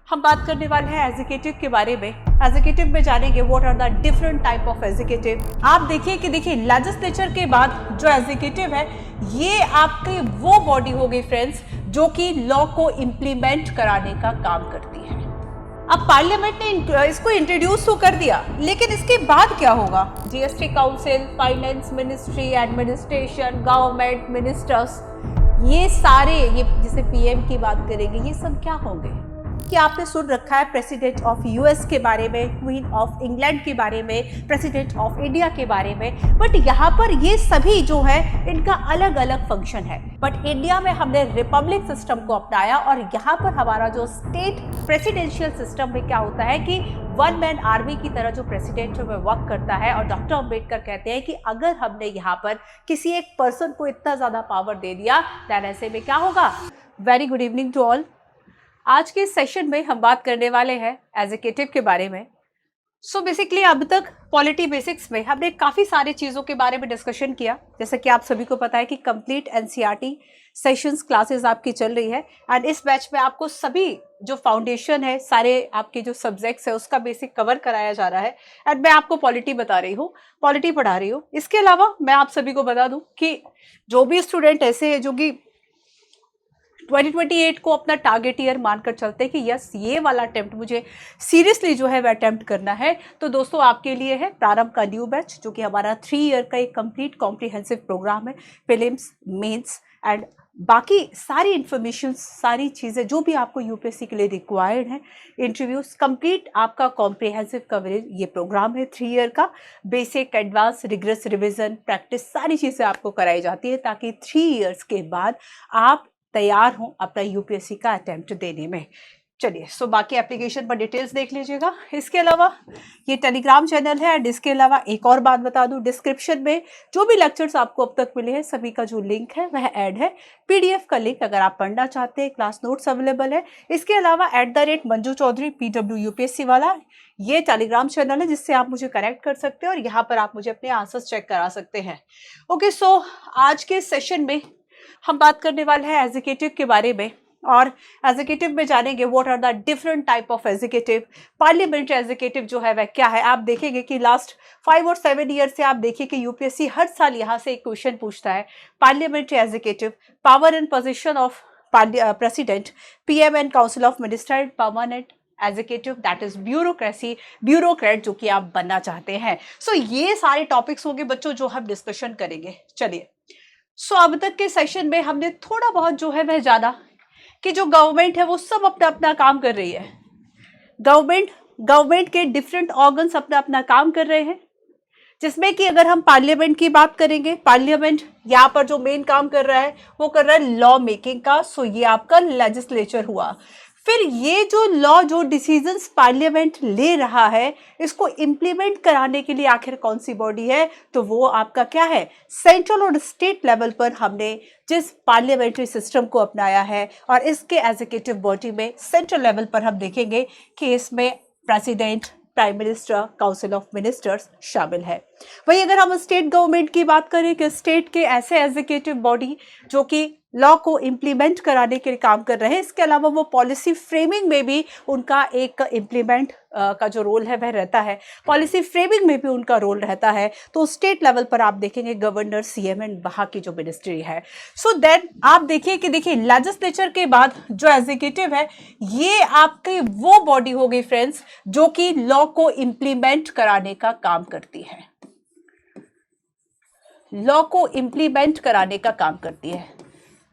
हम बात करने वाले हैं एग्जीक्यूटिव के बारे में। एग्जीक्यूटिव में जानेंगे what are the different type of executive. आप देखिए लेजिस्लेचर के बाद जो एग्जीक्यूटिव है ये आपकी वो बॉडी हो गई फ्रेंड्स जो कि लॉ को इम्प्लीमेंट कराने का काम करती है। अब पार्लियामेंट ने इसको इंट्रोड्यूस तो कर दिया, लेकिन इसके बाद क्या होगा? GST council, finance ministry, administration, government, ministers, ये सारे, ये जैसे पीएम की बात करेंगे, ये सब क्या होंगे? कि आपने सुन रखा है प्रेसिडेंट ऑफ यूएस के बारे में, क्वीन ऑफ इंग्लैंड के बारे में, प्रेसिडेंट ऑफ इंडिया के बारे में, बट यहाँ पर ये सभी जो है इनका अलग अलग फंक्शन है। बट इंडिया में हमने रिपब्लिक सिस्टम को अपनाया और यहाँ पर हमारा जो स्टेट प्रेसिडेंशियल सिस्टम में क्या होता है कि वन मैन आर्मी की तरह जो प्रेसिडेंट में वर्क करता है। और डॉक्टर अम्बेडकर कहते हैं कि अगर हमने यहाँ पर किसी एक पर्सन को इतना ज़्यादा पावर दे दिया तो ऐसे में क्या होगा? Very good evening to all. आज के सेशन में हम बात करने वाले हैं एग्जीक्यूटिव के बारे में। सो बेसिकली अब तक पॉलिटी बेसिक्स में हमने काफ़ी सारी चीज़ों के बारे में डिस्कशन किया। जैसे कि आप सभी को पता है कि कंप्लीट एनसीईआरटी सेशंस क्लासेस आपकी चल रही है एंड इस बैच में आपको सभी जो फाउंडेशन है, सारे आपके जो सब्जेक्ट्स है उसका बेसिक कवर कराया जा रहा है। एंड मैं आपको पॉलिटी बता रही हूँ, पॉलिटी पढ़ा रही हूँ। इसके अलावा मैं आप सभी को बता दूँ कि जो भी स्टूडेंट ऐसे है जो कि 2028 को अपना टारगेट ईयर मानकर चलते हैं कि यस ये वाला अटेम्प्ट मुझे सीरियसली जो है वह अटेम्प्ट करना है, तो दोस्तों आपके लिए है प्रारंभ का न्यू बैच, जो कि हमारा 3 ईयर का एक कंप्लीट कॉम्प्रिहेंसिव प्रोग्राम है। प्रीलिम्स, मेंस एंड बाकी सारी इंफॉर्मेशन, सारी चीज़ें जो भी आपको यूपीएससी के लिए रिक्वायर्ड है, इंटरव्यूज, कंप्लीट आपका कॉम्प्रिहेंसिव कवरेज ये प्रोग्राम है। 3 ईयर का basic, advance, regress, revision, practice सारी चीज़ें आपको कराई जाती है ताकि 3 ईयर्स के बाद आप तैयार हो अपना यूपीएससी का अटेम्प्ट देने में। चलिए, सो बाकी एप्लीकेशन पर डिटेल्स देख लीजिएगा। इसके अलावा ये टेलीग्राम चैनल है एंड इसके अलावा एक और बात बता दूं, डिस्क्रिप्शन में जो भी लेक्चर्स आपको अब तक मिले हैं सभी का जो लिंक है वह ऐड है। पीडीएफ का लिंक अगर आप पढ़ना चाहते हैं, क्लास नोट्स अवेलेबल है। इसके अलावा @मंजू चौधरी PW यूपीएससी वाला ये टेलीग्राम चैनल है जिससे आप मुझे कनेक्ट कर सकते हैं और यहाँ पर आप मुझे अपने आंसर्स चेक करा सकते हैं। ओके, सो आज के सेशन में हम बात करने वाले हैं एग्जीक्यूटिव के बारे में और एग्जीक्यूटिव में जानेंगे what are the different type of executive. Parliamentary executive जो है वह क्या है? आप देखेंगे कि लास्ट 5 और 7 ईयर से आप देखिए कि यूपीएससी हर साल यहाँ से एक क्वेश्चन पूछता है। Parliamentary executive, power and position of president, PM and council of minister, permanent executive that is bureaucracy, bureaucrat जो कि आप बनना चाहते हैं। सो ये सारे टॉपिक्स होंगे बच्चों जो हम डिस्कशन करेंगे। चलिए, सो अब तक के सेशन में हमने थोड़ा बहुत जो है वह जाना कि जो गवर्नमेंट है वो सब अपना अपना काम कर रही है। गवर्नमेंट के डिफरेंट ऑर्गन्स अपना अपना काम कर रहे हैं, जिसमें कि अगर हम पार्लियामेंट की बात करेंगे, पार्लियामेंट यहाँ पर जो मेन काम कर रहा है वो कर रहा है लॉ मेकिंग का। सो ये आपका लेजिस्लेचर हुआ। फिर ये जो लॉ, जो डिसीजंस पार्लियामेंट ले रहा है, इसको इम्प्लीमेंट कराने के लिए आखिर कौन सी बॉडी है? तो वो आपका क्या है? सेंट्रल और स्टेट लेवल पर हमने जिस पार्लियामेंट्री सिस्टम को अपनाया है और इसके एग्जीक्यूटिव बॉडी में सेंट्रल लेवल पर हम देखेंगे कि इसमें president, prime minister, council of ministers शामिल है। वही अगर हम स्टेट गवर्नमेंट की बात करें कि स्टेट के ऐसे एग्जीक्यूटिव बॉडी जो कि लॉ को इम्प्लीमेंट कराने के लिए काम कर रहे हैं, इसके अलावा वो पॉलिसी फ्रेमिंग में भी उनका एक इम्प्लीमेंट का जो रोल है वह रहता है। पॉलिसी फ्रेमिंग में भी उनका रोल रहता है। तो स्टेट लेवल पर आप देखेंगे गवर्नर, सीएम एंड वहाँ की जो मिनिस्ट्री है। सो देन आप देखिए लेजिस्लेचर के बाद जो एग्जीक्यूटिव है ये आपकी वो बॉडी हो गई फ्रेंड्स जो कि लॉ को इम्प्लीमेंट कराने का काम करती है। लॉ को इम्प्लीमेंट कराने का काम करती है।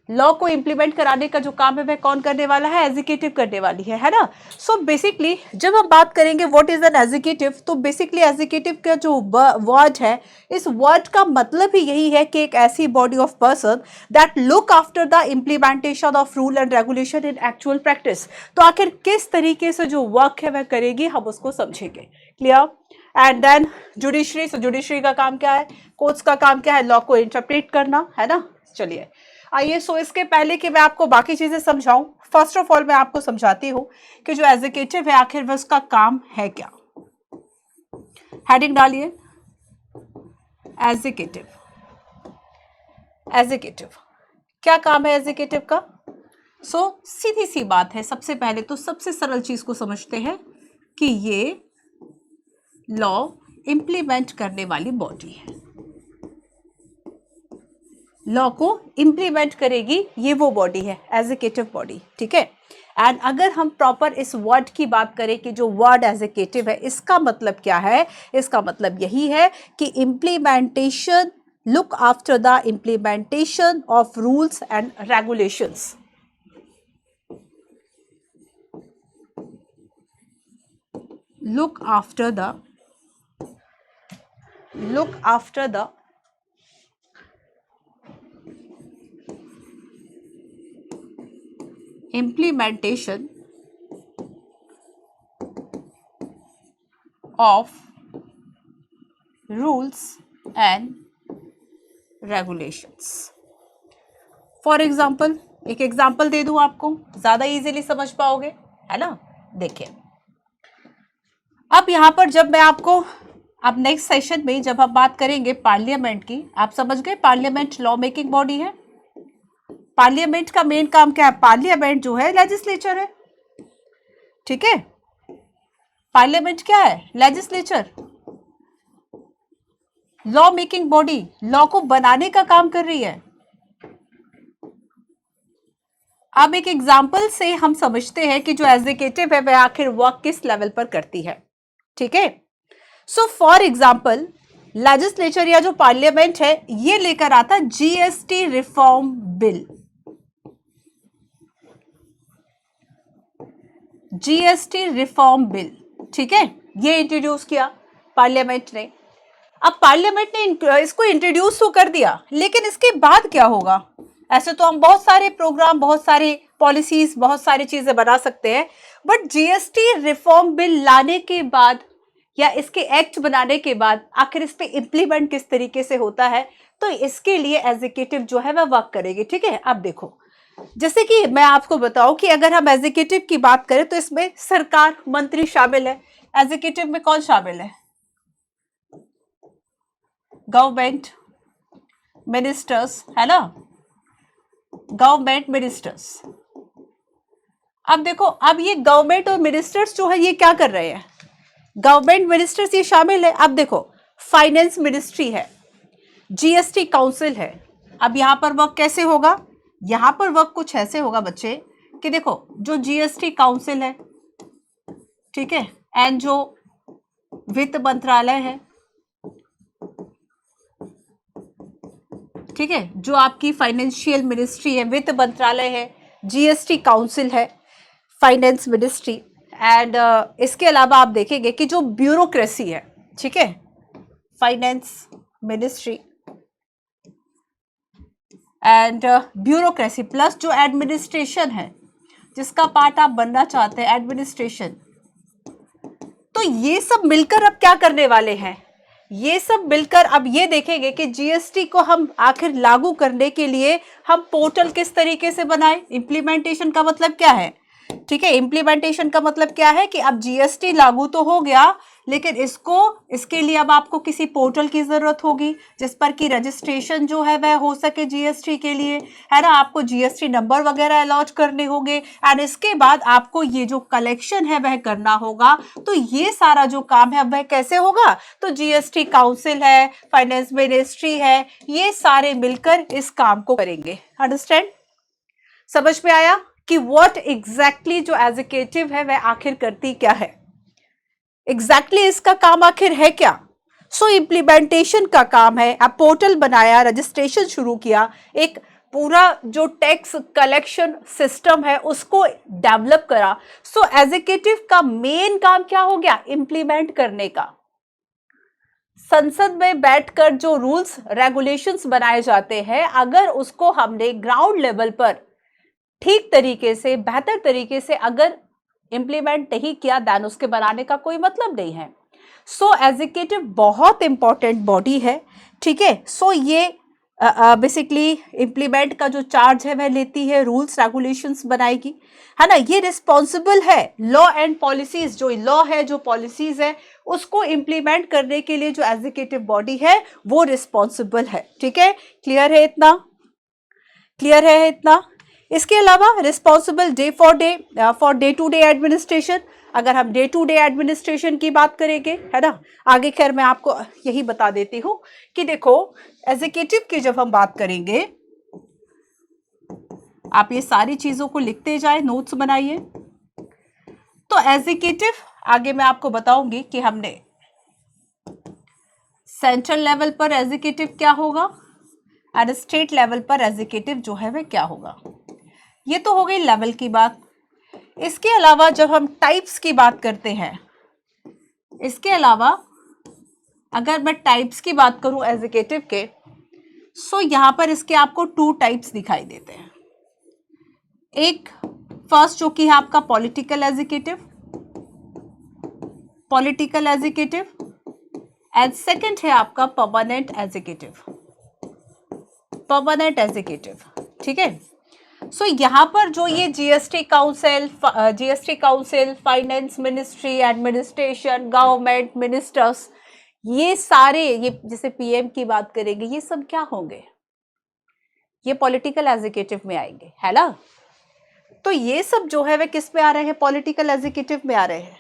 लॉ को इम्प्लीमेंट कराने का जो काम है वह कौन करने वाला है? एग्जीक्यूटिव करने वाली है ना। सो बेसिकली जब हम बात करेंगे व्हाट इज एन एग्जीक्यूटिव, तो बेसिकली एग्जीक्यूटिव का जो वर्ड है, इस वर्ड का मतलब ही यही है कि एक ऐसी body of person that look after the implementation of rule and regulation in actual practice. तो आखिर किस तरीके से जो वर्क है वह करेगी, हम उसको समझेंगे। Clear? And then judiciary. So judiciary का काम क्या है? कोर्ट्स का काम क्या है? लॉ को इंटरप्रेट करना, है ना। चलिए आइए, सो इसके पहले कि मैं आपको बाकी चीजें समझाऊं, फर्स्ट ऑफ ऑल मैं आपको समझाती हूं कि जो एग्जीक्यूटिव है आखिर वह उसका काम है क्या। हेडिंग डालिए, एग्जीक्यूटिव। एग्जीक्यूटिव क्या काम है एग्जीक्यूटिव का? सीधी सी बात है, सबसे पहले तो सबसे सरल चीज को समझते हैं कि ये लॉ इंप्लीमेंट करने वाली बॉडी है, लॉ को इंप्लीमेंट करेगी ये वो बॉडी है, एग्जीक्यूटिव बॉडी, ठीक है। एंड अगर हम प्रॉपर इस वर्ड की बात करें कि जो वर्ड एग्जीक्यूटिव है, इसका मतलब क्या है, इसका मतलब यही है कि implementation, look after the implementation of rules and regulations. look after the implementation of rules and regulations। For example, एक एग्जाम्पल दे दूं आपको, ज्यादा इजीली समझ पाओगे, है ना। देखिए, अब यहां पर जब मैं आपको, अब नेक्स्ट सेशन में जब हम बात करेंगे पार्लियामेंट की, आप समझ गए पार्लियामेंट लॉ मेकिंग बॉडी है। पार्लियामेंट का मेन काम क्या है, पार्लियामेंट जो है लेजिस्लेचर है, ठीक है। पार्लियामेंट क्या है, legislature, law making body, law को बनाने का काम कर रही है। अब एक एग्जाम्पल से हम समझते हैं कि जो एग्जीक्यूटिव है वह आखिर वर्क किस लेवल पर करती है, ठीक है। सो फॉर एग्जाम्पल, लेजिस्लेचर या जो पार्लियामेंट है ये लेकर आता GST reform bill, GST reform bill, ठीक है, ये इंट्रोड्यूस किया पार्लियामेंट ने। अब पार्लियामेंट ने इसको इंट्रोड्यूस तो कर दिया, लेकिन इसके बाद क्या होगा, ऐसे तो हम बहुत सारे प्रोग्राम, बहुत सारे पॉलिसीज, बहुत सारी चीजें बना सकते हैं, बट जीएसटी रिफॉर्म बिल लाने के बाद या इसके एक्ट बनाने के बाद आखिर इस पे इंप्लीमेंट किस तरीके से होता है, तो इसके लिए एग्जीक्यूटिव जो है वह वर्क करेगी, ठीक है। अब देखो, जैसे कि मैं आपको बताऊं कि अगर हम एग्जीक्यूटिव की बात करें तो इसमें सरकार, मंत्री शामिल है। एग्जीक्यूटिव में कौन शामिल है, गवर्नमेंट मिनिस्टर्स, है ना, गवर्नमेंट मिनिस्टर्स। अब देखो, अब ये गवर्नमेंट और मिनिस्टर्स जो है ये क्या कर रहे हैं, गवर्नमेंट मिनिस्टर्स ये शामिल है। अब देखो, फाइनेंस मिनिस्ट्री है, जीएसटी काउंसिल है। अब यहां पर वर्क कैसे होगा, यहां पर वर्क कुछ ऐसे होगा बच्चे कि देखो, जो जीएसटी काउंसिल है, ठीक है, एंड जो वित्त मंत्रालय है, ठीक है, जो आपकी फाइनेंशियल मिनिस्ट्री है, वित्त मंत्रालय है, जीएसटी काउंसिल है, फाइनेंस मिनिस्ट्री, एंड इसके अलावा आप देखेंगे कि जो ब्यूरोक्रेसी है, ठीक है, finance ministry and bureaucracy plus जो एडमिनिस्ट्रेशन है, जिसका पार्ट आप बनना चाहते हैं, एडमिनिस्ट्रेशन। तो ये सब मिलकर अब क्या करने वाले हैं, ये सब मिलकर अब ये देखेंगे कि जीएसटी को हम आखिर लागू करने के लिए हम पोर्टल किस तरीके से बनाएं। इंप्लीमेंटेशन का मतलब क्या है, ठीक है, इंप्लीमेंटेशन का मतलब क्या है कि अब जीएसटी लागू तो हो गया, लेकिन इसके लिए अब आपको किसी पोर्टल की जरूरत होगी जिस पर कि रजिस्ट्रेशन जो है वह हो सके जीएसटी के लिए, है ना। आपको जीएसटी नंबर वगैरह अलॉट करने होंगे, एंड इसके बाद आपको ये जो कलेक्शन है वह करना होगा। तो ये सारा जो काम है वह कैसे होगा, तो जीएसटी काउंसिल है, फाइनेंस मिनिस्ट्री है, ये सारे मिलकर इस काम को करेंगे। अंडरस्टैंड, समझ में आया कि व्हाट एग्जैक्टली जो एग्जीक्यूटिव है वह आखिर करती क्या है, एग्जैक्टली इसका काम आखिर है क्या। सो इम्प्लीमेंटेशन का काम है, अब पोर्टल बनाया, रजिस्ट्रेशन शुरू किया, एक पूरा जो टैक्स कलेक्शन सिस्टम है उसको डेवलप करा। सो एग्जीक्यूटिव का मेन काम क्या हो गया, इंप्लीमेंट करने का। संसद में बैठकर जो रूल्स रेगुलेशंस बनाए जाते हैं, अगर उसको हमने ग्राउंड लेवल पर ठीक तरीके से, बेहतर तरीके से अगर इंप्लीमेंट नहीं किया, देन उसके बनाने का कोई मतलब नहीं है। सो एग्जीक्यूटिव बहुत इंपॉर्टेंट बॉडी है, ठीक है। सो ये बेसिकली इंप्लीमेंट का जो चार्ज है वह लेती है, रूल्स रेगुलेशंस बनाएगी, है ना। ये रिस्पॉन्सिबल है लॉ एंड पॉलिसीज, जो लॉ है, जो पॉलिसीज है, उसको इंप्लीमेंट करने के लिए जो एग्जीक्यूटिव बॉडी है वो रिस्पॉन्सिबल है, ठीक है। क्लियर है इतना, क्लियर है इतना। इसके अलावा responsible for day to day administration, अगर हम डे टू डे एडमिनिस्ट्रेशन की बात करेंगे, है ना, आगे खैर मैं आपको यही बता देती हूँ कि देखो एग्जीक्यूटिव की जब हम बात करेंगे, आप ये सारी चीजों को लिखते जाए, नोट्स बनाइए। तो एग्जीक्यूटिव आगे मैं आपको बताऊंगी कि हमने सेंट्रल लेवल पर एग्जीक्यूटिव क्या होगा और स्टेट लेवल पर एग्जीक्यूटिव जो है वह क्या होगा। ये तो हो गई लेवल की बात। इसके अलावा जब हम टाइप्स की बात करते हैं, इसके अलावा अगर मैं टाइप्स की बात करूं एग्जीक्यूटिव के, सो यहां पर इसके आपको 2 टाइप्स दिखाई देते हैं। एक फर्स्ट जो कि है आपका पॉलिटिकल एग्जीक्यूटिव एंड सेकंड है आपका परमानेंट एग्जीक्यूटिव। ठीक है। सो यहाँ पर जो ये GST council, finance ministry, administration, government, ministers, ये सारे, ये जैसे पीएम की बात करेंगे, ये सब क्या होंगे, ये पॉलिटिकल एग्जीक्यूटिव में आएंगे, है ना। तो ये सब जो है वे किस में आ रहे हैं, पॉलिटिकल एग्जीक्यूटिव में आ रहे हैं,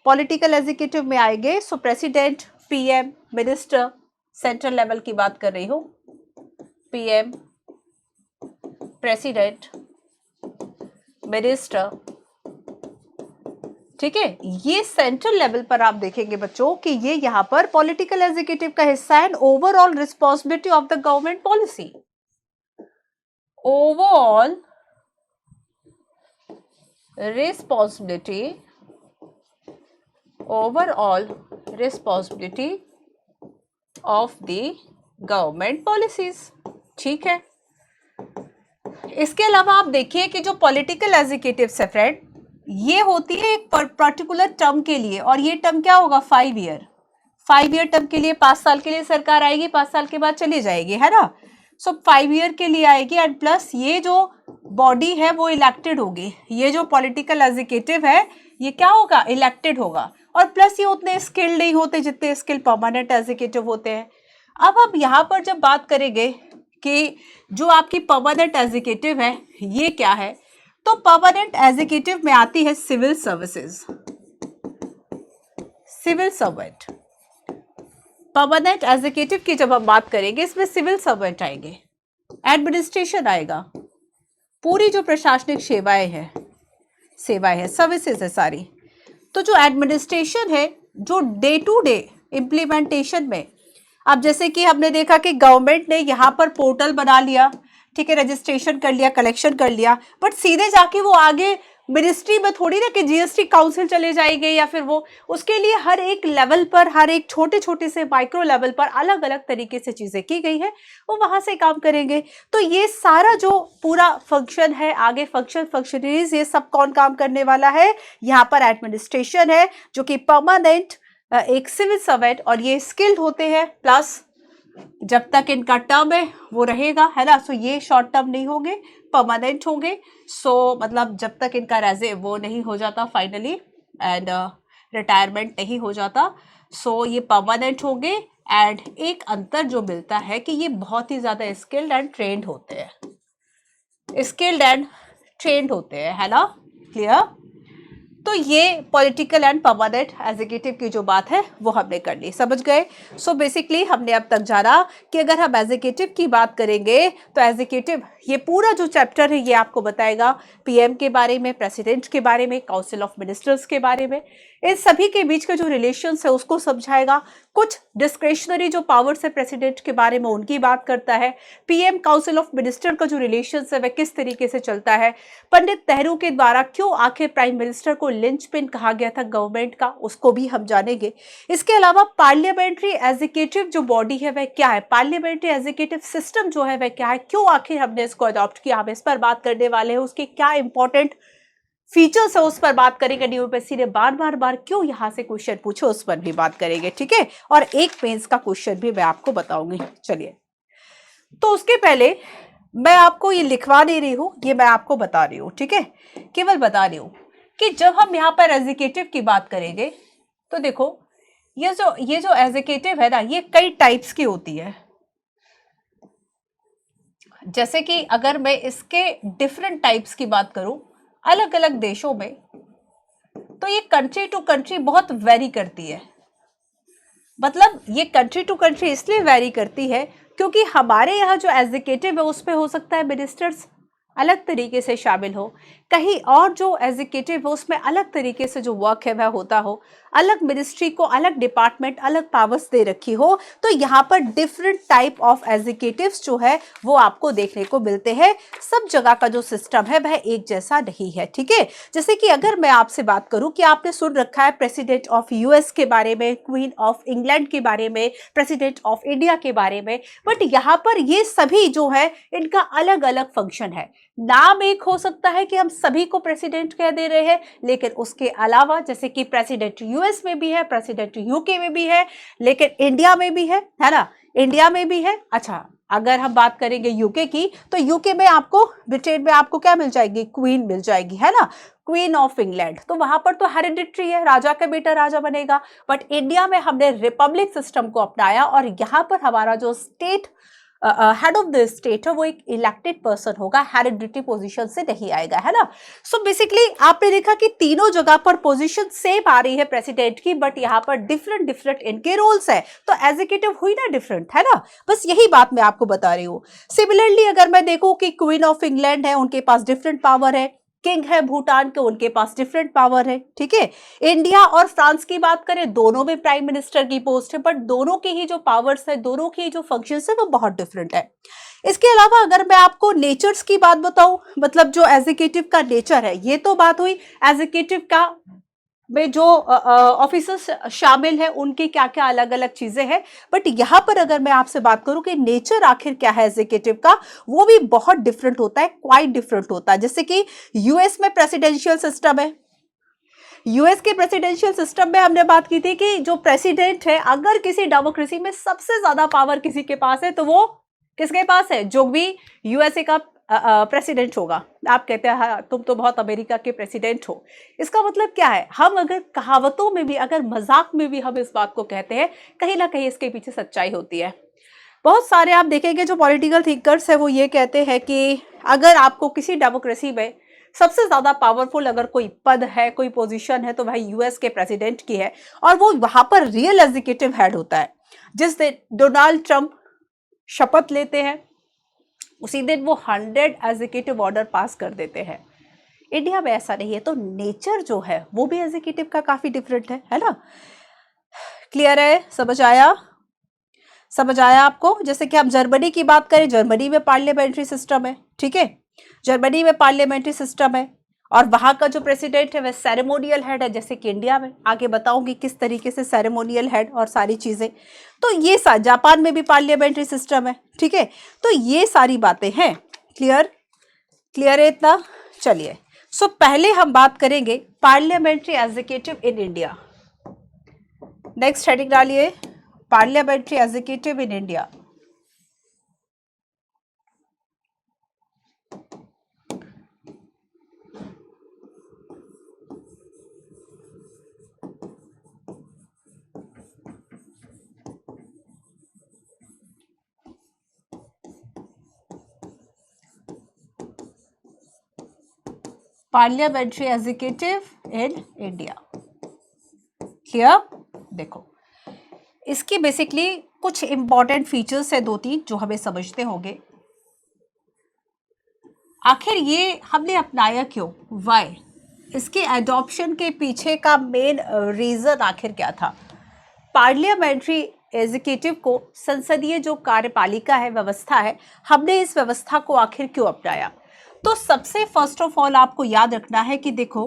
पॉलिटिकल एग्जीक्यूटिव में आएंगे। सो president, PM, minister, central level की बात कर रही हूँ, पीएम, प्रेसिडेंट, मिनिस्टर, ठीक है। ये सेंट्रल लेवल पर आप देखेंगे बच्चों कि ये यहां पर पॉलिटिकल एग्जीक्यूटिव का हिस्सा है। Overall responsibility of the government policy, overall responsibility of the government policies, ठीक है। इसके अलावा आप देखिए कि जो पॉलिटिकल एग्जीक्यूटिव्स है फ्रेंड, ये होती है एक पर्टिकुलर टर्म के लिए, और ये टर्म क्या होगा, 5 ईयर टर्म के लिए, 5 साल के लिए सरकार आएगी, 5 साल के बाद चली जाएगी, है ना। सो 5 ईयर के लिए आएगी, एंड प्लस ये जो बॉडी है वो इलेक्टेड होगी। ये जो पॉलिटिकल एग्जीक्यूटिव है ये क्या होगा, इलेक्टेड होगा, और प्लस ये उतने स्किल्ड नहीं होते जितने स्किल परमानेंट एग्जीक्यूटिव होते हैं। अब यहाँ पर जब बात करेंगे कि जो आपकी परमानेंट एग्जीक्यूटिव है ये क्या है, तो परमानेंट एग्जीक्यूटिव में आती है civil services, civil servant. Permanent executive की जब हम बात करेंगे, इसमें सिविल सर्वेंट आएंगे, एडमिनिस्ट्रेशन आएगा, पूरी जो प्रशासनिक सेवाएं है, सर्विसेज है सारी। तो जो एडमिनिस्ट्रेशन है, जो डे टू डे इम्प्लीमेंटेशन में, अब जैसे कि हमने देखा कि गवर्नमेंट ने यहाँ पर पोर्टल बना लिया, ठीक है, रजिस्ट्रेशन कर लिया, कलेक्शन कर लिया, बट सीधे जाके वो आगे मिनिस्ट्री में थोड़ी ना कि जीएसटी काउंसिल चले जाएंगे, या फिर वो उसके लिए हर एक लेवल पर, हर एक छोटे छोटे से माइक्रो लेवल पर अलग अलग तरीके से चीजें की गई है, वो वहां से काम करेंगे। तो ये सारा जो पूरा फंक्शन है, आगे फंक्शनरीज, ये सब कौन काम करने वाला है, यहाँ पर एडमिनिस्ट्रेशन है जो कि परमानेंट, एक सिविल सर्वेंट, और ये स्किल्ड होते हैं, प्लस जब तक इनका टर्म है वो रहेगा, है ना। सो ये शॉर्ट टर्म नहीं होंगे, परमानेंट होंगे। सो मतलब जब तक इनका रेजे वो नहीं हो जाता फाइनली, एंड रिटायरमेंट नहीं हो जाता, सो ये परमानेंट होंगे। एंड एक अंतर जो मिलता है कि ये बहुत ही ज्यादा स्किल्ड एंड ट्रेंड होते हैं, है ना, क्लियर। तो ये पॉलिटिकल एंड परमानेंट एग्जीक्यूटिव की जो बात है वो हमने कर ली, समझ गए। सो बेसिकली हमने अब तक जाना कि अगर हम एग्जीक्यूटिव की बात करेंगे तो एग्जीक्यूटिव, ये पूरा जो चैप्टर है ये आपको बताएगा पीएम के बारे में, प्रेसिडेंट के बारे में, काउंसिल ऑफ मिनिस्टर्स के बारे में, इन सभी के बीच का जो रिलेशंस है उसको समझाएगा। कुछ डिस्क्रिशनरी जो पावर्स है प्रेसिडेंट के बारे में उनकी बात करता है। पीएम काउंसिल ऑफ मिनिस्टर का जो रिलेशंस है वह किस तरीके से चलता है, पंडित नेहरू के द्वारा क्यों आखिर प्राइम मिनिस्टर को लिंचपिन कहा गया था गवर्नमेंट का, उसको भी हम जानेंगे। इसके अलावा पार्लियामेंट्री एग्जीक्यूटिव जो बॉडी है वह क्या है, पार्लियामेंट्री एग्जीक्यूटिव सिस्टम जो है वह क्या है, क्यों आखिर हमने इसको अडॉप्ट किया, हम इस पर बात करने वाले हैं। उसके क्या इंपॉर्टेंट फीचर्स है उस पर बात करेंगे, यूपीएससी ने बार क्यों यहां से क्वेश्चन पूछे उस पर भी बात करेंगे, ठीक है। और एक पेंस का क्वेश्चन भी मैं आपको बताऊंगी। चलिए, तो उसके पहले मैं आपको ये लिखवा दे रही हूं, ये मैं आपको बता रही हूं, ठीक है, केवल बता रही हूं कि जब हम यहाँ पर एग्जीक्यूटिव की बात करेंगे तो देखो ये जो एग्जीक्यूटिव है ना, ये कई टाइप्स की होती है। जैसे कि अगर मैं इसके डिफरेंट टाइप्स की बात करूं अलग अलग देशों में, तो ये कंट्री टू कंट्री बहुत वेरी करती है। मतलब ये कंट्री टू कंट्री इसलिए वेरी करती है क्योंकि हमारे यहाँ जो एग्जीक्यूटिव है उसमें हो सकता है मिनिस्टर्स अलग तरीके से शामिल हो, कहीं और जो एग्जीक्यूटिव है उसमें अलग तरीके से जो वर्क है वह होता हो, अलग मिनिस्ट्री को अलग डिपार्टमेंट अलग पावर्स दे रखी हो। तो यहाँ पर डिफरेंट टाइप ऑफ एग्जीक्यूटिव्स जो है वो आपको देखने को मिलते हैं। सब जगह का जो सिस्टम है वह एक जैसा नहीं है, ठीक है। जैसे कि अगर मैं आपसे बात करूं कि आपने सुन रखा है प्रेसिडेंट ऑफ यूएस के बारे में, क्वीन ऑफ इंग्लैंड के बारे में, प्रेसिडेंट ऑफ इंडिया के बारे में, बट यहाँ पर ये सभी जो है इनका अलग अलग फंक्शन है। नाम एक हो सकता है कि हम सभी को प्रेसिडेंट कह दे रहे हैं, लेकिन उसके अलावा जैसे कि प्रेसिडेंट यूएस में भी है, प्रेसिडेंट यूके में भी है, लेकिन इंडिया में भी है ना, इंडिया में भी है। अच्छा, अगर हम बात करेंगे यूके की, तो यूके में आपको, ब्रिटेन में आपको क्या मिल जाएगी, क्वीन मिल जाएगी, है ना, क्वीन ऑफ इंग्लैंड। तो वहां पर तो हेरिडिटरी है, राजा का बेटा राजा बनेगा। बट इंडिया में हमने रिपब्लिक सिस्टम को अपनाया और यहाँ पर हमारा जो state head of the state है वो एक इलेक्टेड पर्सन होगा, हेरिडिटरी पोजीशन से नहीं आएगा, है ना। सो बेसिकली आपने देखा कि तीनों जगह पर पोजीशन सेम आ रही है प्रेसिडेंट की, बट यहाँ पर डिफरेंट डिफरेंट इनके रोल्स है। तो एग्जीक्यूटिव हुई ना डिफरेंट, है ना, बस यही बात मैं आपको बता रही हूँ। सिमिलरली अगर मैं देखूं कि क्वीन ऑफ इंग्लैंड है, उनके पास डिफरेंट पावर है, किंग है भूटान के, उनके पास डिफरेंट पावर है, ठीक है। इंडिया और फ्रांस की बात करें, दोनों में प्राइम मिनिस्टर की पोस्ट है, बट दोनों की ही जो पावर्स है, दोनों की जो फंक्शंस है वो बहुत डिफरेंट है। इसके अलावा अगर मैं आपको नेचर्स की बात बताऊं, मतलब जो एग्जीक्यूटिव का नेचर है, ये तो बात हुई एग्जीक्यूटिव का में जो ऑफिसर्स शामिल है उनकी क्या क्या अलग अलग चीजें हैं। बट यहाँ पर अगर मैं आपसे बात करूं कि नेचर आखिर क्या है एग्जीक्यूटिव का, वो भी बहुत डिफरेंट होता है, क्वाइट डिफरेंट होता है। जैसे कि यूएस में प्रेसिडेंशियल सिस्टम है, यूएस के प्रेसिडेंशियल सिस्टम में हमने बात की थी कि जो प्रेसिडेंट है, अगर किसी डेमोक्रेसी में सबसे ज्यादा पावर किसी के पास है तो वो किसके पास है, जो भी यूएसए का प्रेसिडेंट होगा। आप कहते हैं हाँ, तुम तो बहुत अमेरिका के प्रेसिडेंट हो। इसका मतलब क्या है, हम अगर कहावतों में भी, अगर मजाक में भी हम इस बात को कहते हैं, कहीं ना कहीं इसके पीछे सच्चाई होती है। बहुत सारे आप देखेंगे जो पॉलिटिकल थिंकर्स है वो ये कहते हैं कि अगर आपको किसी डेमोक्रेसी में सबसे ज्यादा पावरफुल अगर कोई पद है, कोई पोजीशन है, तो वह यूएस के प्रेसिडेंट की है, और वो वहां पर रियल एग्जीक्यूटिव हेड होता है। जिस दिन डोनाल्ड ट्रंप शपथ लेते हैं उसी दिन वो 100 एग्जीक्यूटिव ऑर्डर पास कर देते हैं। इंडिया में ऐसा नहीं है, तो नेचर जो है वो भी एग्जीक्यूटिव का काफी डिफरेंट है ना। क्लियर है, समझ आया, समझ आया आपको। जैसे कि हम जर्मनी की बात करें, जर्मनी में पार्लियामेंट्री सिस्टम है, ठीक है, जर्मनी में पार्लियामेंट्री सिस्टम है, और वहां का जो प्रेसिडेंट है वह सेरेमोनियल हेड है, जैसे कि इंडिया में। आगे बताऊंगी किस तरीके से सेरेमोनियल हेड और सारी चीजें। तो ये जापान में भी पार्लियामेंट्री सिस्टम है, ठीक है। तो ये सारी बातें हैं। क्लियर, क्लियर है इतना। चलिए, सो पहले हम बात करेंगे parliamentary executive in India. Next heading डालिए, parliamentary executive in India. Parliamentary executive in India. Clear. देखो, इसकी बेसिकली कुछ इंपॉर्टेंट फीचर्स है, 2-3 जो हमें समझते होंगे। आखिर ये हमने अपनाया क्यों, वाई, इसके एडॉप्शन के पीछे का मेन रीजन आखिर क्या था। पार्लियामेंट्री एग्जीक्यूटिव को, संसदीय जो कार्यपालिका है, व्यवस्था है, हमने इस व्यवस्था को आखिर क्यों अपनाया। तो सबसे फर्स्ट ऑफ ऑल आपको याद रखना है कि देखो,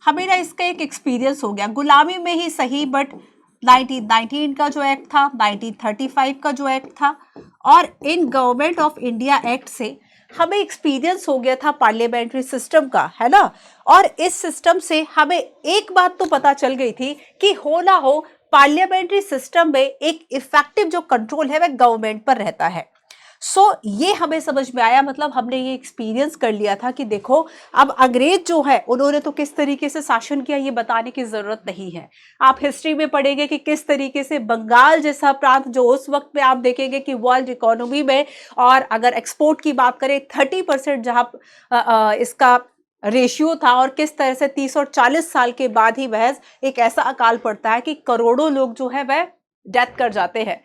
हमें ना इसका एक एक्सपीरियंस हो गया, गुलामी में ही सही, बट 1919 का जो एक्ट था, 1935 का जो एक्ट था, और in government of India act से हमें एक्सपीरियंस हो गया था पार्लियामेंट्री सिस्टम का, है ना। और इस सिस्टम से हमें एक बात तो पता चल गई थी कि हो ना हो पार्लियामेंट्री सिस्टम में एक इफेक्टिव जो कंट्रोल है वह गवर्नमेंट पर रहता है। सो ये हमें समझ में आया, मतलब हमने ये एक्सपीरियंस कर लिया था कि देखो अब अंग्रेज जो है उन्होंने तो किस तरीके से शासन किया ये बताने की जरूरत नहीं है। आप हिस्ट्री में पढ़ेंगे कि किस तरीके से बंगाल जैसा प्रांत जो उस वक्त में आप देखेंगे कि वर्ल्ड इकोनॉमी में, और अगर एक्सपोर्ट की बात करें 30% जहां इसका रेशियो था, और किस तरह से 30 और 40 साल के बाद ही वह एक ऐसा अकाल पड़ता है कि करोड़ों लोग जो है वह डेथ कर जाते हैं।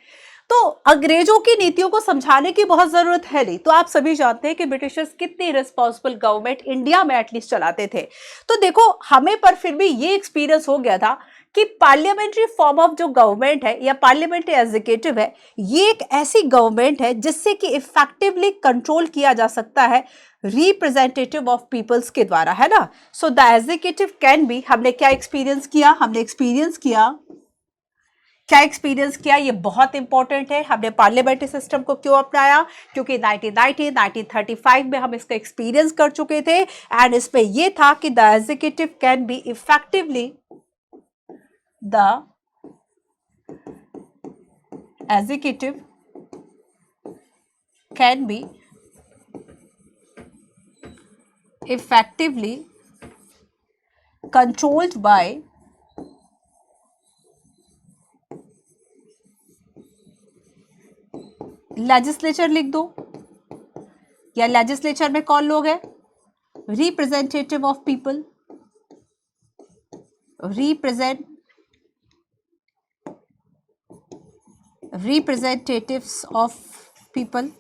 तो अंग्रेजों की नीतियों को समझाने की बहुत जरूरत है नहीं। तो आप सभी जानते हैं कि ब्रिटिशर्स कितनी रिस्पॉन्सिबल गवर्नमेंट इंडिया में एटलीस्ट चलाते थे। तो देखो हमें पर फिर भी ये एक्सपीरियंस हो गया था कि पार्लियामेंट्री फॉर्म ऑफ जो गवर्नमेंट है या पार्लियामेंट्री एग्जीक्यूटिव है, ये एक ऐसी गवर्नमेंट है जिससे कि इफेक्टिवली कंट्रोल किया जा सकता है रिप्रेजेंटेटिव ऑफ पीपल्स के द्वारा, है ना। So the executive can be, हमने क्या एक्सपीरियंस किया, क्या एक्सपीरियंस किया, ये बहुत इंपॉर्टेंट है। हमने पार्लियामेंट्री सिस्टम को क्यों अपनाया, क्योंकि 1990 1935 में हम इसका एक्सपीरियंस कर चुके थे, एंड इसमें ये था कि the executive can be effectively, the executive can be effectively controlled by legislature, लिख दो, या लेजिस्लेचर में कौन लोग हैं, representative of people, representatives of people,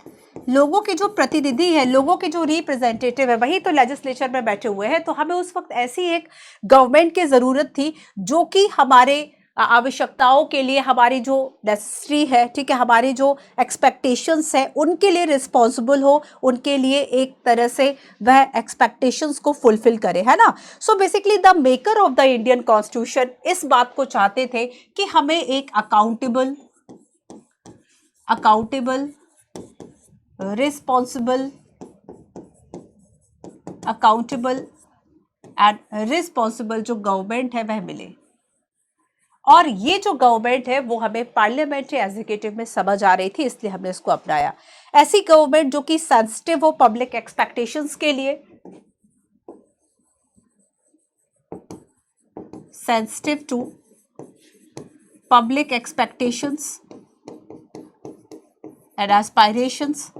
लोगों के जो प्रतिनिधि है, लोगों के जो रिप्रेजेंटेटिव है, वही तो लेजिस्लेचर में बैठे हुए हैं। तो हमें उस वक्त ऐसी एक गवर्नमेंट की जरूरत थी जो कि हमारे आवश्यकताओं के लिए, हमारी जो नेसेसरी है, ठीक है, हमारी जो एक्सपेक्टेशंस है उनके लिए रिस्पॉन्सिबल हो, उनके लिए एक तरह से वह एक्सपेक्टेशंस को फुलफिल करे, है ना। So basically the maker of the Indian constitution इस बात को चाहते थे कि हमें एक accountable, responsible, accountable and responsible जो गवर्नमेंट है वह मिले। और ये जो गवर्नमेंट है वो हमें पार्लियामेंट्री एग्जीक्यूटिव में समझ आ रही थी, इसलिए हमने इसको अपनाया। ऐसी गवर्नमेंट जो कि सेंसिटिव हो पब्लिक एक्सपेक्टेशंस के लिए, sensitive to public expectations and aspirations,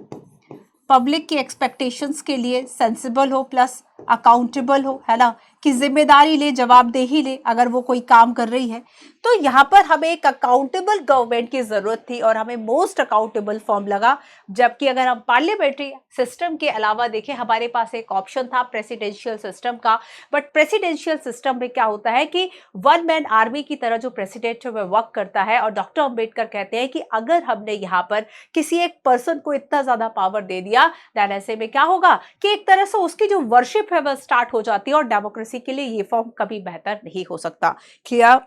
public की एक्सपेक्टेशंस के लिए सेंसिबल हो, प्लस अकाउंटेबल हो, है ना, कि जिम्मेदारी ले, जवाबदेही ले अगर वो कोई काम कर रही है। तो यहाँ पर हमें एक अकाउंटेबल गवर्नमेंट की जरूरत थी और हमें मोस्ट अकाउंटेबल फॉर्म लगा। जबकि अगर हम पार्लियामेंट्री सिस्टम के अलावा देखें, हमारे पास एक ऑप्शन था प्रेसिडेंशियल सिस्टम का। बट प्रेसिडेंशियल सिस्टम में क्या होता है कि वन मैन आर्मी की तरह जो प्रेसिडेंट है वह वर्क करता है, और डॉक्टर अंबेडकर कहते हैं कि अगर हमने यहाँ पर किसी एक पर्सन को इतना ज्यादा पावर दे दिया, देन ऐसे में क्या होगा कि एक तरह से उसकी जो वर्शिप है वह स्टार्ट हो जाती है, और डेमोक्रेसी के लिए ये फॉर्म कभी बेहतर नहीं हो सकता। क्लियर।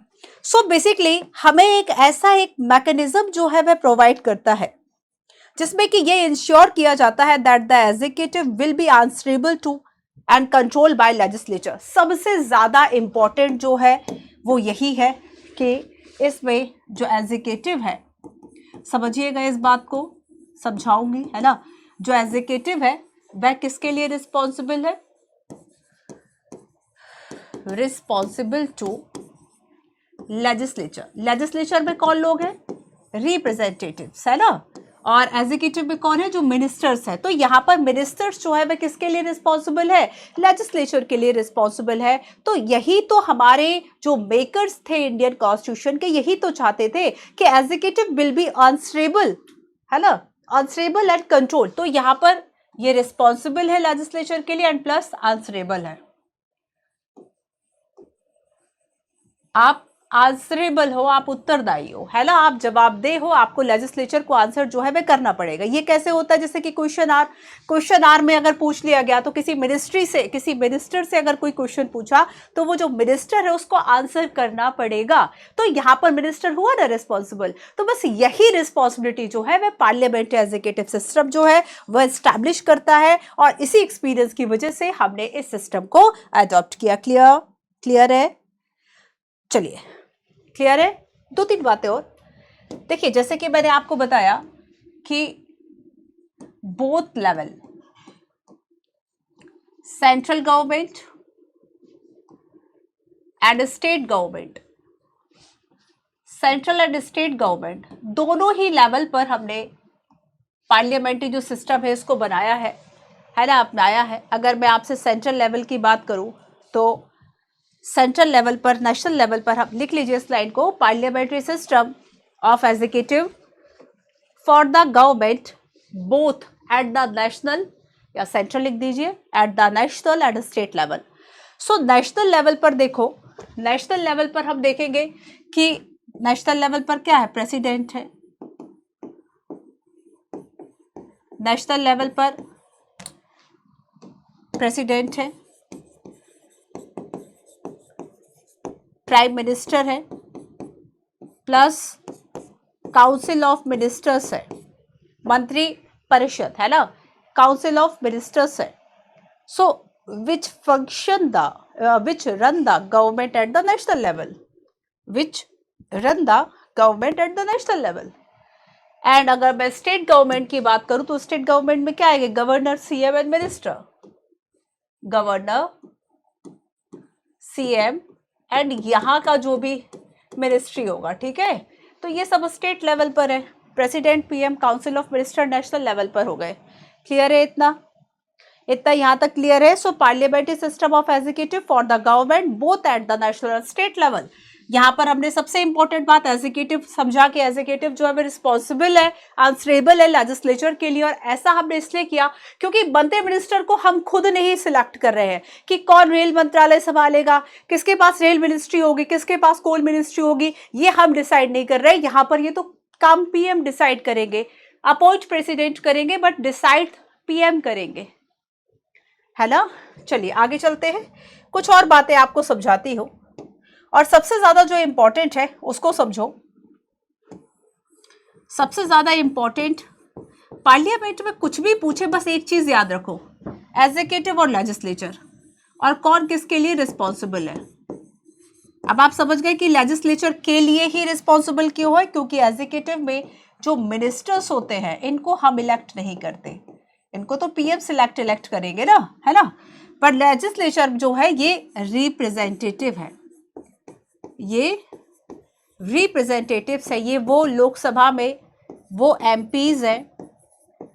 सो बेसिकली हमें एक ऐसा एक मैकेनिज्म जो है वह प्रोवाइड करता है जिसमें कि ये इंश्योर किया जाता है that the executive will be answerable to and control by legislature. सबसे ज्यादा इंपॉर्टेंट जो है वो यही है कि इसमें जो एग्जीक्यूटिव है, समझिएगा इस बात को, समझाऊंगी, है ना। जो एग्जीक्यूटिव है वह किसके लिए रिस्पॉन्सिबल है, रिस्पॉन्सिबल टू लेजिस्लेचर। लेजिस्लेचर में कौन लोग हैं, रिप्रेजेंटेटिव्स, है ना। और एग्जीक्यूटिव में कौन है, जो मिनिस्टर्स है। तो यहाँ पर मिनिस्टर्स जो है वह किसके लिए रिस्पॉन्सिबल है, लेजिस्लेचर के लिए रिस्पॉन्सिबल है। तो यही तो हमारे जो मेकर्स थे इंडियन कॉन्स्टिट्यूशन के, यही तो चाहते थे कि एग्जीक्यूटिव विल बी आंसरेबल, है ना, आंसरेबल एंड कंट्रोल। तो यहाँ पर ये रिस्पॉन्सिबल है लेजिस्लेचर के लिए एंड प्लस आंसरेबल है। आप आंसरेबल हो, आप उत्तरदायी हो, है ना, आप जवाबदेह हो, आपको लेजिस्लेचर को आंसर जो है वह करना पड़ेगा। ये कैसे होता है, जैसे कि क्वेश्चन आर में अगर पूछ लिया गया तो किसी मिनिस्टर से अगर कोई क्वेश्चन पूछा तो वो जो मिनिस्टर है उसको आंसर करना पड़ेगा। तो यहाँ पर मिनिस्टर हुआ ना रिस्पॉन्सिबल। तो बस यही रिस्पॉन्सिबिलिटी जो है वह पार्लियामेंट्री एग्जीक्यूटिव सिस्टम जो है वह एस्टैब्लिश करता है, और इसी एक्सपीरियंस की वजह से हमने इस सिस्टम को अडॉप्ट किया। क्लियर है, चलिए, क्लियर है। 2-3 बातें और देखिए, जैसे कि मैंने आपको बताया कि both level, central government and state government, central and state government दोनों ही लेवल पर हमने पार्लियामेंट्री जो सिस्टम है इसको बनाया है ना, अपनाया है। अगर मैं आपसे सेंट्रल लेवल की बात करूं तो सेंट्रल लेवल पर, नेशनल लेवल पर हम लिख लीजिए इस लाइन को, parliamentary system of executive for the government both at the national, या सेंट्रल लिख दीजिए, eight the national and state level. So national level पर देखो, नेशनल लेवल पर हम देखेंगे कि नेशनल लेवल पर क्या है, प्रेसिडेंट है। नेशनल लेवल पर प्रेसिडेंट है, प्राइम मिनिस्टर है, प्लस काउंसिल ऑफ मिनिस्टर्स है, मंत्री परिषद है ना, काउंसिल ऑफ मिनिस्टर्स है। So which function the which run the government at the national level, which run the government at the national level. And अगर मैं स्टेट गवर्नमेंट की बात करूं तो स्टेट गवर्नमेंट में क्या आएगा, governor, CM and minister, governor, CM and यहाँ का जो भी मिनिस्ट्री होगा, ठीक है। तो ये सब स्टेट लेवल पर है, president, PM, council of minister national level पर हो गए। क्लियर है इतना यहाँ तक क्लियर है। So parliamentary system of executive for the government both at the national और स्टेट लेवल। यहाँ पर हमने सबसे इंपॉर्टेंट बात एग्जीक्यूटिव समझा कि एग्जीक्यूटिव जो है वो रिस्पॉन्सिबल है, आंसरेबल है लेजिस्लेचर के लिए। और ऐसा हमने इसलिए किया क्योंकि बनते मिनिस्टर को हम खुद नहीं सिलेक्ट कर रहे हैं कि कौन रेल मंत्रालय संभालेगा, किसके पास रेल मिनिस्ट्री होगी, किसके पास कोल मिनिस्ट्री होगी, ये हम डिसाइड नहीं कर रहे। यहाँ पर ये तो काम पीएम डिसाइड करेंगे, अपॉइंट प्रेसिडेंट करेंगे, बट डिसाइड पीएम करेंगे, है ना। चलिए आगे चलते हैं, कुछ और बातें आपको समझाती हूं, और सबसे ज्यादा जो इंपॉर्टेंट है उसको समझो। सबसे ज्यादा इंपॉर्टेंट, पार्लियामेंट में कुछ भी पूछे बस एक चीज याद रखो, एग्जीक्यूटिव और लेजिस्लेचर, और कौन किसके लिए रिस्पॉन्सिबल है। अब आप समझ गए कि लेजिस्लेचर के लिए ही रिस्पॉन्सिबल क्यों है, क्योंकि एग्जीक्यूटिव में जो मिनिस्टर्स होते हैं इनको हम इलेक्ट नहीं करते, इनको तो पीएम इलेक्ट करेंगे ना, है ना। पर लेजिस्लेचर जो है ये रिप्रेजेंटेटिव है, ये रिप्रेजेंटेटिव्स है, ये वो लोकसभा में वो एमपीज हैं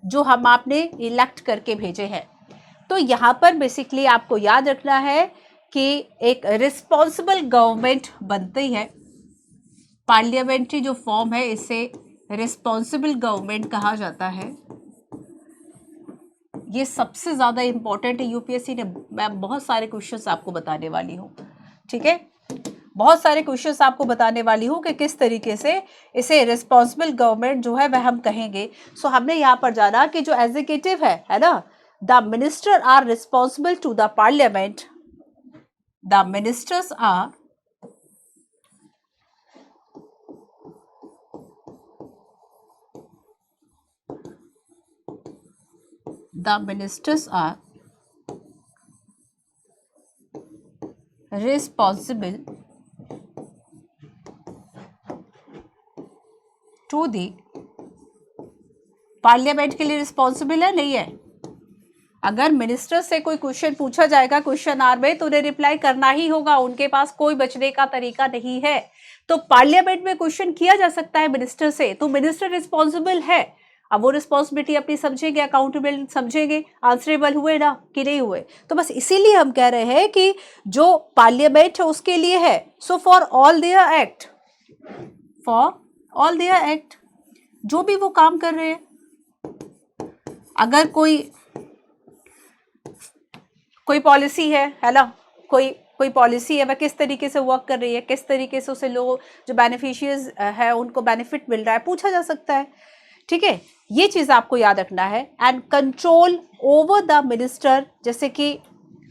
जो हम आपने इलेक्ट करके भेजे हैं। तो यहाँ पर बेसिकली आपको याद रखना है कि एक रिस्पॉन्सिबल गवर्नमेंट बनती है, पार्लियामेंट्री जो फॉर्म है इसे रिस्पॉन्सिबल गवर्नमेंट कहा जाता है। ये सबसे ज़्यादा इंपॉर्टेंट है यूपीएससी ने, मैं बहुत सारे क्वेश्चंस आपको बताने वाली हूँ, ठीक है, बहुत सारे क्वेश्चंस आपको बताने वाली हूँ कि किस तरीके से इसे रिस्पॉन्सिबल गवर्नमेंट जो है वह हम कहेंगे। सो हमने यहाँ पर जाना कि जो एग्जीक्यूटिव है ना, the minister are responsible to the parliament, the ministers are responsible to the, parliament के लिए रिस्पॉन्सिबल है, नहीं है। अगर मिनिस्टर से कोई क्वेश्चन पूछा जाएगा क्वेश्चन आवर में तो उन्हें रिप्लाई करना ही होगा, उनके पास कोई बचने का तरीका नहीं है। तो पार्लियामेंट में क्वेश्चन किया जा सकता है मिनिस्टर से, तो मिनिस्टर रिस्पॉन्सिबल है। अब वो रिस्पॉन्सिबिलिटी अपनी समझेंगे, अकाउंटेबल समझेंगे, आंसरेबल हुए ना कि नहीं हुए। तो बस इसीलिए हम कह रहे हैं कि जो पार्लियामेंट है उसके लिए है। So for all their act, for all their act, जो भी वो काम कर रहे हैं, अगर कोई पॉलिसी है ना, कोई पॉलिसी है वह किस तरीके से वर्क कर रही है, किस तरीके से उसे लोग जो बेनिफिशियरीज है उनको बेनिफिट मिल रहा है, पूछा जा सकता है, ठीक है। ये चीज आपको याद रखना है। And control over the minister, जैसे कि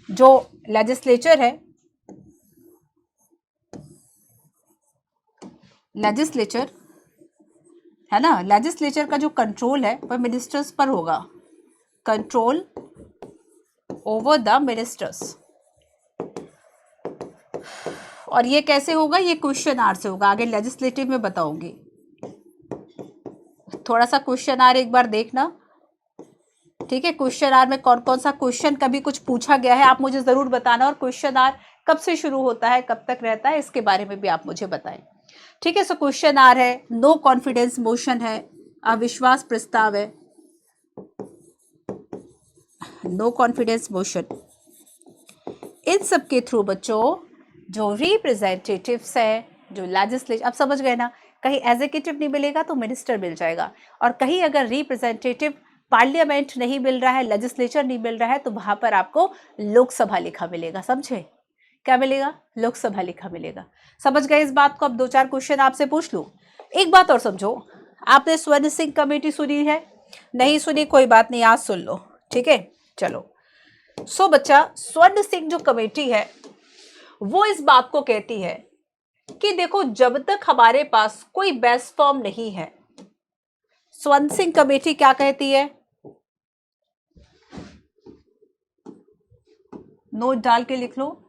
जो लेजिस्लेचर है, लेजिस्लेचर है ना, लेजिस्लेचर का जो कंट्रोल है वह मिनिस्टर्स पर होगा, कंट्रोल ओवर द मिनिस्टर्स। और ये कैसे होगा, ये क्वेश्चन आर से होगा, आगे लेजिस्लेटिव में बताऊंगी। थोड़ा सा क्वेश्चन आर एक बार देखना, ठीक है, क्वेश्चन आर में कौन कौन सा क्वेश्चन कभी कुछ पूछा गया है आप मुझे जरूर बताना, और क्वेश्चन आर कब से शुरू होता है, कब तक रहता है, इसके बारे में भी आप मुझे बताएं। ठीक है, सो क्वेश्चन आर है, नो कॉन्फिडेंस मोशन है, अविश्वास प्रस्ताव है, नो कॉन्फिडेंस मोशन। इन सब के थ्रू बच्चों जो रिप्रेजेंटेटिव्स है, जो लेजिस्लेचर, अब समझ गए ना, कहीं एग्जीक्यूटिव नहीं मिलेगा तो मिनिस्टर मिल जाएगा, और कहीं अगर रिप्रेजेंटेटिव पार्लियामेंट नहीं मिल रहा है, लेजिस्लेचर नहीं मिल रहा है, तो वहां पर आपको लोकसभा लिखा मिलेगा। समझे, क्या मिलेगा? लोकसभा लिखा मिलेगा। समझ गए इस बात को? अब दो चार क्वेश्चन आपसे पूछ लूं। एक बात और समझो, आपने स्वर्ण सिंह कमेटी सुनी है? नहीं सुनी, कोई बात नहीं, आज सुन लो। ठीक है, चलो। सो बच्चा, स्वर्ण सिंह जो कमेटी है वो इस बात को कहती है कि देखो, जब तक हमारे पास कोई बेस्ट फॉर्म नहीं है, स्वर्ण सिंह कमेटी क्या कहती है? नोट डाल के लिख लो।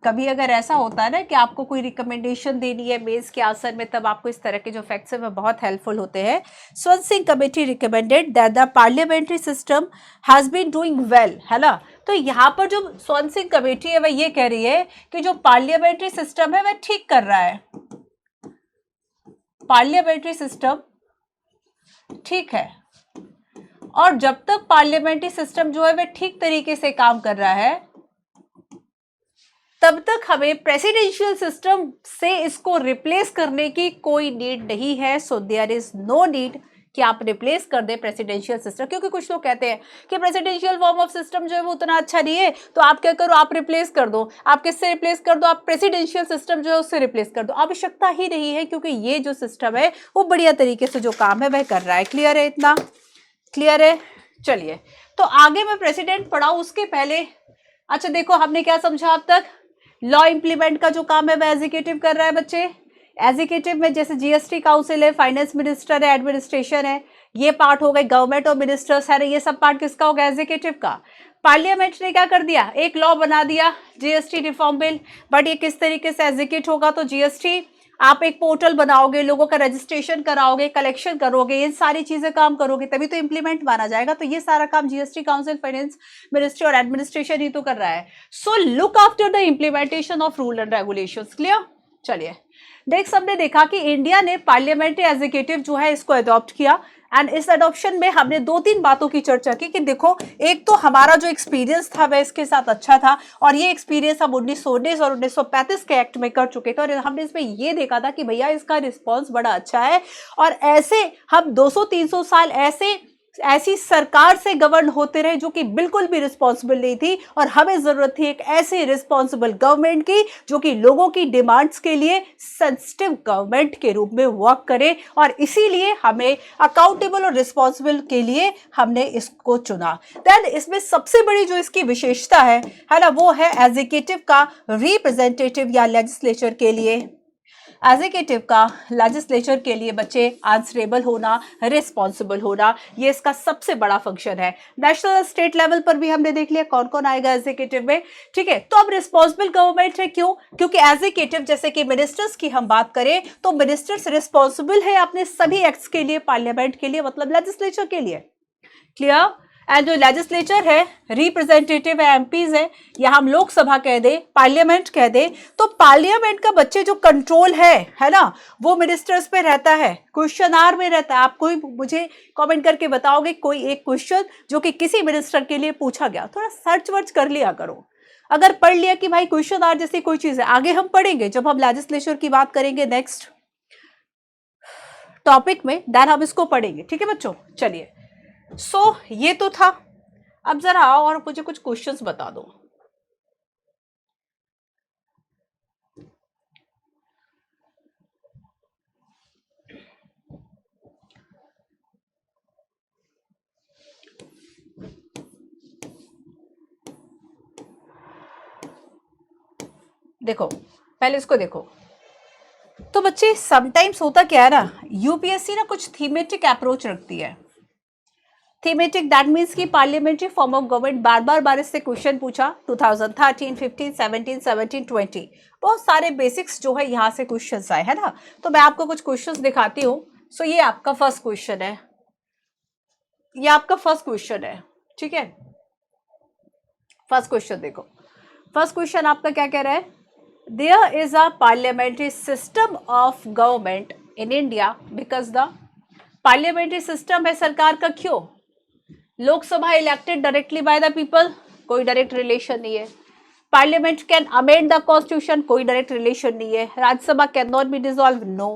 कभी अगर ऐसा होता है ना कि आपको कोई रिकमेंडेशन देनी है मेंस के आंसर में, तब आपको इस तरह के जो फैक्ट्स है वो बहुत हेल्पफुल होते हैं। Swaran Singh committee recommended that the parliamentary system has been doing well, है ना। तो यहाँ पर जो स्वर्ण सिंह कमेटी है वह ये कह रही है कि जो पार्लियामेंट्री सिस्टम है वह ठीक कर रहा है, पार्लियामेंट्री सिस्टम ठीक है, और जब तक पार्लियामेंट्री सिस्टम जो है वह ठीक तरीके से काम कर रहा है तब तक हमें प्रेसिडेंशियल सिस्टम से इसको रिप्लेस करने की कोई नीड नहीं है। So there is no need कि आप रिप्लेस कर दें प्रेसिडेंशियल सिस्टम, क्योंकि कुछ लोग कहते हैं कि प्रेसिडेंशियल फॉर्म ऑफ सिस्टम जो है वो उतना अच्छा नहीं है, तो आप क्या करो, आप रिप्लेस कर दो। आप किससे रिप्लेस कर दो? आप प्रेसिडेंशियल सिस्टम जो है उससे रिप्लेस कर दो। आवश्यकता ही नहीं है, क्योंकि ये जो सिस्टम है वो बढ़िया तरीके से जो काम है वह कर रहा है। क्लियर है? इतना क्लियर है? चलिए, तो आगे मैं प्रेसिडेंट पढ़ाऊं उसके पहले, अच्छा देखो हमने क्या समझा अब तक? लॉ इंप्लीमेंट का जो काम है वह एग्जीक्यूटिव कर रहा है बच्चे। एग्जीक्यूटिव में जैसे जीएसटी काउंसिल है, फाइनेंस मिनिस्टर है, एडमिनिस्ट्रेशन है, ये पार्ट हो गए, गवर्नमेंट और मिनिस्टर्स है, ये सब पार्ट किसका होगा? एग्जीक्यूटिव का। पार्लियामेंट ने क्या कर दिया? एक लॉ बना दिया, जीएसटी रिफॉर्म बिल, बट ये किस तरीके से एग्जीक्यूट होगा? तो जीएसटी आप एक पोर्टल बनाओगे, लोगों का रजिस्ट्रेशन कराओगे, कलेक्शन करोगे, ये सारी चीजें काम करोगे, तभी तो इंप्लीमेंट माना जाएगा। तो ये सारा काम जीएसटी काउंसिल, फाइनेंस मिनिस्ट्री और एडमिनिस्ट्रेशन ही तो कर रहा है। So look after the implementation of rule and regulations. Clear? चलिए, नेक्स्ट हमने देखा कि इंडिया ने पार्लियामेंट्री एग्जीक्यूटिव जो है इसको अडॉप्ट किया, एंड इस अडॉप्शन में हमने दो तीन बातों की चर्चा की कि देखो, एक तो हमारा जो एक्सपीरियंस था वह इसके साथ अच्छा था, और ये एक्सपीरियंस हम 1919 और 1935 के एक्ट में कर चुके थे, और हमने इसमें ये देखा था कि भैया इसका रिस्पॉन्स बड़ा अच्छा है, और ऐसे हम 200-300 साल ऐसी सरकार से गवर्न होते रहे जो कि बिल्कुल भी रिस्पॉन्सिबल नहीं थी, और हमें जरूरत थी एक ऐसी रिस्पॉन्सिबल गवर्नमेंट की जो कि लोगों की डिमांड्स के लिए सेंसिटिव गवर्नमेंट के रूप में वर्क करे, और इसीलिए हमें अकाउंटेबल और रिस्पॉन्सिबल के लिए हमने इसको चुना। देन इसमें सबसे बड़ी जो इसकी विशेषता है ना, वो है एग्जीक्यूटिव का रिप्रेजेंटेटिव या लेजिस्लेचर के लिए, एग्जीक्यूटिव का लेजिस्लेचर के लिए बच्चे आंसरेबल होना, रिस्पॉन्सिबल होना, ये इसका सबसे बड़ा फंक्शन है। नेशनल स्टेट लेवल पर भी हमने देख लिया कौन कौन आएगा एग्जीक्यूटिव में। ठीक है, तो अब रिस्पॉन्सिबल गवर्नमेंट है, क्यों? क्योंकि एग्जीक्यूटिव जैसे कि मिनिस्टर्स की हम बात करें तो मिनिस्टर्स रिस्पॉन्सिबल है अपने सभी एक्ट्स के लिए, पार्लियामेंट के लिए, मतलब लेजिस्लेचर के लिए। क्लियर? एंड जो लेजिस्लेचर है, रिप्रेजेंटेटिव है, एमपीज है, या हम लोकसभा कह दे, पार्लियामेंट कह दे, तो पार्लियामेंट का बच्चे जो कंट्रोल है ना, वो मिनिस्टर्स पे रहता है, क्वेश्चन आर में रहता है। आप कोई मुझे कमेंट करके बताओगे कोई एक क्वेश्चन जो कि किसी मिनिस्टर के लिए पूछा गया, थोड़ा सर्च वर्च कर लिया करो। अगर पढ़ लिया कि भाई क्वेश्चन आर जैसी कोई चीज है, आगे हम पढ़ेंगे जब हम लेजिस्लेचर की बात करेंगे नेक्स्ट टॉपिक में, देन हम इसको पढ़ेंगे। ठीक है बच्चों, चलिए। सो ये तो था। अब जरा आओ और मुझे कुछ क्वेश्चंस बता दो। देखो, पहले इसको देखो। तो बच्चे समटाइम्स होता क्या है ना, यूपीएससी ना कुछ थीमेटिक अप्रोच रखती है। थीमेटिक दैट मीन्स कि पार्लियामेंट्री फॉर्म ऑफ गवर्नमेंट बार बार इससे क्वेश्चन पूछा, 2013, 15, 17, 17, 20, बहुत सारे बेसिक्स जो है यहाँ से क्वेश्चंस आए, है ना। तो मैं आपको कुछ क्वेश्चंस दिखाती हूँ। सो ये आपका फर्स्ट क्वेश्चन है, ये आपका फर्स्ट क्वेश्चन है, ठीक है। फर्स्ट क्वेश्चन देखो, फर्स्ट क्वेश्चन आपका क्या कह रहा है, there is a parliamentary system of government in India because the parliamentary system है सरकार का, क्यों? Lok Sabha elected directly by the people, कोई डायरेक्ट रिलेशन नहीं है। Parliament can amend the constitution, कोई डायरेक्ट रिलेशन नहीं है। Rajya Sabha can not be dissolve, no.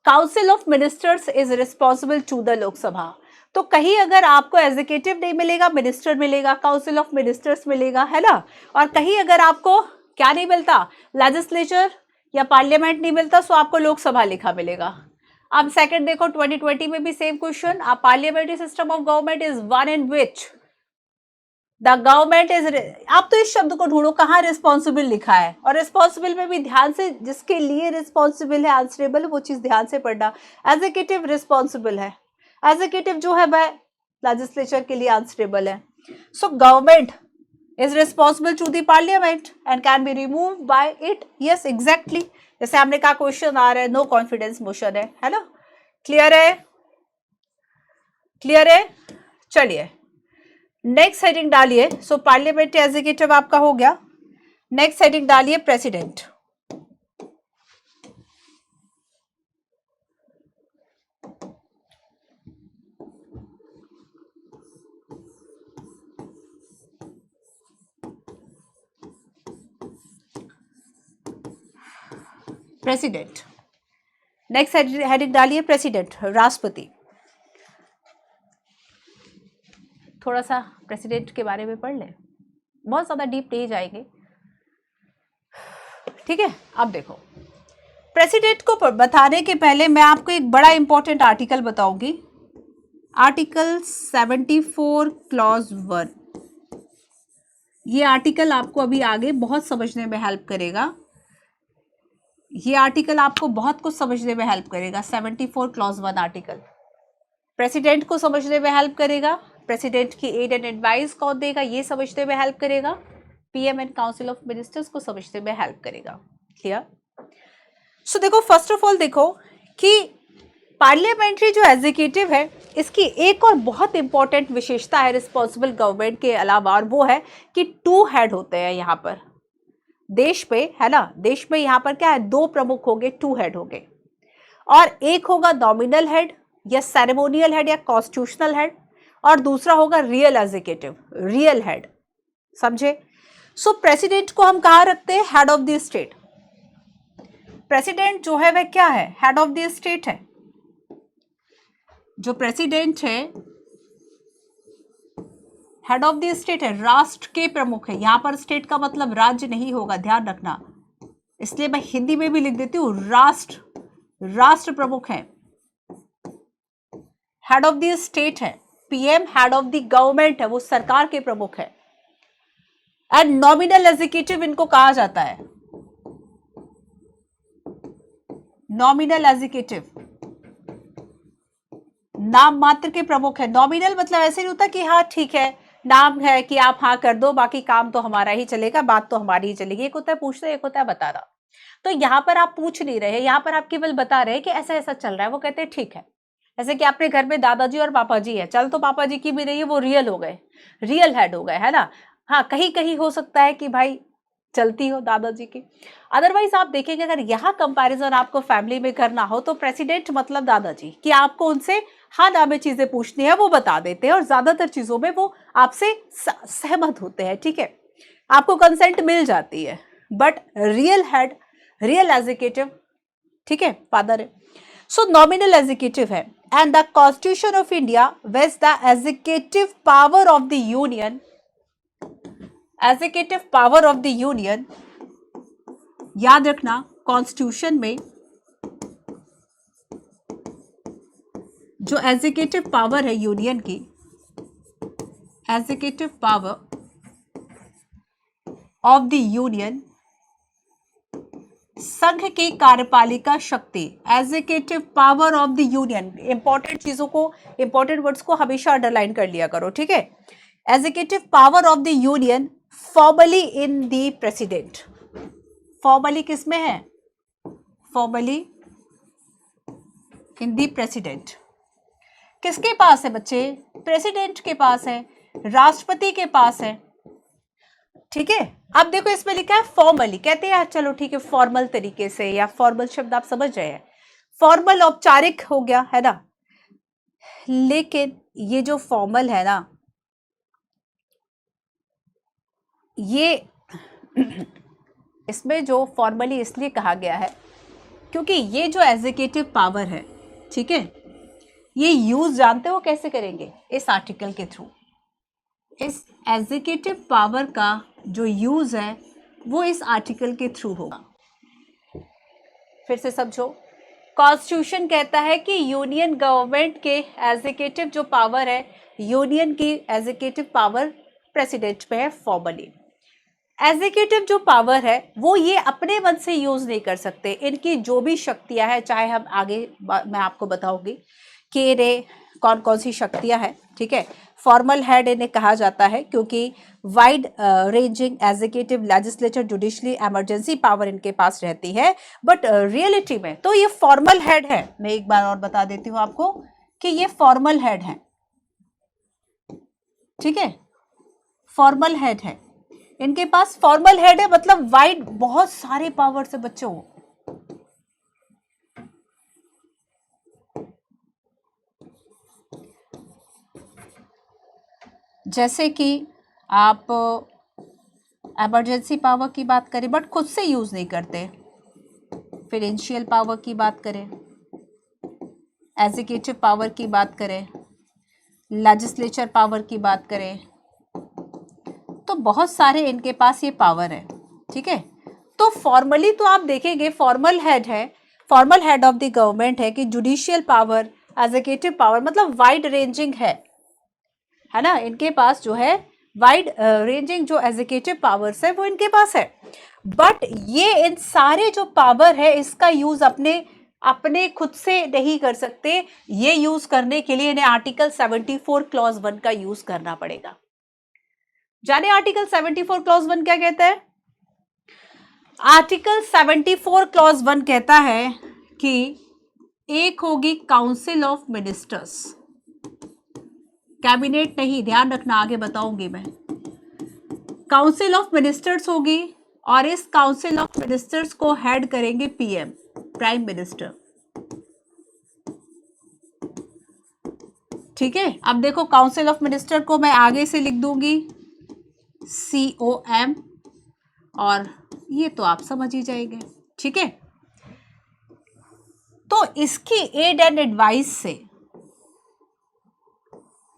Council of ministers is responsible to the Lok Sabha. तो कहीं अगर आपको एग्जीक्यूटिव नहीं मिलेगा, मिनिस्टर मिलेगा, काउंसिल ऑफ मिनिस्टर्स मिलेगा, है ना। और कहीं अगर आपको क्या नहीं मिलता, लेजिस्लेचर या पार्लियामेंट नहीं मिलता, सो आपको लोकसभा लिखा मिलेगा। अब सेकंड देखो, 2020 में भी same question, a parliamentary system of government is one in which the government is, आप तो इस शब्द को ढूंढो कहाँ रिस्पॉन्सिबल लिखा है, और रिस्पॉन्सिबल में भी ध्यान से, जिसके लिए रिस्पॉन्सिबल है, आंसरेबल, वो चीज ध्यान से पढ़ना। एग्जीक्यूटिव रिस्पॉन्सिबल है, एग्जीक्यूटिव जो है वह लेजिस्लेचर के लिए आंसरेबल है। So government is responsible to the parliament and can be remove by it, yes exactly. जैसे हमने कहा क्वेश्चन आ रहा है, नो कॉन्फिडेंस मोशन है ना। क्लियर है, क्लियर है। चलिए नेक्स्ट हेडिंग डालिए। सो पार्लियामेंट्री एग्जीक्यूटिव आपका हो गया। नेक्स्ट हेडिंग डालिए प्रेसिडेंट। प्रेसिडेंट, नेक्स्ट हेडिंग डालिए प्रेसिडेंट, राष्ट्रपति। थोड़ा सा प्रेसिडेंट के बारे में पढ़ लें, बहुत ज्यादा डीप नहीं जाएंगे, ठीक है। अब देखो, प्रेसिडेंट को बताने के पहले मैं आपको एक बड़ा इंपॉर्टेंट आर्टिकल बताऊंगी, आर्टिकल 74 क्लॉज 1। ये आर्टिकल आपको अभी आगे बहुत समझने में हेल्प करेगा, ये आर्टिकल आपको बहुत कुछ समझने में हेल्प करेगा। 74 क्लॉज 1 आर्टिकल प्रेसिडेंट को समझने में हेल्प करेगा, प्रेसिडेंट की एड एंड एडवाइस कौन देगा ये समझने में हेल्प करेगा, PM and council of ministers को समझने में हेल्प करेगा। क्लियर? सो देखो, फर्स्ट ऑफ ऑल देखो कि पार्लियामेंट्री जो एग्जीक्यूटिव है, इसकी एक और बहुत इंपॉर्टेंट विशेषता है रिस्पॉन्सिबल गवर्नमेंट के अलावा, और वो है कि 2 हेड होते हैं यहाँ पर देश पे, है ना। देश में यहाँ पर क्या है, 2 प्रमुख होंगे, 2 हेड होंगे, और एक होगा नॉमिनल हेड या सेरेमोनियल हेड या कॉन्स्टिट्यूशनल हेड, और दूसरा होगा रियल एग्जीक्यूटिव, रियल हेड, समझे। सो प्रेसिडेंट को हम कहाँ रखते हैं, head of the state. President जो है वह क्या है, हेड ऑफ द स्टेट है। जो प्रेसिडेंट है हेड ऑफ द स्टेट है, राष्ट्र के प्रमुख है। यहां पर स्टेट का मतलब राज्य नहीं होगा, ध्यान रखना, इसलिए मैं हिंदी में भी लिख देती हूं, राष्ट्र प्रमुख है, हेड ऑफ द स्टेट है। PM head of the government है, वो सरकार के प्रमुख है। एंड नॉमिनल एग्जीक्यूटिव इनको कहा जाता है, नॉमिनल एग्जीक्यूटिव नाम मात्र के प्रमुख है। नॉमिनल मतलब ऐसे नहीं होता कि हाँ ठीक है, नाम है कि आप हाँ कर दो, बाकी काम तो हमारा ही चलेगा, बात तो हमारी ही चलेगी। एक होता है पूछना, एक होता है बताना। तो यहाँ पर आप पूछ नहीं रहे, यहाँ पर आप केवल बता रहे हैं कि ऐसा ऐसा चल रहा है। वो कहते हैं ठीक है, जैसे कि आपने घर में दादाजी और पापा जी है, चल तो पापा जी की भी रही है, वो रियल हो गए, रियल हेड हो गए, है ना। हाँ, कहीं कहीं हो सकता है कि भाई चलती हो दादाजी की। अदरवाइज आप देखेंगे, अगर यहाँ कंपैरिजन आपको फैमिली में करना हो तो प्रेसिडेंट मतलब दादाजी, कि आपको उनसे हाँ ना में चीजें पूछनी है वो बता देते हैं, और ज्यादातर चीजों में वो आपसे सहमत होते हैं, ठीक है, आपको कंसेंट मिल जाती है। But real head, real executive, ठीक है, फादर है। सो नॉमिनल एग्जीक्यूटिव है। And the constitution of India vest the executive power of the union, executive power of the union, याद रखना कॉन्स्टिट्यूशन में जो एग्जीक्यूटिव पावर है यूनियन की, executive power of the union, संघ की कार्यपालिका शक्ति, executive power of the union. Important चीजों को, इंपॉर्टेंट वर्ड्स को हमेशा अंडरलाइन कर लिया करो, ठीक है। Executive power of the union formally in the president, formally किसमें है, फॉर्मली इन दी प्रेसिडेंट। किसके पास है बच्चे? प्रेसिडेंट के पास है, राष्ट्रपति के पास है। ठीक है, अब देखो इसमें लिखा है फॉर्मली, कहते हैं चलो ठीक है फॉर्मल तरीके से, या फॉर्मल शब्द आप समझ रहे हैं, फॉर्मल औपचारिक हो गया है ना। लेकिन ये जो फॉर्मल है ना, ये इसमें जो फॉर्मली इसलिए कहा गया है क्योंकि ये जो एग्जीक्यूटिव पावर है, ठीक है, ये यूज जानते हो कैसे करेंगे? इस आर्टिकल के थ्रू। इस एग्जीक्यूटिव पावर का जो यूज है वो इस आर्टिकल के थ्रू होगा। फिर से समझो, कॉन्स्टिट्यूशन कहता है कि यूनियन गवर्नमेंट के एग्जीक्यूटिव जो पावर है, यूनियन की एग्जीक्यूटिव पावर प्रेसिडेंट पे है फॉर्मली। एग्जीक्यूटिव जो पावर है वो ये अपने मन से यूज नहीं कर सकते, इनकी जो भी शक्तियां हैं, चाहे हम आगे मैं आपको बताऊंगी कि रे कौन कौन सी शक्तियां हैं, ठीक है। फॉर्मल हेड इन्हें कहा जाता है क्योंकि wide ranging executive, legislature, judicially emergency power इनके पास रहती है। बट रियलिटी में तो ये फॉर्मल हेड है। मैं एक बार और बता देती हूँ आपको कि ये फॉर्मल हेड है, ठीक है, फॉर्मल हेड है इनके पास। फॉर्मल हेड है मतलब वाइड, बहुत सारे पावर से बच्चों। जैसे कि आप इमरजेंसी पावर की बात करें बट खुद से यूज नहीं करते, फाइनेंशियल पावर की बात करें, एग्जीक्यूटिव पावर की बात करें, लेजिस्लेचर पावर की बात करें, तो बहुत सारे इनके पास ये पावर है, ठीक है। तो फॉर्मली तो आप देखेंगे फॉर्मल हेड है, formal head of the government है कि जुडिशियल पावर, एग्जीक्यूटिव पावर मतलब वाइड रेंजिंग है ना, इनके पास जो है वाइड रेंजिंग जो एग्जीक्यूटिव पावर्स है वो इनके पास है। बट ये इन सारे जो पावर है इसका यूज अपने खुद से नहीं कर सकते। ये यूज करने के लिए इन्हें आर्टिकल 74 क्लॉज 1 का यूज करना पड़ेगा। जाने आर्टिकल 74 क्लॉज 1 क्या कहता है? आर्टिकल 74 क्लॉज 1 कहता है कि एक होगी काउंसिल ऑफ मिनिस्टर्स, कैबिनेट नहीं, ध्यान रखना आगे बताऊंगी मैं। काउंसिल ऑफ मिनिस्टर्स होगी और इस काउंसिल ऑफ मिनिस्टर्स को हेड करेंगे पीएम, प्राइम मिनिस्टर, ठीक है। अब देखो काउंसिल ऑफ मिनिस्टर को मैं आगे से लिख दूंगी COM, और ये तो आप समझ ही जाएंगे, ठीक है। तो इसकी एड एंड एडवाइस से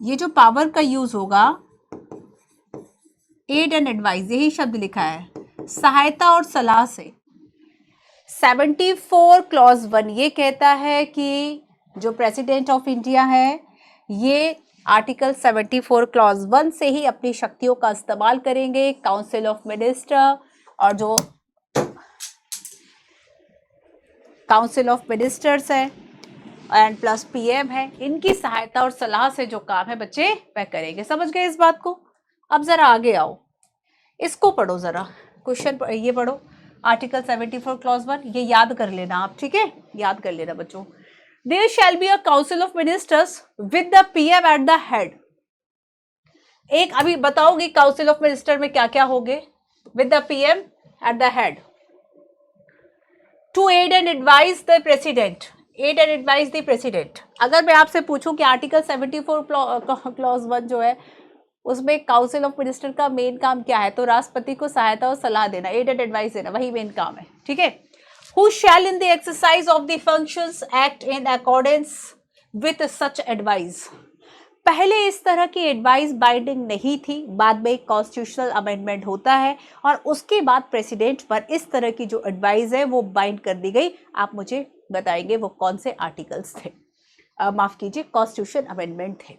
ये जो पावर का यूज होगा, एड एंड एडवाइस, यही शब्द लिखा है, सहायता और सलाह से। 74 क्लॉज 1 ये कहता है कि जो प्रेसिडेंट ऑफ इंडिया है ये आर्टिकल 74 क्लॉज 1 से ही अपनी शक्तियों का इस्तेमाल करेंगे। काउंसिल ऑफ मिनिस्टर और जो काउंसिल ऑफ मिनिस्टर्स है एंड प्लस पीएम है, इनकी सहायता और सलाह से जो काम है बच्चे वह करेंगे। समझ गए इस बात को? अब जरा आगे आओ, इसको पढ़ो जरा, क्वेश्चन ये पढ़ो आर्टिकल 74 क्लॉज 1, ये याद कर लेना आप, ठीक है, याद कर लेना बच्चों। There shall be a council of ministers with the PM at the head. एक अभी बताओगी काउंसिल ऑफ मिनिस्टर में क्या क्या होंगे? With the PM at the head, to aid and advise the president, aid and advise the president. अगर मैं आपसे पूछूं कि आर्टिकल 74 क्लॉज 1 जो है उसमें काउंसिल ऑफ मिनिस्टर का मेन काम क्या है, तो राष्ट्रपति को सहायता और सलाह देना, एड एंड एडवाइस देना, वही मेन काम है, ठीक है। Who shell in the exercise of the functions act in accordance with such advice. पहले इस तरह की एडवाइस बाइंडिंग नहीं थी, बाद में एक कॉन्स्टिट्यूशनल अमेंडमेंट होता है और उसके बाद प्रेसिडेंट पर इस तरह की जो एडवाइस है वो बाइंड कर दी गई। आप मुझे बताएंगे वो कौन से आर्टिकल्स थे, माफ कीजिए कॉन्स्टिट्यूशन अमेंडमेंट थे।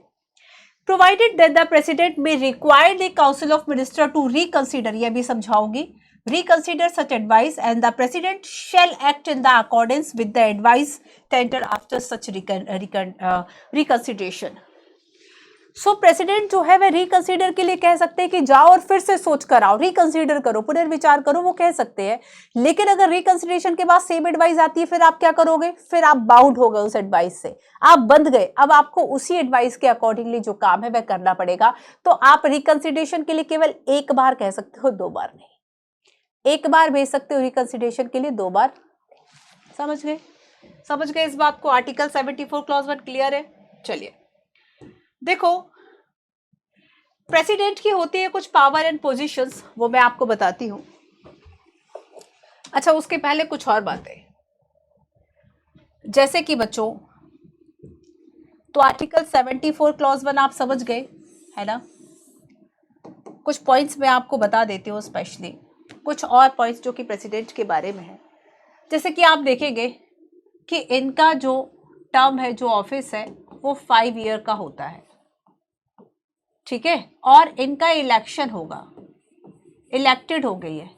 Provided that the president may require the council of minister to reconsider, ये भी समझाऊंगी, reconsider such advice and the president shall act in the accordance with the advice tendered after such reconsideration. So president जो है वह reconsider के लिए कह सकते हैं कि जाओ और फिर से सोच कर आओ, रिकंसीडर करो, पुनर्विचार करो, वो कह सकते हैं। लेकिन अगर रिकंसिडरेशन के बाद सेम एडवाइस आती है, फिर आप क्या करोगे? फिर आप बाउंड हो गए उस एडवाइस से, आप बंध गए। अब आपको उसी एडवाइस के अकॉर्डिंगली जो काम है वह करना पड़ेगा। तो आप रिकंसिडरेशन के लिए केवल एक बार कह सकते हो, 2 बार नहीं। एक बार भेज सकते हो रिकंसिडरेशन के लिए, 2 बार। समझ गए? समझ गए इस बात को? आर्टिकल 74 क्लॉज 1 क्लियर है? चलिए देखो, प्रेसिडेंट की होती है कुछ पावर एंड पोजीशंस, वो मैं आपको बताती हूं। अच्छा, उसके पहले कुछ और बातें, जैसे कि बच्चों, तो आर्टिकल 74 क्लॉज 1 आप समझ गए है ना? कुछ पॉइंट्स मैं आपको बता देती हूँ, स्पेशली कुछ और पॉइंट्स जो कि प्रेसिडेंट के बारे में है। जैसे कि आप देखेंगे कि इनका जो टर्म है, जो ऑफिस है, वो 5 ईयर का होता है, ठीक है? और इनका इलेक्शन होगा, इलेक्टेड हो गई है,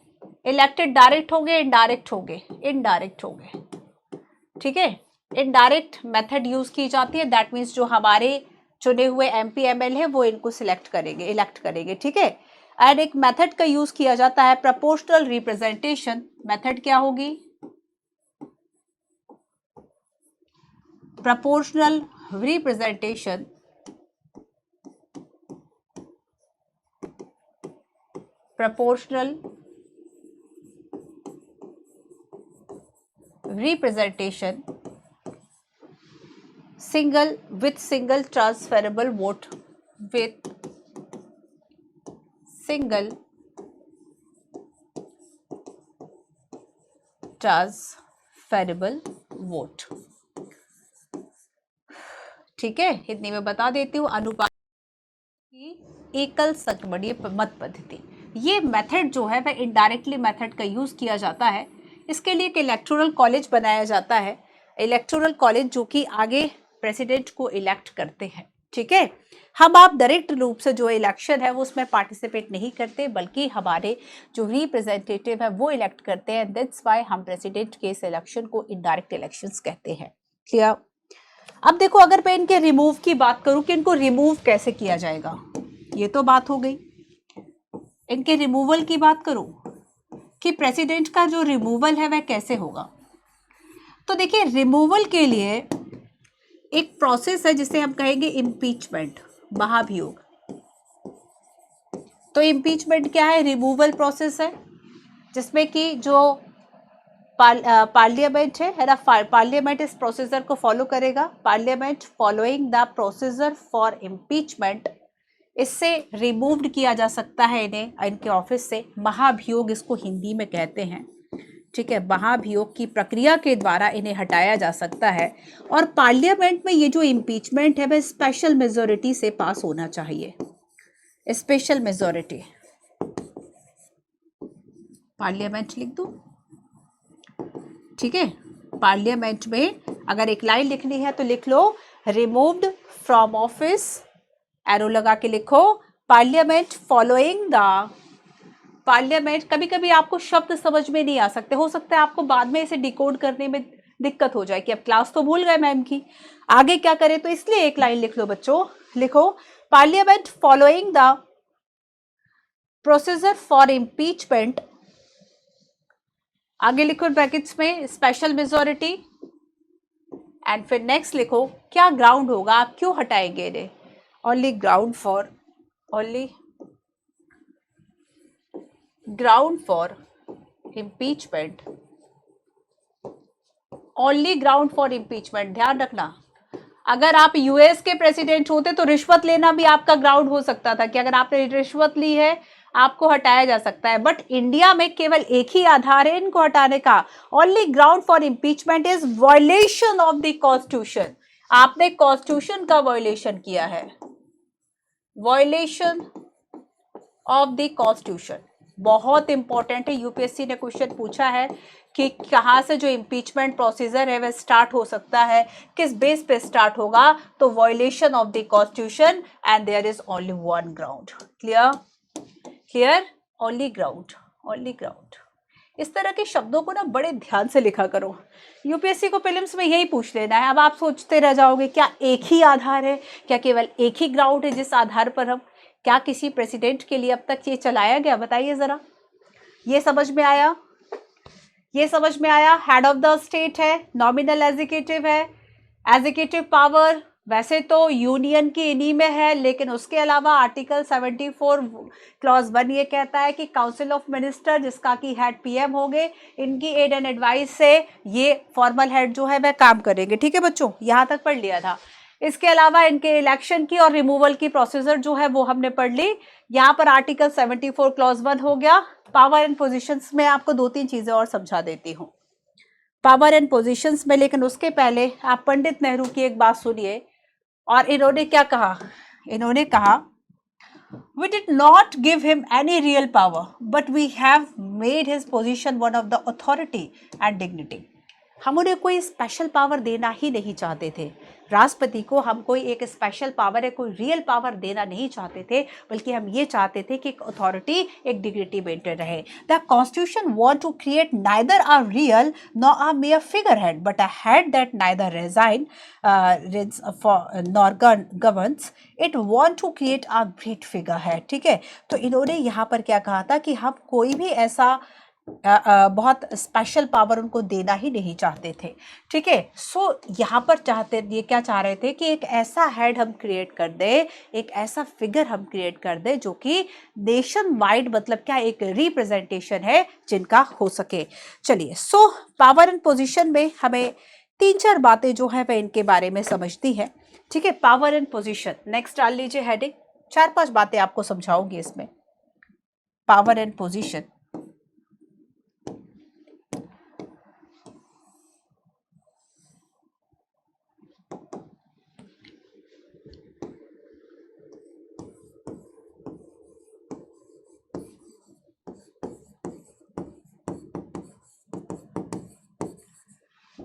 इलेक्टेड डायरेक्ट होंगे, इनडायरेक्ट होंगे, इनडायरेक्ट होंगे, ठीक है? इनडायरेक्ट मेथड यूज की जाती है, दैट मीन्स जो हमारे चुने हुए एमपी एमएल है वो इनको सिलेक्ट करेंगे, इलेक्ट करेंगे, ठीक है? एंड एक मेथड का यूज किया जाता है प्रोपोर्शनल रिप्रेजेंटेशन। मेथड क्या होगी? Proportional representation. Proportional representation single with single transferable vote, with single transferable vote, ठीक है? हिंदी में बता देती हूँ, अनुपात की एकल संगमणीय मत पद्धति। ये मेथड जो है वह इनडायरेक्टली मेथड का यूज किया जाता है। इसके लिए एक इलेक्टोरल कॉलेज बनाया जाता है, इलेक्टोरल कॉलेज जो कि आगे प्रेसिडेंट को इलेक्ट करते हैं, ठीक है? हम आप डायरेक्ट रूप से जो इलेक्शन है वो उसमें पार्टिसिपेट नहीं करते, बल्कि हमारे जो रिप्रेजेंटेटिव है वो इलेक्ट करते हैं। दैट्स व्हाई हम प्रेसिडेंट के इस इलेक्शन को इनडायरेक्ट इलेक्शंस कहते हैं। क्लियर? अब देखो, अगर मैं इनके रिमूव की बात करूं कि इनको रिमूव कैसे किया जाएगा, ये तो बात हो गई। इनके रिमूवल की बात करूं कि प्रेसिडेंट का जो रिमूवल है वह कैसे होगा, तो देखिए, रिमूवल के लिए एक प्रोसेस है जिसे हम कहेंगे इम्पीचमेंट, महाभियोग। तो इम्पीचमेंट क्या है? रिमूवल प्रोसेस है जिसमें कि जो पार्लियामेंट है ना, पार्लियामेंट इस प्रोसीजर को फॉलो करेगा। Parliament following the procedure for impeachment, इससे रिमूव्ड किया जा सकता है इन्हें, इनके ऑफिस से। महाभियोग इसको हिंदी में कहते हैं, ठीक है? महाभियोग की प्रक्रिया के द्वारा इन्हें हटाया जा सकता है। और पार्लियामेंट में ये जो इम्पीचमेंट है वह स्पेशल मेजोरिटी से पास होना चाहिए, स्पेशल मेजोरिटी। पार्लियामेंट लिख दूं, ठीक है? पार्लियामेंट में अगर एक लाइन लिखनी है तो लिख लो, रिमूव्ड फ्रॉम ऑफिस, एरो लगा के लिखो, पार्लियामेंट फॉलोइंग द। पार्लियामेंट, कभी कभी आपको शब्द समझ में नहीं आ सकते, हो सकता है आपको बाद में इसे डिकोड करने में दिक्कत हो जाए कि अब क्लास तो भूल गए मैम की, आगे क्या करें, तो इसलिए एक लाइन लिख लो बच्चों, लिखो parliament following the procedure for impeachment, आगे लिखो ब्रैकेट्स में स्पेशल मेजोरिटी, एंड फिर नेक्स्ट लिखो क्या ग्राउंड होगा, आप क्यों हटाएंगे इन्हें, only ground for, only ground for impeachment, only ground for impeachment. ध्यान रखना, अगर आप यूएस के प्रेसिडेंट होते तो रिश्वत लेना भी आपका ग्राउंड हो सकता था कि अगर आपने रिश्वत ली है आपको हटाया जा सकता है। बट इंडिया में केवल एक ही आधार है इनको हटाने का, only ground for impeachment is violation of the constitution. आपने कॉन्स्टिट्यूशन का वायलेशन किया है, वायलेशन ऑफ द कॉन्स्टिट्यूशन। बहुत इंपॉर्टेंट है, यूपीएससी ने क्वेश्चन पूछा है कि कहां से जो इम्पीचमेंट प्रोसीजर है वह स्टार्ट हो सकता है, किस बेस पे स्टार्ट होगा, तो violation of the constitution, and there is only one ground. Clear? Clear? Only ground, only ground. इस तरह के शब्दों को ना बड़े ध्यान से लिखा करो। यूपीएससी को प्रीलिम्स में यही पूछ लेना है। अब आप सोचते रह जाओगे क्या एक ही आधार है, क्या केवल एक ही ग्राउंड है जिस आधार पर हम, क्या किसी प्रेसिडेंट के लिए अब तक ये चलाया गया, बताइए जरा। ये समझ में आया, ये समझ में आया। हेड ऑफ द स्टेट है, नॉमिनल एग्जीक्यूटिव है, एग्जीक्यूटिव पावर वैसे तो यूनियन की इन्हीं में है, लेकिन उसके अलावा आर्टिकल 74 क्लॉज 1 ये कहता है कि काउंसिल ऑफ मिनिस्टर जिसका कि हेड पीएम होंगे, इनकी एड एंड एडवाइस से ये फॉर्मल हेड जो है वह काम करेंगे। ठीक है बच्चों, यहाँ तक पढ़ लिया था। इसके अलावा इनके इलेक्शन की और रिमूवल की प्रोसीजर जो है वो हमने पढ़ ली। यहाँ पर आर्टिकल 74 क्लॉज 1 हो गया। पावर एंड पोजिशंस में आपको 2-3 चीजें और समझा देती हूँ पावर एंड पोजीशंस में, लेकिन उसके पहले आप पंडित नेहरू की एक बात सुनिए। और इन्होंने क्या कहा, इन्होंने कहा we did not give him any real power but we have made his position one of the authority and dignity। हम उन्हें कोई स्पेशल पावर देना ही नहीं चाहते थे, राष्ट्रपति को हम कोई एक स्पेशल पावर है, कोई रियल पावर देना नहीं चाहते थे, बल्कि हम ये चाहते थे कि एक अथॉरिटी, एक डिग्निटी मेंटेन रहे। The constitution want to create neither a real nor a mayor figure head but a head that neither resign nor governs, it want to create a great figure head. ठीक है, तो इन्होंने यहाँ पर क्या कहा था कि हम कोई भी ऐसा बहुत स्पेशल पावर उनको देना ही नहीं चाहते थे। ठीक है, सो यहाँ पर चाहते, ये क्या चाह रहे थे कि एक ऐसा हेड हम क्रिएट कर दे, एक ऐसा फिगर हम क्रिएट कर दे जो कि नेशन वाइड, मतलब क्या एक रिप्रेजेंटेशन है जिनका हो सके। चलिए, सो पावर एंड पोजीशन में हमें 3-4 बातें जो है वह इनके बारे में समझती है। ठीक है, पावर एंड पोजीशन, नेक्स्ट डाल लीजिए हेडिंग। 4-5 बातें आपको समझाऊंगी इसमें, पावर एंड पोजीशन।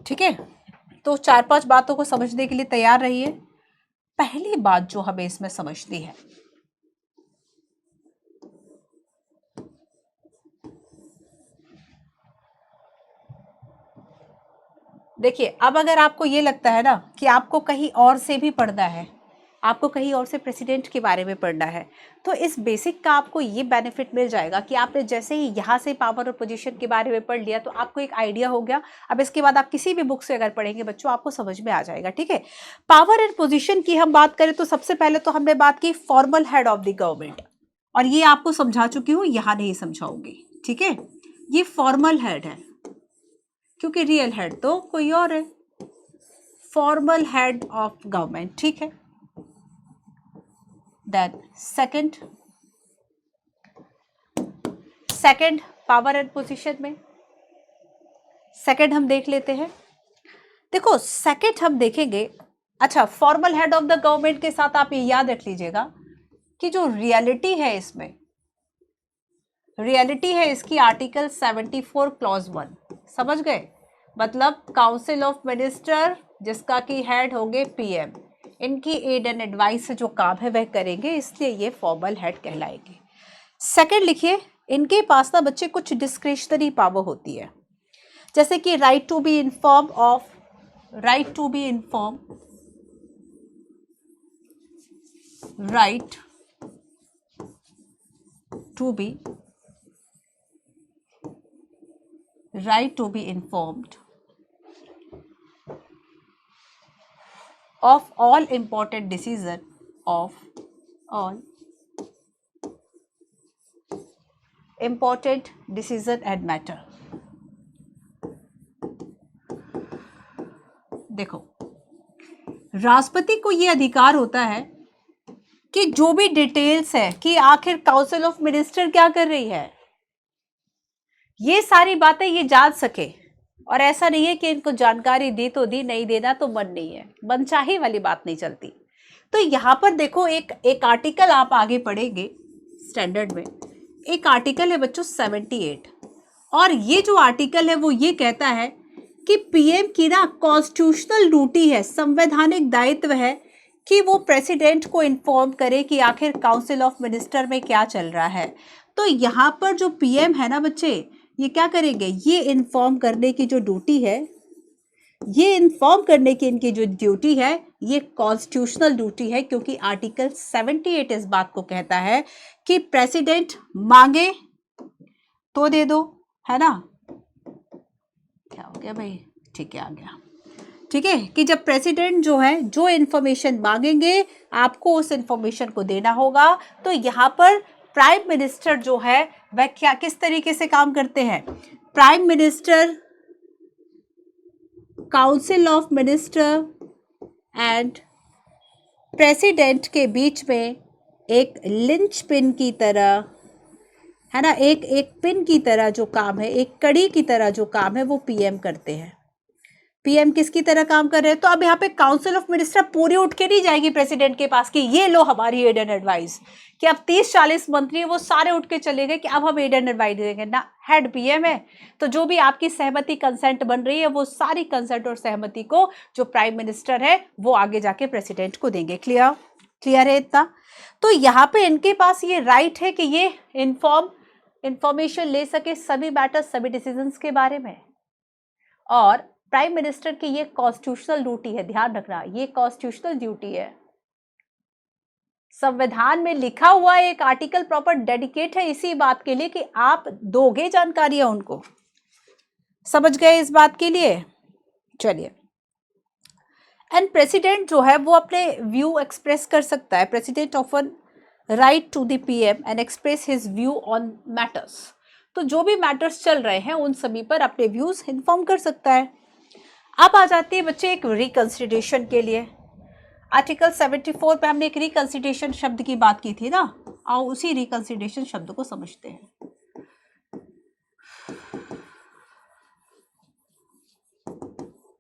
ठीक है, तो 4-5 बातों को समझने के लिए तैयार रहिए। पहली बात जो हमें इसमें समझनी है, देखिए, अब अगर आपको ये लगता है ना कि आपको कहीं और से भी पढ़ना है, आपको कहीं और से प्रेसिडेंट के बारे में पढ़ना है, तो इस बेसिक का आपको ये बेनिफिट मिल जाएगा कि आपने जैसे ही यहाँ से पावर और पोजीशन के बारे में पढ़ लिया तो आपको एक आइडिया हो गया। अब इसके बाद आप किसी भी बुक से अगर पढ़ेंगे बच्चों, आपको समझ में आ जाएगा। ठीक है, पावर एंड पोजीशन की हम बात करें तो सबसे पहले तो हमने बात की formal head of the government, और ये आपको समझा चुकी हूँ, यहाँ नहीं समझाऊंगी। ठीक है, ये फॉर्मल हेड है क्योंकि रियल हेड तो कोई और है, फॉर्मल हेड ऑफ गवर्नमेंट। ठीक है, then second power and position में सेकंड हम देख लेते हैं। देखो, सेकंड हम देखेंगे, अच्छा, formal head of the government के साथ आप ये याद रख लीजिएगा कि जो रियलिटी है इसमें, रियलिटी है इसकी आर्टिकल 74 क्लॉज 1, समझ गए। मतलब काउंसिल ऑफ मिनिस्टर जिसका कि हेड होंगे पीएम, इनकी एड एंड एडवाइस से जो काम है वह करेंगे, इसलिए ये फॉर्मल हेड कहलाएंगे। सेकंड लिखिए, इनके पास ना बच्चे कुछ डिस्क्रिशनरी पावर होती है, जैसे कि right to be inform of, right to be inform, right to be, right to be informed of all important decision, of all important decision and matter। देखो, राष्ट्रपति को यह अधिकार होता है कि जो भी डिटेल्स है कि आखिर काउंसिल ऑफ मिनिस्टर क्या कर रही है, ये सारी बातें ये जान सके। और ऐसा नहीं है कि इनको जानकारी दी तो दी, नहीं देना तो मन नहीं है, मनचाही वाली बात नहीं चलती। तो यहाँ पर देखो, एक आर्टिकल आप आगे पढ़ेंगे स्टैंडर्ड में, एक आर्टिकल है बच्चों 78, और ये जो आर्टिकल है वो ये कहता है कि पीएम की ना कॉन्स्टिट्यूशनल ड्यूटी है, संवैधानिक दायित्व है कि वो प्रेसिडेंट को इन्फॉर्म करे कि आखिर काउंसिल ऑफ मिनिस्टर में क्या चल रहा है। तो यहाँ पर जो पीएम है ना बच्चे, ये क्या करेंगे, ये इन्फॉर्म करने की जो ड्यूटी है, ये इन्फॉर्म करने की इनकी जो ड्यूटी है, ये कॉन्स्टिट्यूशनल ड्यूटी है, क्योंकि आर्टिकल 78 इस बात को कहता है कि प्रेसिडेंट मांगे तो दे दो, है ना। क्या हो गया भाई, ठीक है, आ गया, ठीक है, कि जब प्रेसिडेंट जो है जो इंफॉर्मेशन मांगेंगे आपको उस इंफॉर्मेशन को देना होगा। तो यहाँ पर प्राइम मिनिस्टर जो है वह क्या किस तरीके से काम करते हैं, prime minister, council of minister and president के बीच में एक लिंच पिन की तरह, है ना, एक पिन की तरह जो काम है, एक कड़ी की तरह जो काम है वो पीएम करते हैं। पीएम किसकी तरह काम कर रहे हैं, तो अब यहाँ पे काउंसिल ऑफ मिनिस्टर पूरी उठ के नहीं जाएगी प्रेसिडेंट के पास कि ये लो हमारी एड एंड एडवाइस, कि अब 30-40 मंत्री वो सारे उठ के चले गए कि अब हम एड एंड एडवाइस देंगे ना, हेड पीएम है। तो जो भी आपकी सहमति कंसेंट बन रही है वो सारी कंसेंट और सहमति को जो प्राइम मिनिस्टर है वो आगे जाके प्रेसिडेंट को देंगे। क्लियर है इतना। तो यहाँ पे इनके पास ये राइट है कि ये इंफॉर्मेशन ले सके सभी मैटर्स, सभी डिसीजंस के बारे में। और प्राइम मिनिस्टर की ये कॉन्स्टिट्यूशनल ड्यूटी है, ध्यान रखना, ये कॉन्स्टिट्यूशनल ड्यूटी है। संविधान में लिखा हुआ एक आर्टिकल प्रॉपर डेडिकेट है इसी बात के लिए कि आप दोगे जानकारियां उनको। समझ गए इस बात के लिए। चलिए, एंड प्रेसिडेंट जो है वो अपने व्यू एक्सप्रेस कर सकता है। President often write to the PM and express his view on matters. तो जो भी मैटर्स चल रहे हैं उन सभी पर अपने व्यूज इन्फॉर्म कर सकता है। अब आ जाती है बच्चे एक रिकंसिडरेशन के लिए। आर्टिकल 74 पे हमने एक रिकंसिडरेशन शब्द की बात की थी ना, आओ उसी रिकंसिडरेशन शब्द को समझते हैं।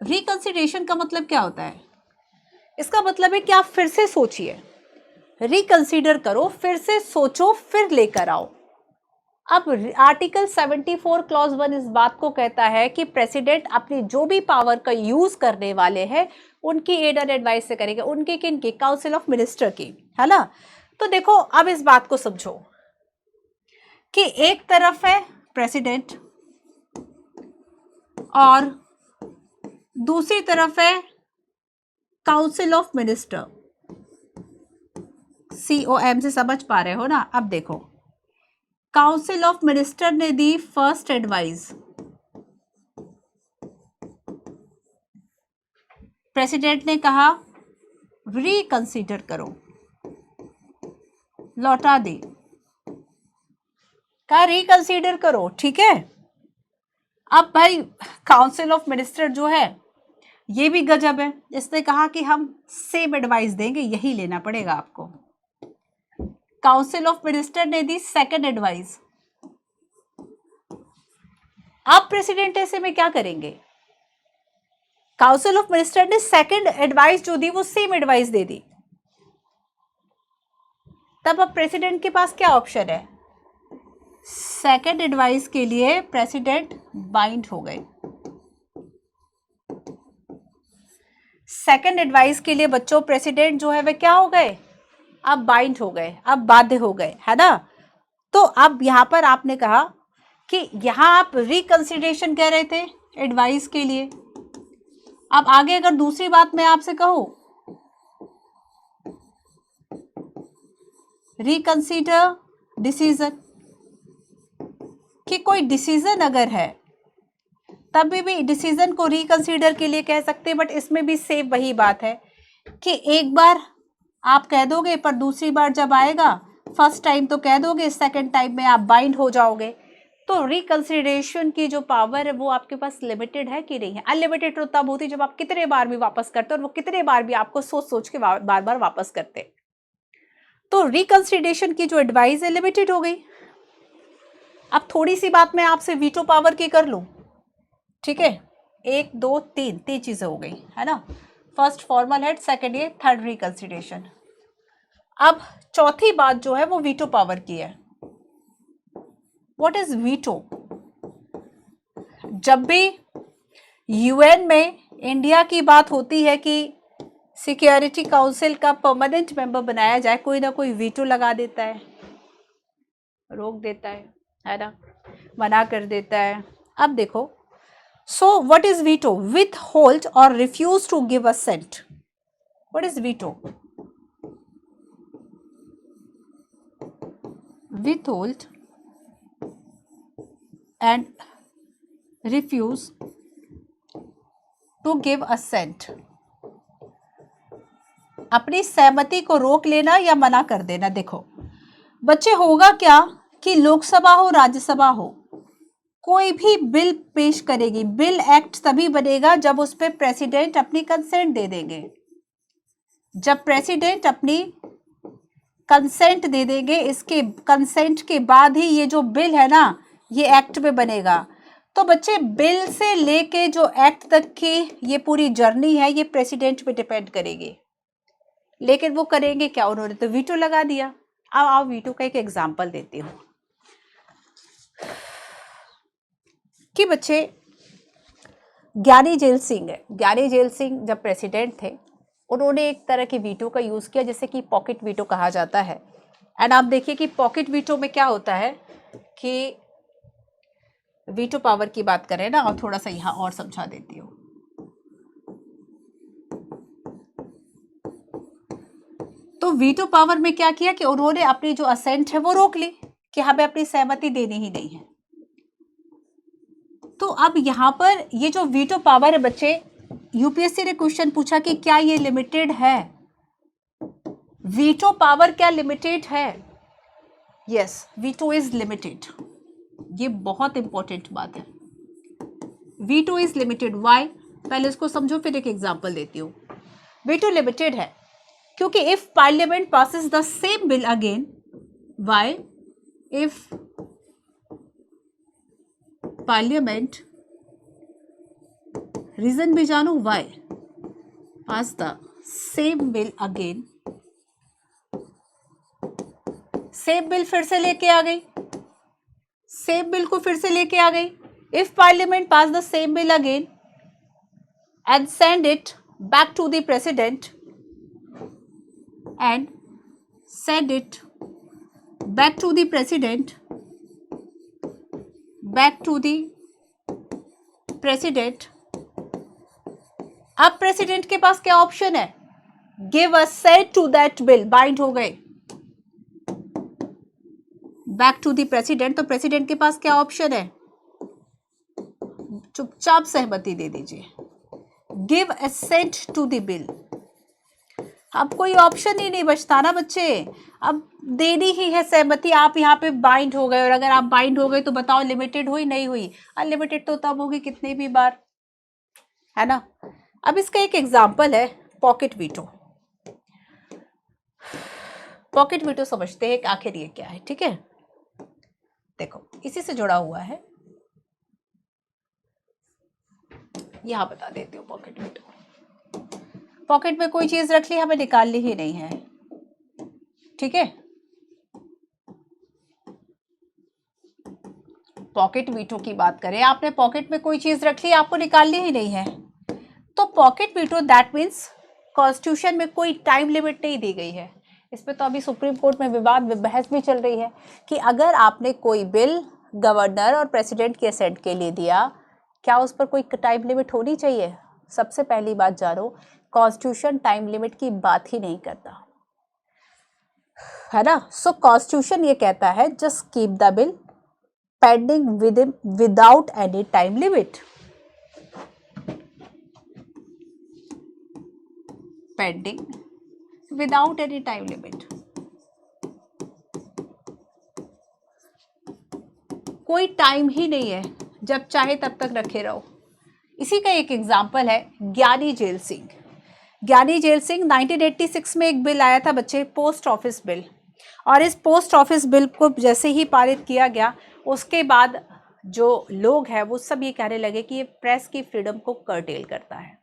रिकंसिडरेशन का मतलब क्या होता है, इसका मतलब है कि आप फिर से सोचिए, रिकंसीडर करो, फिर से सोचो, फिर लेकर आओ। अब आर्टिकल 74 क्लॉज 1 इस बात को कहता है कि प्रेसिडेंट अपनी जो भी पावर का यूज करने वाले हैं उनकी एड एंड एडवाइस से करेंगे। उनकी किनकी, काउंसिल ऑफ मिनिस्टर की, है ना। तो देखो अब इस बात को समझो कि एक तरफ है प्रेसिडेंट और दूसरी तरफ है काउंसिल ऑफ मिनिस्टर। COM से समझ पा रहे हो ना। अब देखो, काउंसिल ऑफ मिनिस्टर ने दी फर्स्ट एडवाइस, प्रेसिडेंट ने कहा रिकंसीडर करो, लौटा दे, कहा रिकंसीडर करो, ठीक है। अब भाई काउंसिल ऑफ मिनिस्टर जो है ये भी गजब है, इसने कहा कि हम सेम एडवाइस देंगे, यही लेना पड़ेगा आपको। काउंसिल ऑफ मिनिस्टर ने दी सेकंड एडवाइस। अब प्रेसिडेंट ऐसे में क्या करेंगे, काउंसिल ऑफ मिनिस्टर ने सेकंड एडवाइस जो दी वो सेम एडवाइस दे दी। तब अब प्रेसिडेंट के पास क्या ऑप्शन है, सेकंड एडवाइस के लिए प्रेसिडेंट बाइंड हो गए। सेकंड एडवाइस के लिए बच्चों प्रेसिडेंट जो है वे क्या हो गए, अब बाइंड हो गए, अब बाध्य हो गए, है ना। तो अब यहां पर आपने कहा कि यहां आप रिकंसिडरेशन कह रहे थे एडवाइस के लिए। अब आगे अगर दूसरी बात मैं आपसे कहूं, रिकंसीडर डिसीजन, कि कोई डिसीजन अगर है तब भी डिसीजन को रिकंसीडर के लिए कह सकते हैं। बट इसमें भी सेम वही बात है कि एक बार आप कह दोगे पर दूसरी बार जब आएगा, फर्स्ट टाइम तो कह दोगे, सेकंड टाइम में आप बाइंड हो जाओगे। तो रिकंसिडरेशन की जो पावर है वो आपके पास लिमिटेड है कि नहीं है। अनलिमिटेड तो तब होती जब आप कितने बार भी वापस करते और वो कितने बार भी आपको सोच सोच के बार बार वापस करते। तो रिकंसिडरेशन की जो एडवाइस है लिमिटेड हो गई। अब थोड़ी सी बात मैं आपसे वीटो पावर की कर लूं, ठीक है, 1 2 3 चीजें हो गई, है ना। फर्स्ट फॉर्मल हेड, सेकंड ये, थर्ड रिकंसिडरेशन। अब चौथी बात जो है वो वीटो पावर की है। What is veto? जब भी यूएन में इंडिया की बात होती है कि सिक्योरिटी काउंसिल का परमानेंट मेंबर बनाया जाए, कोई ना कोई वीटो लगा देता है, रोक देता है ना। मना कर देता है। अब देखो, so what is veto? Withhold और refuse to give assent. What is veto? withhold and refuse to give assent। अपनी सहमति को रोक लेना या मना कर देना। देखो बच्चे, होगा क्या कि लोकसभा हो राज्यसभा हो, कोई भी बिल पेश करेगी, बिल एक्ट तभी बनेगा जब उस पर प्रेसिडेंट अपनी कंसेंट दे देंगे। जब प्रेसिडेंट अपनी कंसेंट दे देंगे, इसके कंसेंट के बाद ही ये जो बिल है ना, ये एक्ट में बनेगा। तो बच्चे, बिल से लेके जो एक्ट तक की ये पूरी जर्नी है, ये प्रेसिडेंट पे डिपेंड करेगी। लेकिन वो करेंगे क्या? उन्होंने तो वीटो लगा दिया। अब आओ वीटो का एक एग्जांपल देती हूँ कि बच्चे, ज्ञानी जेल सिंह जब प्रेसिडेंट थे, उन्होंने एक तरह के वीटो का यूज किया, जैसे कि पॉकेट वीटो कहा जाता है। एंड आप देखिए कि पॉकेट वीटो में क्या होता है कि वीटो पावर की बात करें ना, और थोड़ा सा यहाँ और समझा देती हूँ। तो वीटो पावर में क्या किया कि उन्होंने अपनी जो असेंट है वो रोक ली कि हमें अपनी सहमति देनी ही नहीं है। तो अब यहाँ पर ये जो वीटो पावर है बच्चे, यूपीएससी ने क्वेश्चन पूछा कि क्या ये लिमिटेड है? वीटो पावर क्या लिमिटेड है? Yes, veto is limited. ये बहुत इंपॉर्टेंट बात है। Veto is limited. व्हाई? पहले इसको समझो, फिर एक एग्जांपल देती हूँ। वीटो लिमिटेड है क्योंकि if parliament passes the same bill again, why? If parliament, reason भी जानो, why pass the same bill again, same bill फिर से लेके आ गई, सेम बिल को फिर से लेके आ गई। If parliament pass the same bill again and send it back to the president and send it back to the president, अब प्रेसिडेंट के पास क्या ऑप्शन है? Give assent to that bill. Bind हो गए बैक टू द प्रेसिडेंट, तो president के पास क्या ऑप्शन है? चुपचाप सहमति दे दीजिए, give assent to the bill. अब कोई ऑप्शन ही नहीं बचता ना बच्चे, अब देनी ही है सहमति। आप यहाँ पे बाइंड हो गए, और अगर आप बाइंड हो गए तो बताओ लिमिटेड हुई? नहीं हुई। अनलिमिटेड तो तब होगी कितने भी बार, है ना। अब इसका एक एग्जांपल है पॉकेट वीटो। पॉकेट वीटो समझते हैं कि आखिर ये क्या है, ठीक है। देखो इसी से जुड़ा हुआ है, यहां बता देती हूँ। पॉकेट वीटो, पॉकेट में कोई चीज रख ली, हमें निकालनी ही नहीं है, ठीक है। पॉकेट वीटो की बात करें, आपने पॉकेट में कोई चीज रख ली, आपको निकालनी ही नहीं है, तो pocket veto that means constitution में कोई टाइम लिमिट नहीं दी गई है। इस पे तो अभी सुप्रीम कोर्ट में विवाद बहस भी चल रही है कि अगर आपने कोई बिल गवर्नर और प्रेसिडेंट के असेंट के लिए दिया, क्या उस पर कोई टाइम लिमिट होनी चाहिए? सबसे पहली बात जानो, कॉन्स्टिट्यूशन टाइम लिमिट की बात ही नहीं करता, है ना। सो कॉन्स्टिट्यूशन ये कहता है just keep the bill pending without any time limit, pending without any time limit. कोई टाइम ही नहीं है, जब चाहे तब तक रखे रहो। इसी का एक एग्जाम्पल है ज्ञानी जेल सिंह। ज्ञानी जेल सिंह 1986 में एक बिल आया था बच्चे, पोस्ट ऑफिस बिल, और इस पोस्ट ऑफिस बिल को जैसे ही पारित किया गया, उसके बाद जो लोग हैं वो सब ये कहने लगे कि ये प्रेस की फ्रीडम को कर्टेल करता है,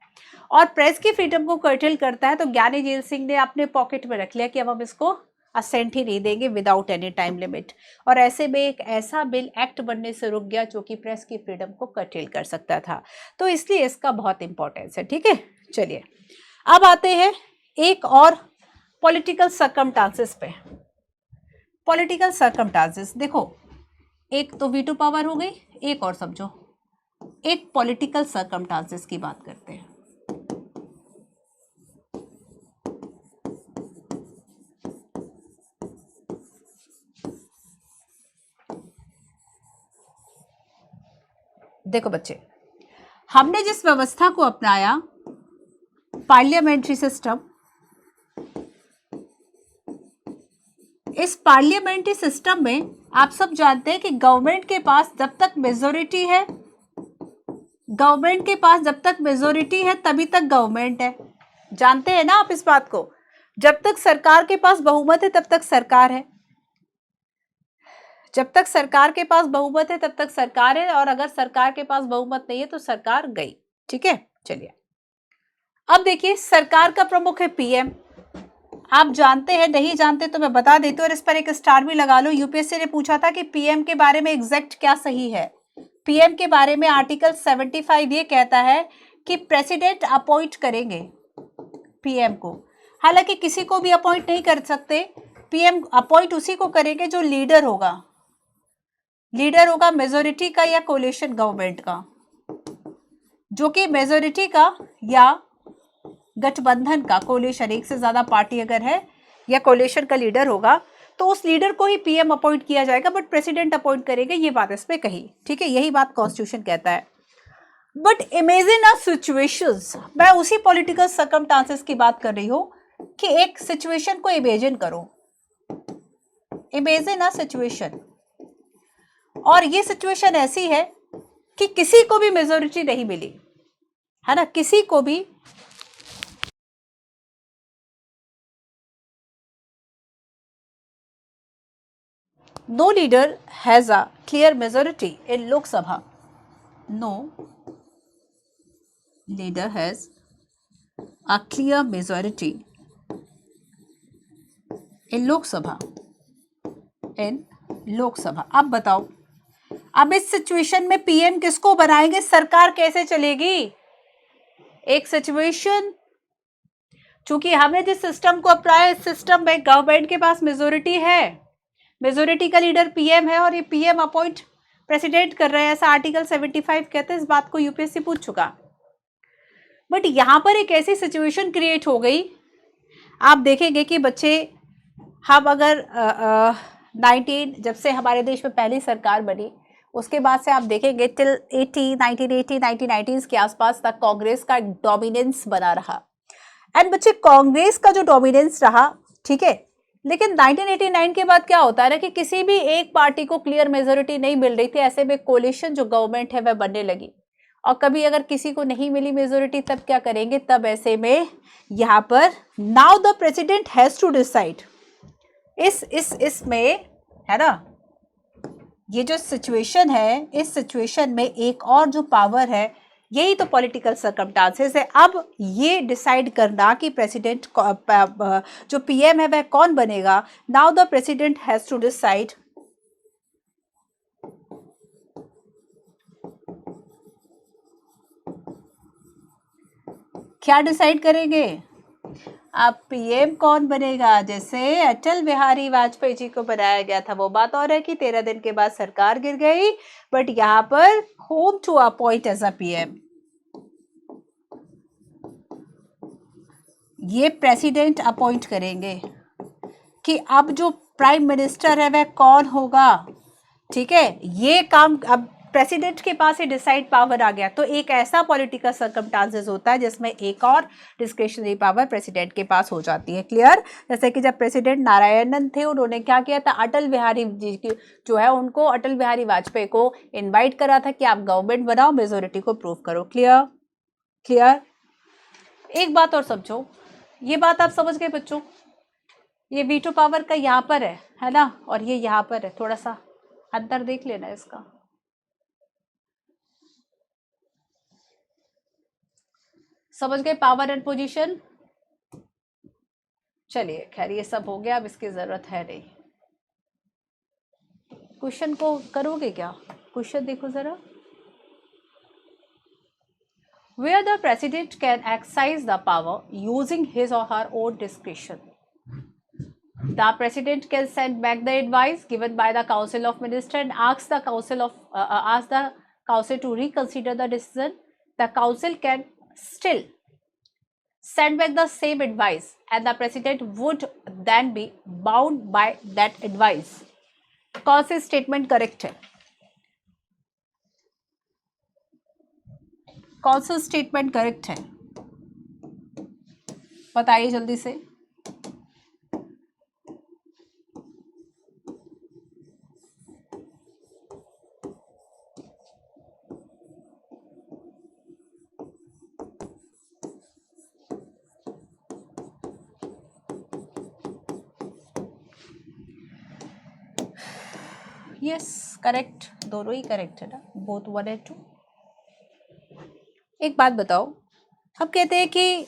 और प्रेस की फ्रीडम को कर्टेल करता है। तो ज्ञानी जेल सिंह ने अपने पॉकेट में रख लिया कि अब हम इसको असेंट ही नहीं देंगे विदाउट एनी टाइम लिमिट, और ऐसे में एक ऐसा बिल एक्ट बनने से रुक गया जो कि प्रेस की फ्रीडम को कर्टेल कर सकता था। तो इसलिए इसका बहुत इंपॉर्टेंस है, ठीक है। चलिए अब आते हैं एक और पॉलिटिकल सर्कमस्टांसेस पे। पॉलिटिकल सर्कमस्टांसेस देखो, एक तो वीटो पावर हो गई, एक और समझो, एक पॉलिटिकल सर्कमस्टांसेस की बात करते हैं। देखो बच्चे, हमने जिस व्यवस्था को अपनाया, पार्लियामेंट्री सिस्टम, इस पार्लियामेंट्री सिस्टम में आप सब जानते हैं कि गवर्नमेंट के पास जब तक मेजोरिटी है, गवर्नमेंट के पास जब तक मेजोरिटी है तभी तक गवर्नमेंट है। जानते हैं ना आप इस बात को? जब तक सरकार के पास बहुमत है तब तक सरकार है, जब तक सरकार के पास बहुमत है तब तक सरकार है, और अगर सरकार के पास बहुमत नहीं है तो सरकार गई। ठीक है, चलिए अब देखिए, सरकार का प्रमुख है पीएम। आप जानते हैं, नहीं जानते तो मैं बता देती हूँ, और इस पर एक स्टार भी लगा लो। यूपीएससी ने पूछा था कि पीएम के बारे में एग्जैक्ट क्या सही है। पीएम के बारे में आर्टिकल 75 ये कहता है कि प्रेसिडेंट अपॉइंट करेंगे पीएम को। हालांकि किसी को भी अपॉइंट नहीं कर सकते, पीएम अपॉइंट उसी को करेंगे जो लीडर होगा, लीडर होगा मेजोरिटी का या कोलिशन गवर्नमेंट का, जो कि मेजोरिटी का या गठबंधन का, कोलिशन एक से ज्यादा पार्टी अगर है या कोलिशन का लीडर होगा तो उस लीडर को ही पीएम अपॉइंट किया जाएगा, बट प्रेसिडेंट अपॉइंट करेंगे, ये बात इसमें कही। ठीक है, यही बात कॉन्स्टिट्यूशन कहता है। बट इमेजिन अ सिचुएशंस, मैं उसी पॉलिटिकल सर्कमस्टांसेस की बात कर रही हूं कि एक सिचुएशन को इमेजिन करो, इमेजिन अ सिचुएशन, और ये सिचुएशन ऐसी है कि किसी को भी मेजोरिटी नहीं मिली है ना, किसी को भी no leader has a clear majority in Lok Sabha. No leader has a clear majority in Lok Sabha. In Lok Sabha. अब बताओ, अब इस सिचुएशन में पीएम किसको बनाएंगे, सरकार कैसे चलेगी? एक सिचुएशन, चूंकि हमने जिस सिस्टम को अपनाया, इस सिस्टम में गवर्नमेंट के पास मेजोरिटी है, मेजोरिटी का लीडर पीएम है, और ये पीएम अपॉइंट प्रेसिडेंट कर रहे हैं, ऐसा आर्टिकल 75 कहते हैं। इस बात को यूपीएससी पूछ चुका। बट यहां पर एक ऐसी सिचुएशन क्रिएट हो गई, आप देखेंगे कि बच्चे, हम अगर जब से हमारे देश में पहली सरकार बनी उसके बाद से आप देखेंगे टिल 1980 के आसपास तक कांग्रेस का डोमिनेंस बना रहा। एंड बच्चे, कांग्रेस का जो डोमिनेंस रहा, ठीक है, लेकिन 1989 के बाद क्या होता है ना कि किसी भी एक पार्टी को क्लियर मेजोरिटी नहीं मिल रही थी, ऐसे में कोलिशन जो गवर्नमेंट है वह बनने लगी। और कभी अगर किसी को नहीं मिली मेजोरिटी तब क्या करेंगे, तब ऐसे में यहां पर now the president has to decide, इसमें है ना, ये जो सिचुएशन है, इस सिचुएशन में एक और जो पावर है, यही तो पॉलिटिकल सर्कमस्टांसेस है। अब ये डिसाइड करना कि प्रेसिडेंट जो पीएम है वह कौन बनेगा। Now the president has to decide, क्या डिसाइड करेंगे, अब पीएम कौन बनेगा। जैसे अटल बिहारी वाजपेयी जी को बनाया गया था, वो बात और है कि 13 दिन के बाद सरकार गिर गई, बट यहां पर whom to appoint as a PM, ये प्रेसिडेंट अपॉइंट करेंगे कि अब जो प्राइम मिनिस्टर है वह कौन होगा। ठीक है, ये काम अब प्रेसिडेंट के पास ही डिसाइड पावर आ गया। तो एक ऐसा पॉलिटिकल सर्कमस्टांसेस होता है जिसमें एक और डिस्क्रिशनरी पावर प्रेसिडेंट के पास हो जाती है। क्लियर? जैसे कि जब प्रेसिडेंट नारायणन थे, उन्होंने क्या किया था, अटल बिहारी जी की जो है उनको, अटल बिहारी वाजपेयी को इन्वाइट करा था कि आप गवर्नमेंट बनाओ, मेजोरिटी को प्रूव करो। क्लियर? क्लियर? एक बात और समझो, ये बात आप समझ गए बच्चों, ये वीटो पावर का यहाँ पर है ना, और ये यहाँ पर है, थोड़ा सा अंतर देख लेना इसका। समझ गए पावर एंड पोजीशन? चलिए खैर, ये सब हो गया, अब इसकी जरूरत है नहीं। क्वेश्चन को करोगे क्या? क्वेश्चन देखो जरा। Where the president can exercise the power using his or her own discretion. The president can send back the advice given by the council of ministers and ask the council to reconsider the decision. The council can still send back the same advice and the president would then be bound by that advice. कौन सी statement correct है? कौन सा statement correct है? बताइए जल्दी से. Yes correct, दोनों ही correct है ना, बोथ 1 and 2. एक बात बताओ, हम कहते हैं कि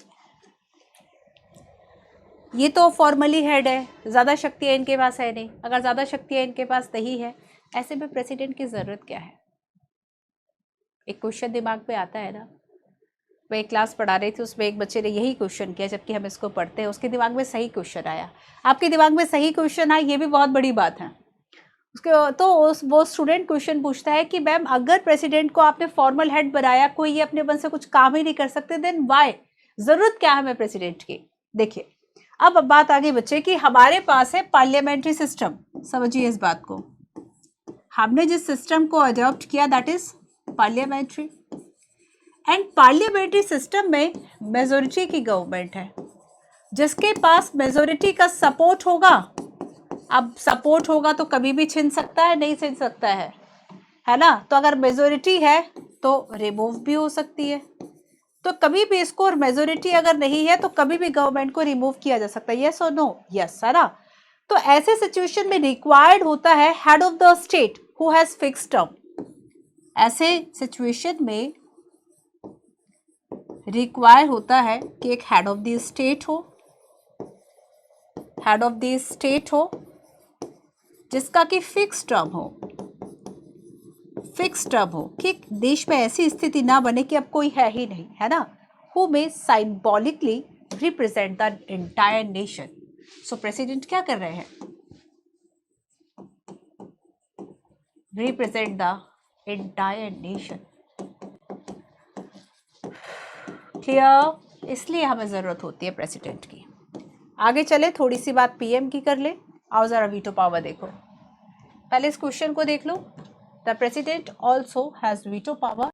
ये तो फॉर्मली हेड है, ज़्यादा शक्तियाँ इनके पास है नहीं. अगर ज़्यादा शक्तियाँ इनके पास नहीं है, ऐसे में प्रेसिडेंट की ज़रूरत क्या है? एक क्वेश्चन दिमाग पे आता है ना. मैं एक क्लास पढ़ा रही थी, उसमें एक बच्चे ने यही क्वेश्चन किया, जबकि हम इसको पढ़ते हैं. उसके दिमाग में सही क्वेश्चन आया. आपके दिमाग में सही क्वेश्चन आया, ये भी बहुत बड़ी बात है. उसके तो वो स्टूडेंट क्वेश्चन पूछता है कि मैम अगर प्रेसिडेंट को आपने फॉर्मल हेड बनाया, कोई ये अपने मन से कुछ काम ही नहीं कर सकते, देन वाई, ज़रूरत क्या है हमें प्रेसिडेंट की? देखिए अब बात आ गई बच्चे कि हमारे पास है पार्लियामेंट्री सिस्टम. समझिए इस बात को, हमने जिस सिस्टम को अडॉप्ट किया that is parliamentary. And parliamentary system में मेजोरिटी की गवर्नमेंट है. जिसके पास मेजोरिटी का सपोर्ट होगा, अब सपोर्ट होगा तो कभी भी छीन सकता है, नहीं छीन सकता है ना. तो अगर मेजोरिटी है तो रिमूव भी हो सकती है. तो कभी भी इसको, मेजोरिटी अगर नहीं है तो कभी भी गवर्नमेंट को रिमूव किया जा सकता है. यस और नो? यस है ना. तो ऐसे सिचुएशन में रिक्वायर्ड होता है head of the state who has fixed term. ऐसे सिचुएशन में रिक्वायर होता है कि एक हेड ऑफ द स्टेट हो, हेड ऑफ द स्टेट हो जिसका कि फिक्स टर्म हो. फिक्स टर्म हो कि देश में ऐसी स्थिति ना बने कि अब कोई है ही नहीं, है ना. Who may symbolically represent the entire nation. So president क्या कर रहे हैं? Represent the entire nation. Clear? इसलिए हमें जरूरत होती है प्रेसिडेंट की. आगे चले, थोड़ी सी बात पीएम की कर ले. आओ जरा वीटो पावर देखो. पहले इस क्वेश्चन को देख लो. The president also has veto power,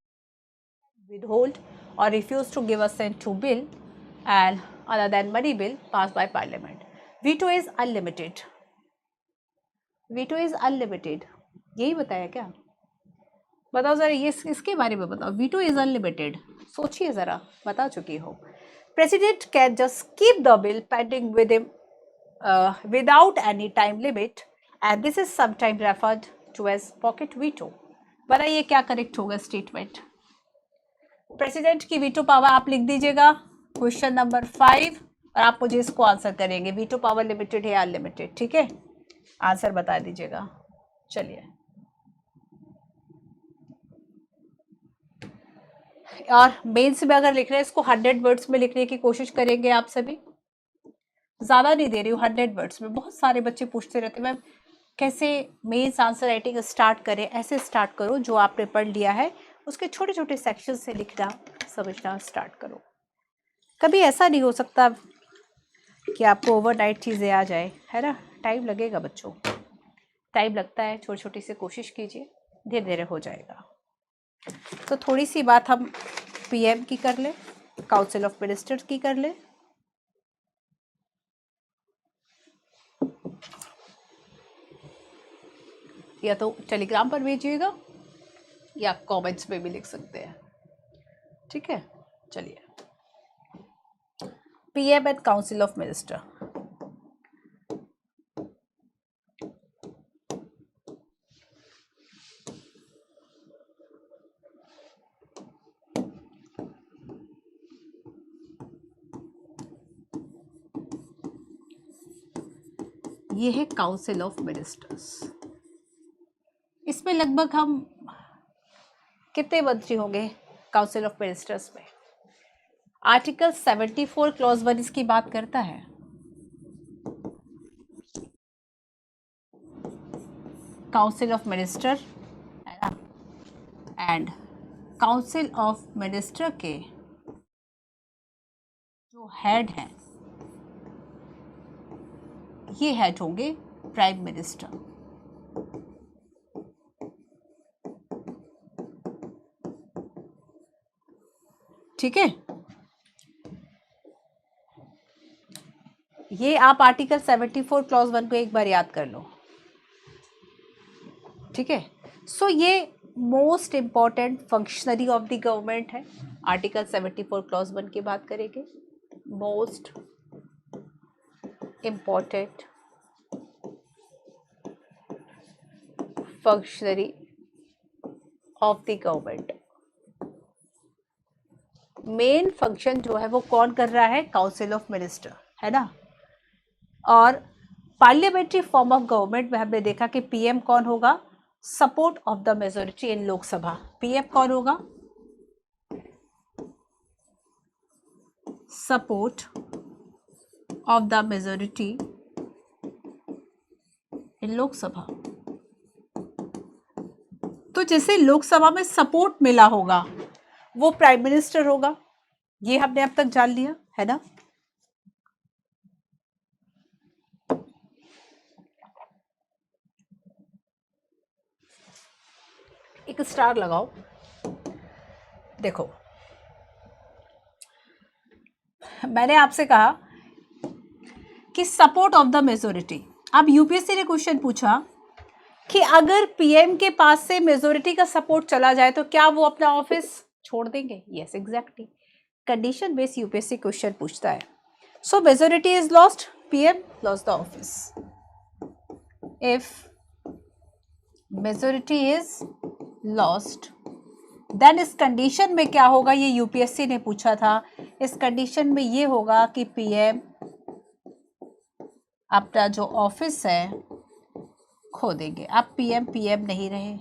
withhold or refuse to give assent to bill and other than money bill passed by parliament. Veto is unlimited. Veto is unlimited. यही बताया क्या? बताओ जरा, ये इसके बारे में बताओ. वीटो इज अनलिमिटेड, सोचिए जरा, बता चुकी हो. President can just keep the bill pending with him without any time limit and this is sometimes referred to as pocket veto. बताइए क्या करेक्ट होगा स्टेटमेंट? प्रेसिडेंट की वीटो पावर आप लिख दीजिएगा क्वेश्चन नंबर 5 और आप मुझे इसको आंसर करेंगे. वीटो पावर लिमिटेड है या अनलिमिटेड? ठीक है, आंसर बता दीजिएगा. चलिए, और मेंस में अगर लिख रहे हैं इसको 100 वर्ड्स में लिखने की कोशिश करेंगे आप सभी. ज़्यादा नहीं दे रही हूँ, 100 वर्ड्स में. बहुत सारे बच्चे पूछते रहते हैं मैम कैसे मेंस आंसर राइटिंग स्टार्ट करें. ऐसे स्टार्ट करो, जो आपने पढ़ लिया है उसके छोटे छोटे सेक्शन से लिखना समझना स्टार्ट करो. कभी ऐसा नहीं हो सकता कि आपको ओवरनाइट चीज़ें आ जाए, है ना. टाइम लगेगा बच्चों, टाइम लगता है. छोटी छोटी सी कोशिश कीजिए, धीरे धीरे हो जाएगा. तो थोड़ी सी बात हम पीएम की कर ले, काउंसिल ऑफ मिनिस्टर्स की कर ले. या तो टेलीग्राम पर भेजिएगा या कमेंट्स में भी लिख सकते हैं. ठीक है, चलिए. PM and council of minister. ये है काउंसिल ऑफ मिनिस्टर्स. इसमें लगभग हम कितने मंत्री होंगे काउंसिल ऑफ मिनिस्टर्स में? आर्टिकल 74 क्लॉज 1 इसकी बात करता है. काउंसिल ऑफ मिनिस्टर, है ना, एंड काउंसिल ऑफ मिनिस्टर के जो हेड हैं ये हेड होंगे प्राइम मिनिस्टर। ठीक है, ये आप आर्टिकल 74 क्लॉज 1 को एक बार याद कर लो। ठीक है, सो ये most important functionary of the government है। आर्टिकल 74 क्लॉज 1 की बात करेंगे, most important functionary of the government. Main function जो है वो कौन कर रहा है? काउंसिल ऑफ मिनिस्टर, है ना। और पार्लियामेंट्री फॉर्म ऑफ गवर्नमेंट में हमने देखा कि पीएम कौन होगा? Support of the majority in Lok Sabha. PM कौन होगा? Support of the majority in Lok Sabha. तो जैसे लोकसभा में सपोर्ट मिला होगा वो प्राइम मिनिस्टर होगा, ये हमने अब तक जान लिया, है ना। एक स्टार लगाओ। देखो, मैंने आपसे कहा कि सपोर्ट ऑफ द मेजोरिटी। अब यूपीएससी ने क्वेश्चन पूछा कि अगर पीएम के पास से मेजोरिटी का सपोर्ट चला जाए तो क्या वो अपना ऑफिस छोड़ देंगे? Yes, exactly. Condition based UPSC question पूछता है। So majority is lost, PM lost the office. If majority is lost then इस कंडीशन में क्या होगा? ये यूपीएससी ने पूछा था। इस कंडीशन में ये होगा कि पीएम अपना जो ऑफिस है खो देंगे। अब पीएम नहीं रहे।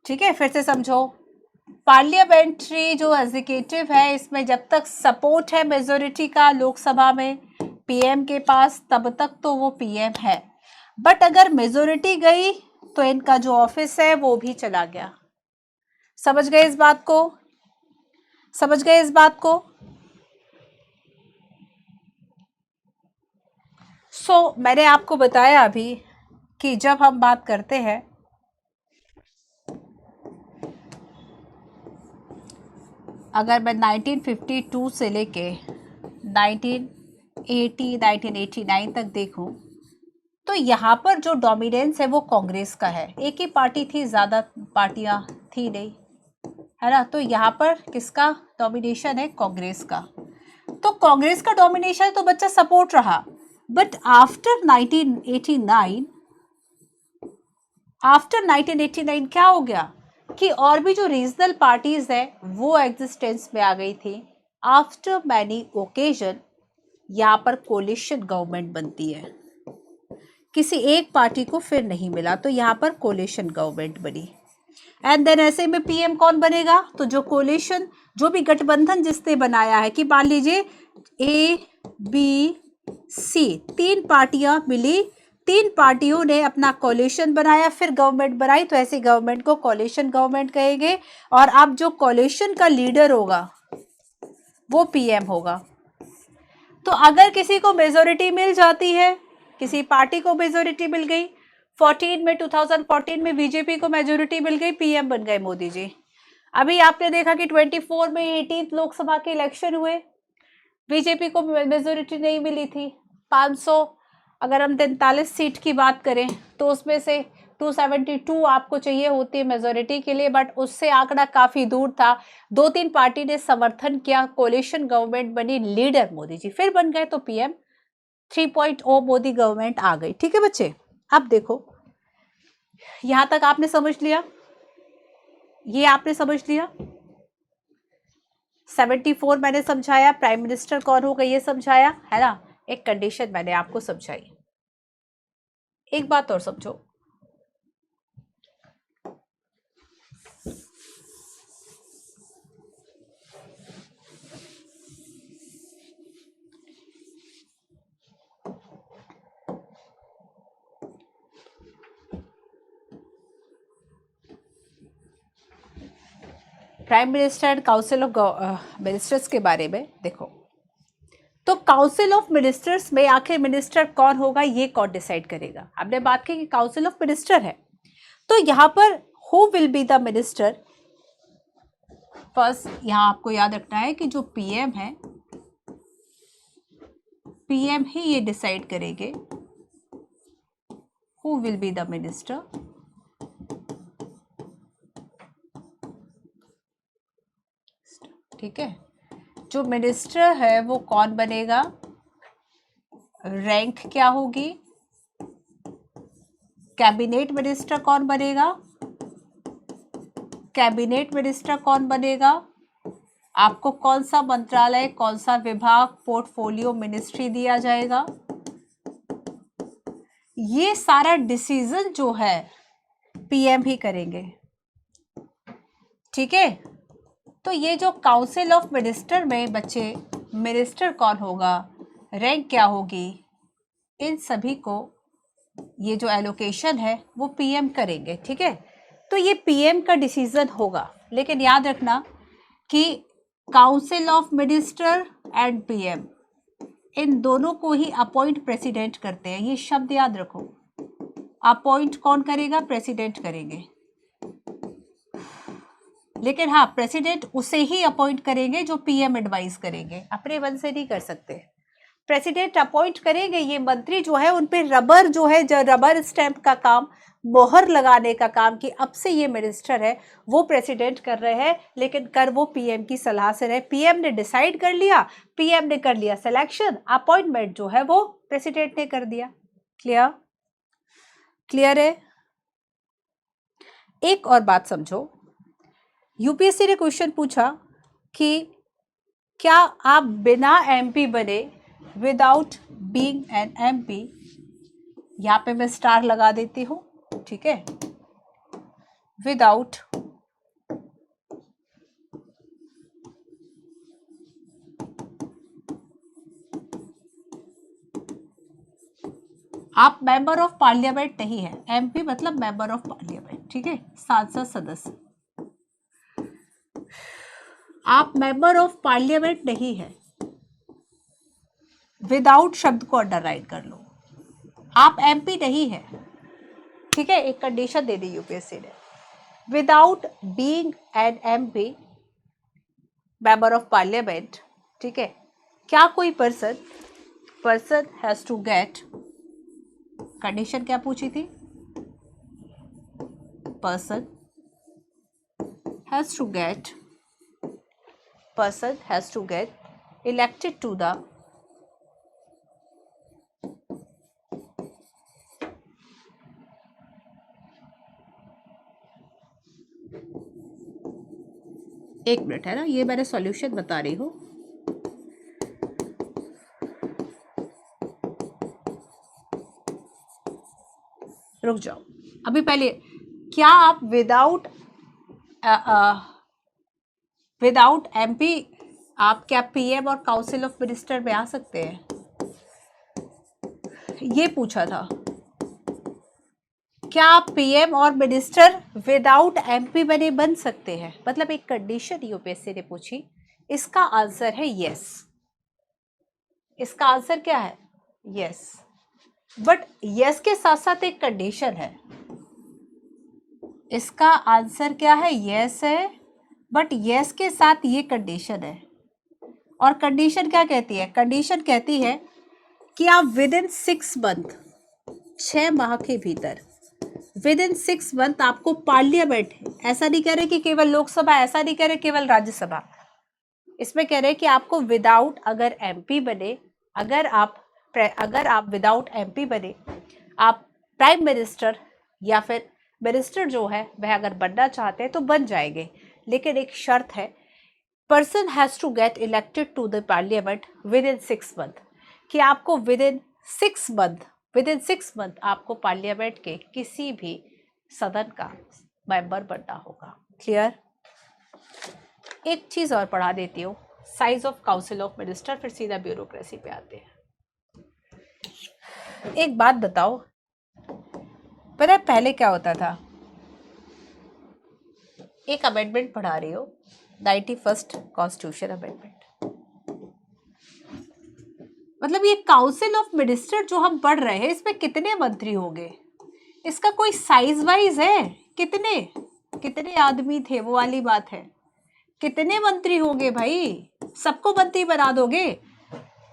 ठीक है, फिर से समझो। पार्लियामेंट्री जो एग्जीक्यूटिव है इसमें जब तक सपोर्ट है मेजोरिटी का लोकसभा में पीएम के पास, तब तक तो वो पीएम है। बट अगर मेजोरिटी गई तो इनका जो ऑफिस है वो भी चला गया। समझ गए इस बात को? समझ गए इस बात को? मैंने आपको बताया अभी कि जब हम बात करते हैं अगर मैं 1952 से लेके 1980 1989 तक देखूं तो यहाँ पर जो डोमिनेंस है वो कांग्रेस का है। एक ही पार्टी थी, ज़्यादा पार्टियां थी नहीं, है ना। तो यहाँ पर किसका डोमिनेशन है? कांग्रेस का। तो कांग्रेस का डोमिनेशन है तो बच्चा सपोर्ट रहा। बट आफ्टर 1989 क्या हो गया कि और भी जो रीजनल पार्टीज है वो एग्जिस्टेंस में आ गई थी। आफ्टर मैनी ओकेजन यहाँ पर कोलिशन गवर्नमेंट बनती है, किसी एक पार्टी को फिर नहीं मिला तो यहाँ पर कोलिशन गवर्नमेंट बनी। एंड देन ऐसे में पीएम कौन बनेगा? तो जो कोलिशन, जो भी गठबंधन जिसने बनाया है, कि मान लीजिए ए बी सी तीन पार्टियां मिली, तीन पार्टियों ने अपना कोलिशन बनाया, फिर गवर्नमेंट बनाई, तो ऐसी गवर्नमेंट को कोलिशन गवर्नमेंट कहेंगे। और अब जो कोलिशन का लीडर होगा वो पीएम होगा। तो अगर किसी को मेजोरिटी मिल जाती है, किसी पार्टी को मेजोरिटी मिल गई, 2014 में बीजेपी को मेजोरिटी मिल गई, पीएम बन गए मोदी जी। अभी आपने देखा कि 24 में 18 लोकसभा के इलेक्शन हुए, बीजेपी को मेजोरिटी नहीं मिली थी। 500, अगर हम 43 सीट की बात करें तो उसमें से 272 आपको चाहिए होती है मेजोरिटी के लिए, बट उससे आंकड़ा काफी दूर था। 2-3 पार्टी ने समर्थन किया, कोलिशन गवर्नमेंट बनी, लीडर मोदी जी फिर बन गए, तो पीएम 3.0 मोदी गवर्नमेंट आ गई। ठीक है बच्चे, अब देखो यहां तक आपने समझ लिया, ये आपने समझ लिया। 74 मैंने समझाया, प्राइम मिनिस्टर कौन होगा ये समझाया, है ना। एक कंडीशन मैंने आपको समझाई। एक बात और समझो, prime minister and council of ministers के बारे में देखो, तो काउंसिल ऑफ मिनिस्टर्स में आखिर मिनिस्टर कौन होगा ये कौन डिसाइड करेगा। हमने बात की कि काउंसिल ऑफ मिनिस्टर है, तो यहाँ पर who will be the minister. First यहाँ आपको याद रखना है कि जो पीएम है, पीएम ही ये डिसाइड करेंगे who will be the minister. ठीक है, जो मिनिस्टर है वो कौन बनेगा, रैंक क्या होगी, कैबिनेट मिनिस्टर कौन बनेगा, कैबिनेट मिनिस्टर कौन बनेगा, आपको कौन सा मंत्रालय, कौन सा विभाग, पोर्टफोलियो, मिनिस्ट्री दिया जाएगा। ये सारा डिसीजन जो है पीएम ही करेंगे। ठीक है, तो ये जो काउंसिल ऑफ मिनिस्टर में बच्चे मिनिस्टर कौन होगा, रैंक क्या होगी, इन सभी को ये जो एलोकेशन है वो पीएम करेंगे। ठीक है, तो ये पीएम का डिसीजन होगा, लेकिन याद रखना कि council of minister and PM in दोनों को ही अपॉइंट प्रेसिडेंट करते हैं। ये शब्द याद रखो, अपॉइंट कौन करेगा, प्रेसिडेंट करेंगे। लेकिन हाँ, प्रेसिडेंट उसे ही अपॉइंट करेंगे जो पीएम एडवाइस करेंगे, अपने मन से नहीं कर सकते। प्रेसिडेंट अपॉइंट करेंगे, ये मंत्री जो है उन पे रबर जो है, जो रबर स्टैंप का काम, मोहर लगाने का काम कि अब से ये मिनिस्टर है, वो प्रेसिडेंट कर रहे हैं, लेकिन कर वो पीएम की सलाह से रहे। पीएम ने डिसाइड कर लिया, पीएम ने कर लिया सिलेक्शन, अपॉइंटमेंट जो है वो प्रेसिडेंट ने कर दिया। क्लियर, क्लियर है। एक और बात समझो, यूपीएससी ने क्वेश्चन पूछा कि क्या आप बिना एमपी बने, विदाउट बीइंग एन एमपी, यहां पे मैं स्टार लगा देती हूं, ठीक है, विदाउट आप मेंबर ऑफ पार्लियामेंट नहीं है, एमपी मतलब मेंबर ऑफ पार्लियामेंट। ठीक है, सांसद सदस्य, आप मेंबर ऑफ पार्लियामेंट नहीं है, विदाउट शब्द को अंडरलाइन कर लो, आप एमपी नहीं है। ठीक है, एक कंडीशन दे दी यूपीएससी ने, without being an MP, member of parliament. ठीक है, क्या कोई person has to get, condition क्या पूछी थी, person has to get elected to the एक मिनट है ना, ये मैंने सॉल्यूशन बता रही हूँ। रुक जाओ, अभी पहले क्या आप विदाउट एमपी आप क्या पीएम और काउंसिल ऑफ मिनिस्टर में आ सकते हैं, ये पूछा था। क्या आप पीएम और मिनिस्टर विदाउट एमपी बने बन सकते हैं, मतलब एक कंडीशन यूपीएससी ने पूछी। इसका आंसर है यस, इसका आंसर क्या है, यस। बट यस के साथ साथ एक कंडीशन है, इसका आंसर क्या है, यस है, बट यस के साथ ये कंडीशन है। और कंडीशन क्या कहती है, कंडीशन कहती है कि आप विद इन 6 मंथ, 6 माह के भीतर, विद इन 6 मंथ आपको पार्लियामेंट, ऐसा नहीं कह रहे कि केवल लोकसभा, ऐसा नहीं कह रहे केवल राज्यसभा, इसमें कह रहे कि आपको विदाउट अगर एमपी बने, अगर आप विदाउट एमपी बने, आप प्राइम मिनिस्टर या फिर मिनिस्टर जो है वह अगर बनना चाहते हैं तो बन जाएंगे, लेकिन एक शर्त है, person has to get elected to the parliament within 6 month, कि आपको विद इन 6 मंथ आपको पार्लियामेंट के किसी भी सदन का मेंबर बनना होगा। क्लियर। एक चीज और पढ़ा देती हूँ, size of council of minister, फिर सीधा ब्यूरोक्रेसी पे आते हैं। एक बात बताओ, पता है पहले क्या होता था, एक अमेंडमेंट पढ़ा रही हो, 91st कॉन्स्टिट्यूशन अमेंडमेंट। मतलब ये काउंसिल ऑफ मिनिस्टर जो हम पढ़ रहे हैं इसमें कितने मंत्री होंगे, इसका कोई साइज वाइज है? कितने कितने आदमी थे, वो वाली बात है। कितने मंत्री होंगे भाई, सबको मंत्री बना दोगे?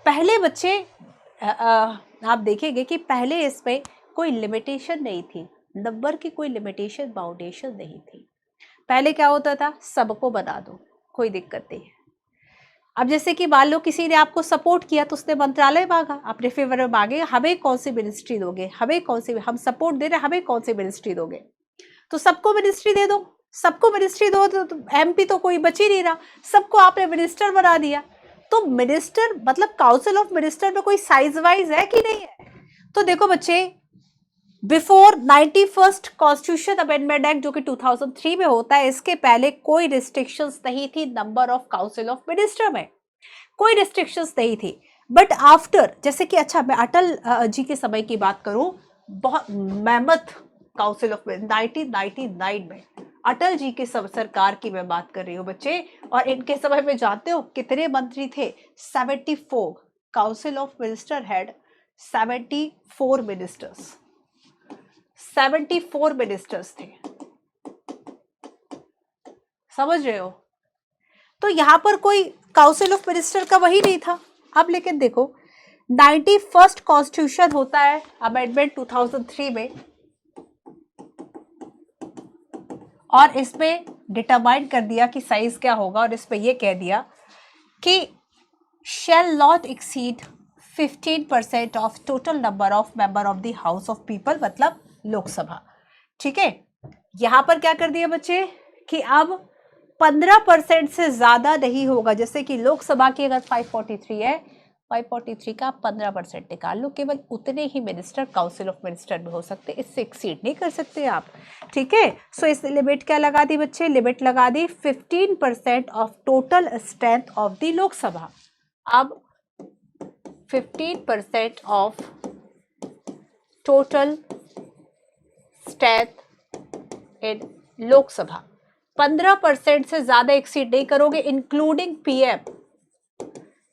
पहले बच्चे आप देखेंगे कि पहले इसमें कोई लिमिटेशन नहीं थी, नंबर की कोई लिमिटेशन बाउंडेशन नहीं थी। पहले क्या होता था, सबको बना दो, कोई दिक्कत नहीं है। अब जैसे कि मान लो किसी ने आपको सपोर्ट किया तो उसने मंत्रालय मांगा, अपने फेवर में मांगे, हमें कौन सी मिनिस्ट्री दोगे, हमें कौन सी, हम सपोर्ट दे रहे हैं, हमें कौन सी मिनिस्ट्री दोगे? तो सबको मिनिस्ट्री दे दो, सबको मिनिस्ट्री दो, तो एमपी तो कोई बच ही नहीं रहा, सबको आपने मिनिस्टर बना दिया। तो मिनिस्टर मतलब काउंसिल ऑफ मिनिस्टर में कोई साइज वाइज है कि नहीं है? तो देखो बच्चे, before 91st constitution amendment act जो कि 2003 में होता है, इसके पहले कोई रिस्ट्रिक्शंस नहीं थी number of council of minister में, कोई रिस्ट्रिक्शंस नहीं थी। बट आफ्टर, जैसे कि अच्छा मैं अटल जी के समय की बात करूं, बहुत मेहमत काउंसिल ऑफ 1999 में अटल जी के सरकार की मैं बात कर रही हूँ बच्चे, और इनके समय में जानते हो कितने मंत्री थे? 74। Council of minister had 74 ministers, 74 ministers थे, समझ रहे हो? तो यहां पर कोई काउंसिल ऑफ मिनिस्टर का वही नहीं था। अब लेकिन देखो 91st कॉन्स्टिट्यूशन होता है अमेंडमेंट 2003 में, और इसमें डिटरमाइन कर दिया कि साइज क्या होगा, और इसमें यह कह दिया कि shall not exceed 15% of total number of member of the house of people, मतलब लोकसभा। ठीक है, यहां पर क्या कर दिया बच्चे कि अब 15% से ज्यादा नहीं होगा। जैसे कि लोकसभा की अगर 543 है, 543 का 15% निकाल लो, केवल उतने ही मिनिस्टर काउंसिल ऑफ मिनिस्टर में हो सकते, इससे एक्सीड नहीं कर सकते आप। ठीक है, सो इस लिमिट क्या लगा दी बच्चे, लिमिट लगा दी 15% of total strength of the Lok Sabha. अब 15% of total strength in Lok Sabha, 15% से ज्यादा एक्सीड नहीं करोगे, इंक्लूडिंग पीएम,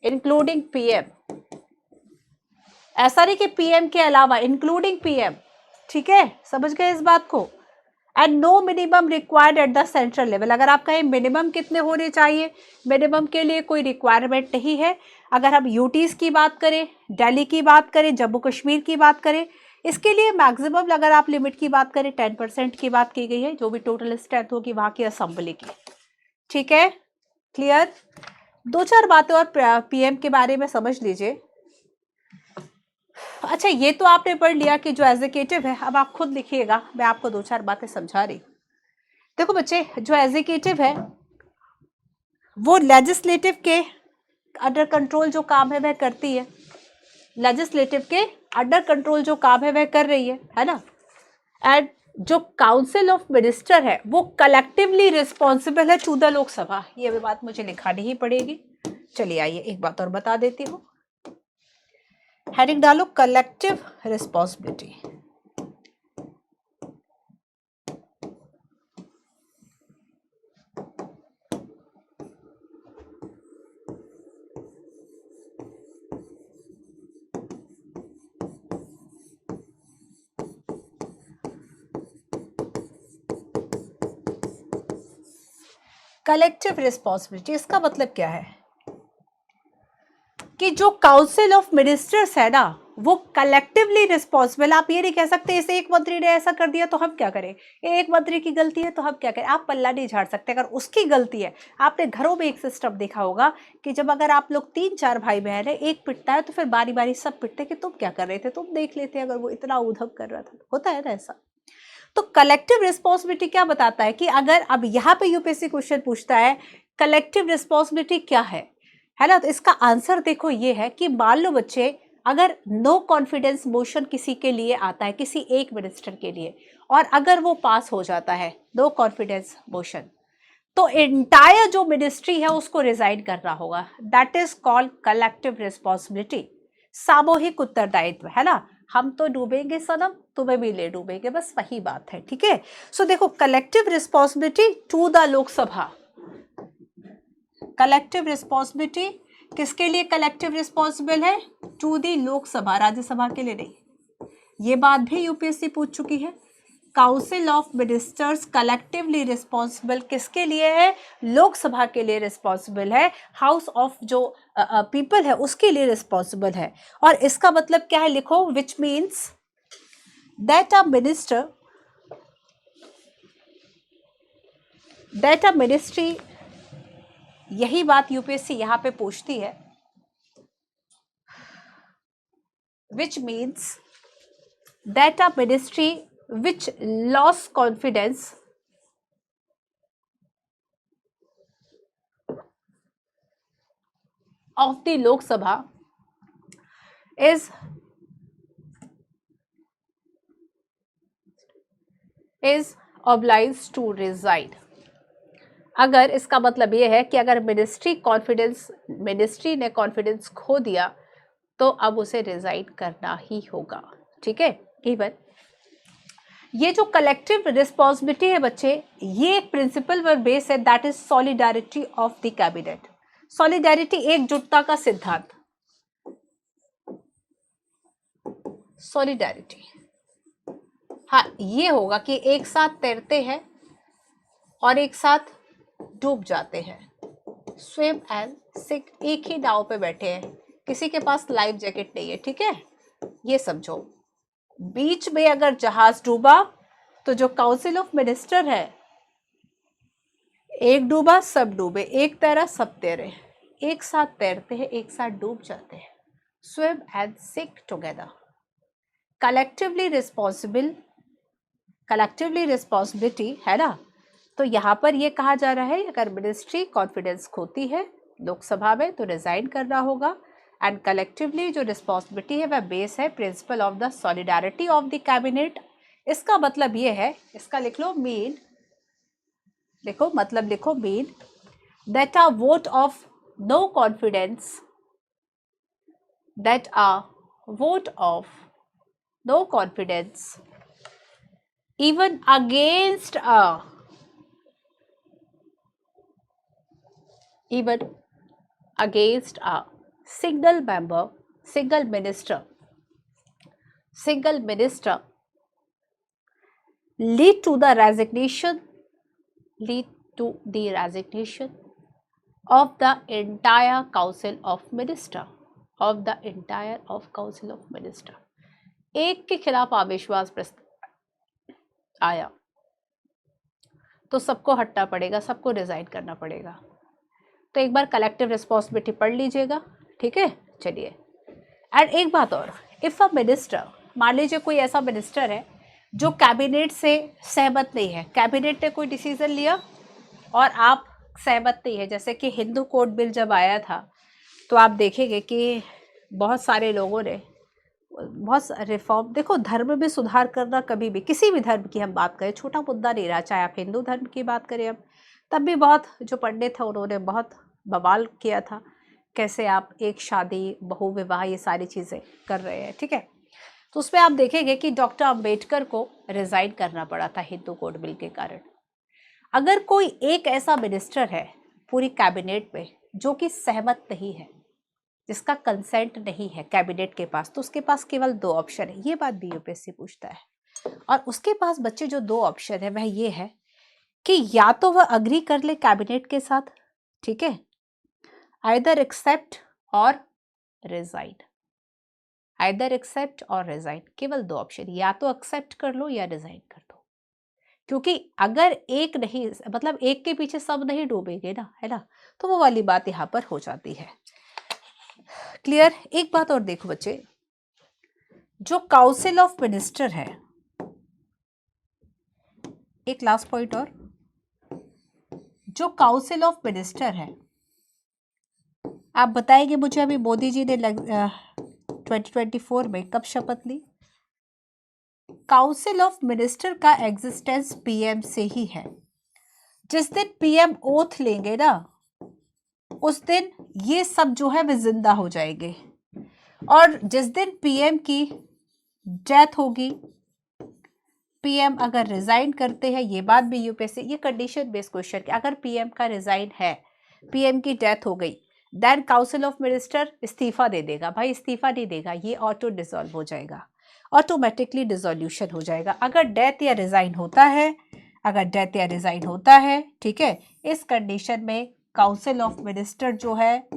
इंक्लूडिंग पीएम, ऐसा नहीं कि पीएम के अलावा, इंक्लूडिंग पीएम। ठीक है, समझ गए इस बात को? And no minimum required at the central level. अगर आप कहें मिनिमम कितने होने चाहिए, मिनिमम के लिए कोई रिक्वायरमेंट नहीं है। अगर हम यूटीज की बात करें, दिल्ली की बात करें, जम्मू कश्मीर की बात करें, इसके लिए मैक्सिमम अगर आप लिमिट की बात करें 10% की बात की गई है, जो भी टोटल स्ट्रेंथ होगी वहां की असेंबली की। ठीक है, क्लियर? दो चार बातें और पीएम के बारे में समझ लीजिए। अच्छा, ये तो आपने पढ़ लिया कि जो एग्जीक्यूटिव है, अब आप खुद लिखिएगा, मैं आपको दो चार बातें समझा रही। देखो बच्चे, जो एग्जीक्यूटिव है वो लेजिस्लेटिव के अंडर कंट्रोल जो काम है वह करती है, लेजिस्लेटिव के अंडर कंट्रोल जो काम है वह कर रही है ना। एंड जो काउंसिल ऑफ मिनिस्टर है वो कलेक्टिवली रिस्पॉन्सिबल है टू द लोकसभा। ये भी बात मुझे लिखानी ही पड़ेगी। चलिए आइए एक बात और बता देती हूँ, हेडिंग डालो कलेक्टिव रिस्पॉन्सिबिलिटी। कलेक्टिव रिस्पॉन्सिबिलिटी, इसका मतलब क्या है कि जो काउंसिल ऑफ मिनिस्टर्स है ना वो कलेक्टिवली रिस्पॉन्सिबल। आप ये नहीं कह सकते इस एक मंत्री ने ऐसा कर दिया तो हम क्या करें, एक मंत्री की गलती है तो हम क्या करें, आप पल्ला नहीं झाड़ सकते। अगर उसकी गलती है, आपने घरों में एक सिस्टम देखा होगा कि जब अगर आप लोग 3-4 भाई बहन है, एक पिटता है तो फिर बारी बारी सब पिटते कि तुम क्या कर रहे थे, तुम देख लेते अगर वो इतना उधम कर रहा था। होता है ना ऐसा। तो कलेक्टिव रिस्पॉन्सिबिलिटी क्या बताता है कि अगर अब यहाँ पे यूपीएससी क्वेश्चन पूछता है कलेक्टिव रिस्पॉन्सिबिलिटी क्या है ना, तो इसका आंसर देखो ये है कि मान लो बच्चे, अगर नो कॉन्फिडेंस मोशन किसी के लिए आता है, किसी एक मिनिस्टर के लिए, और अगर वो पास हो जाता है नो कॉन्फिडेंस मोशन, तो एंटायर जो मिनिस्ट्री है उसको रिजाइन करना होगा। That is called collective responsibility, सामूहिक उत्तरदायित्व, है ना। हम तो डूबेंगे सनम, तुम्हें भी ले डूबेंगे, बस वही बात है। ठीक है, सो देखो collective responsibility to the Lok Sabha, collective responsibility किसके लिए कलेक्टिव रिस्पॉन्सिबल है? टू दी लोकसभा, राज्यसभा के लिए नहीं। ये बात भी यूपीएससी पूछ चुकी है। Council of ministers collectively responsible किसके लिए है? लोकसभा के लिए रिस्पॉन्सिबल है। हाउस ऑफ जो पीपल है उसके लिए रिस्पॉन्सिबल है। और इसका मतलब क्या है? लिखो, which means that a ministry, यही बात यूपीएससी यहां पे पूछती है। which means that a ministry which lost confidence of the Lok Sabha is obliged to resign। अगर इसका मतलब ये है कि अगर मिनिस्ट्री ने कॉन्फिडेंस खो दिया तो अब उसे रिजाइन करना ही होगा। ठीक है। इवन ये जो कलेक्टिव रिस्पॉन्सिबिलिटी है बच्चे, ये एक प्रिंसिपल पर बेस है, that is solidarity of the cabinet. Solidarity, एकजुटता का सिद्धांत। सॉलिडारिटी, हाँ, ये होगा कि एक साथ तैरते हैं और एक साथ डूब जाते हैं। स्विम एंड सिंक, एक ही नाव पे बैठे हैं, किसी के पास लाइफ जैकेट नहीं है। ठीक है, ये समझो। बीच में अगर जहाज डूबा तो जो काउंसिल ऑफ मिनिस्टर है, एक डूबा सब डूबे, एक तैरा सब तैरे, एक साथ तैरते हैं, एक साथ डूब जाते हैं। Swim and sink together. Collectively responsibility है ना। तो यहाँ पर ये कहा जा रहा है अगर मिनिस्ट्री कॉन्फिडेंस खोती है लोकसभा में तो रिजाइन करना होगा। एंड कलेक्टिवली जो रिस्पॉन्सिबिलिटी है वह बेस है principle of the solidarity of the cabinet. इसका मतलब ये है, इसका लिख लो मीन, देखो मतलब लिखो mean that a vote of no confidence, that a vote of no confidence even against a single minister lead to the resignation of the entire council of minister एक के खिलाफ अविश्वास प्रस्ताव आया तो सबको हटना पड़ेगा, सबको रिजाइन करना पड़ेगा। तो एक बार कलेक्टिव रिस्पॉन्सिबिलिटी पढ़ लीजिएगा। ठीक है, चलिए। एंड एक बात और, इफ अ मिनिस्टर, मान लीजिए कोई ऐसा मिनिस्टर है जो कैबिनेट से सहमत नहीं है, कैबिनेट ने कोई डिसीजन लिया और आप सहमत नहीं है। जैसे कि हिंदू कोड बिल जब आया था तो आप देखेंगे कि बहुत सारे लोगों ने बहुत रिफॉर्म, देखो धर्म में सुधार करना कभी भी, किसी भी धर्म की हम बात करें, छोटा मुद्दा नहीं रहा। चाहे आप हिंदू धर्म की बात करें, अब तब भी बहुत जो पंडित थे उन्होंने बहुत बवाल किया था, कैसे आप एक शादी, बहु विवाह, ये सारी चीज़ें कर रहे हैं। ठीक है, तो उसमें आप देखेंगे कि डॉक्टर अंबेडकर को रिजाइन करना पड़ा था हिंदू कोड बिल के कारण। अगर कोई एक ऐसा मिनिस्टर है पूरी कैबिनेट में जो कि सहमत नहीं है, जिसका कंसेंट नहीं है कैबिनेट के पास, तो उसके पास केवल दो ऑप्शन है। ये बात भी यूपीएससी पूछता है। और उसके पास बच्चे जो दो ऑप्शन है वह ये है कि या तो वह अग्री कर ले कैबिनेट के साथ, ठीक है, आइदर एक्सेप्ट और रिजाइन, केवल दो ऑप्शन, या तो एक्सेप्ट कर लो या रिजाइन कर दो। क्योंकि अगर एक नहीं, मतलब एक के पीछे सब नहीं डूबेंगे ना, है ना, तो वो वाली बात यहाँ पर हो जाती है। क्लियर। एक बात और देखो बच्चे, जो काउंसिल ऑफ मिनिस्टर है, एक लास्ट पॉइंट और, जो काउंसिल ऑफ मिनिस्टर है, आप बताएंगे मुझे अभी मोदी जी ने 2024 में कब शपथ ली? काउंसिल ऑफ मिनिस्टर का एग्जिस्टेंस पीएम से ही है। जिस दिन पीएम ओथ लेंगे ना, उस दिन ये सब जो है वे जिंदा हो जाएंगे। और जिस दिन पीएम की डेथ होगी, पीएम अगर रिजाइन करते हैं, ये बात भी यूपीएससी, ये कंडीशन बेस्ड क्वेश्चन, अगर पीएम का रिजाइन है पीएम की डेथ हो गई, देन काउंसिल ऑफ मिनिस्टर इस्तीफा दे देगा। भाई इस्तीफा नहीं देगा, ये ऑटो डिसॉल्व हो जाएगा, ऑटोमेटिकली डिसोल्यूशन हो जाएगा अगर डेथ या रिजाइन होता है। अगर डेथ या रिजाइन होता है, ठीक है, इस कंडीशन में काउंसिल ऑफ मिनिस्टर जो है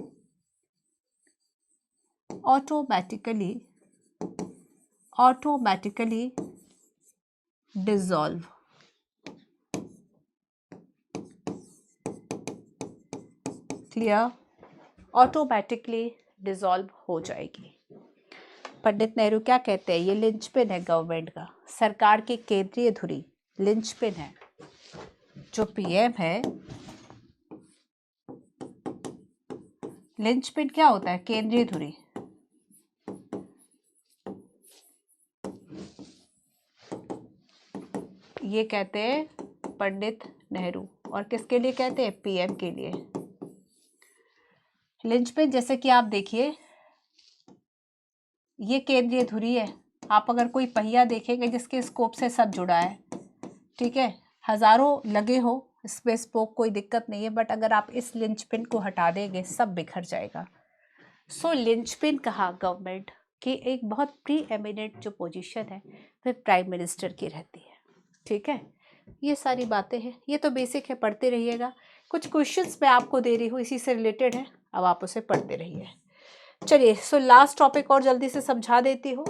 automatically dissolve. Clear? Automatically dissolve हो जाएगी। पंडित नेहरू क्या कहते हैं, ये लिंचपिन है गवर्नमेंट का, सरकार की केंद्रीय धुरी लिंचपिन है। जो पीएम है, लिंचपिन क्या होता है, केंद्रीय धुरी। ये कहते हैं पंडित नेहरू, और किसके लिए कहते हैं, पीएम के लिए। लिंचपिन जैसे कि आप देखिए, ये केंद्रीय धुरी है। आप अगर कोई पहिया देखेंगे जिसके स्कोप से सब जुड़ा है, ठीक है, हजारों लगे हो इसमें स्पोक, कोई दिक्कत नहीं है, बट अगर आप इस लिंचपिन को हटा देंगे सब बिखर जाएगा। सो लिंचपिन कहा गवर्नमेंट की एक बहुत प्री एमिनेंट जो पोजीशन है वह प्राइम मिनिस्टर की रहती है। ठीक है, ये सारी बातें हैं, ये तो बेसिक है, पढ़ते रहिएगा। कुछ क्वेश्चंस मैं आपको दे रही हूँ, इसी से रिलेटेड है, अब आप उसे पढ़ते रहिए। चलिए, सो लास्ट टॉपिक और जल्दी से समझा देती हूँ,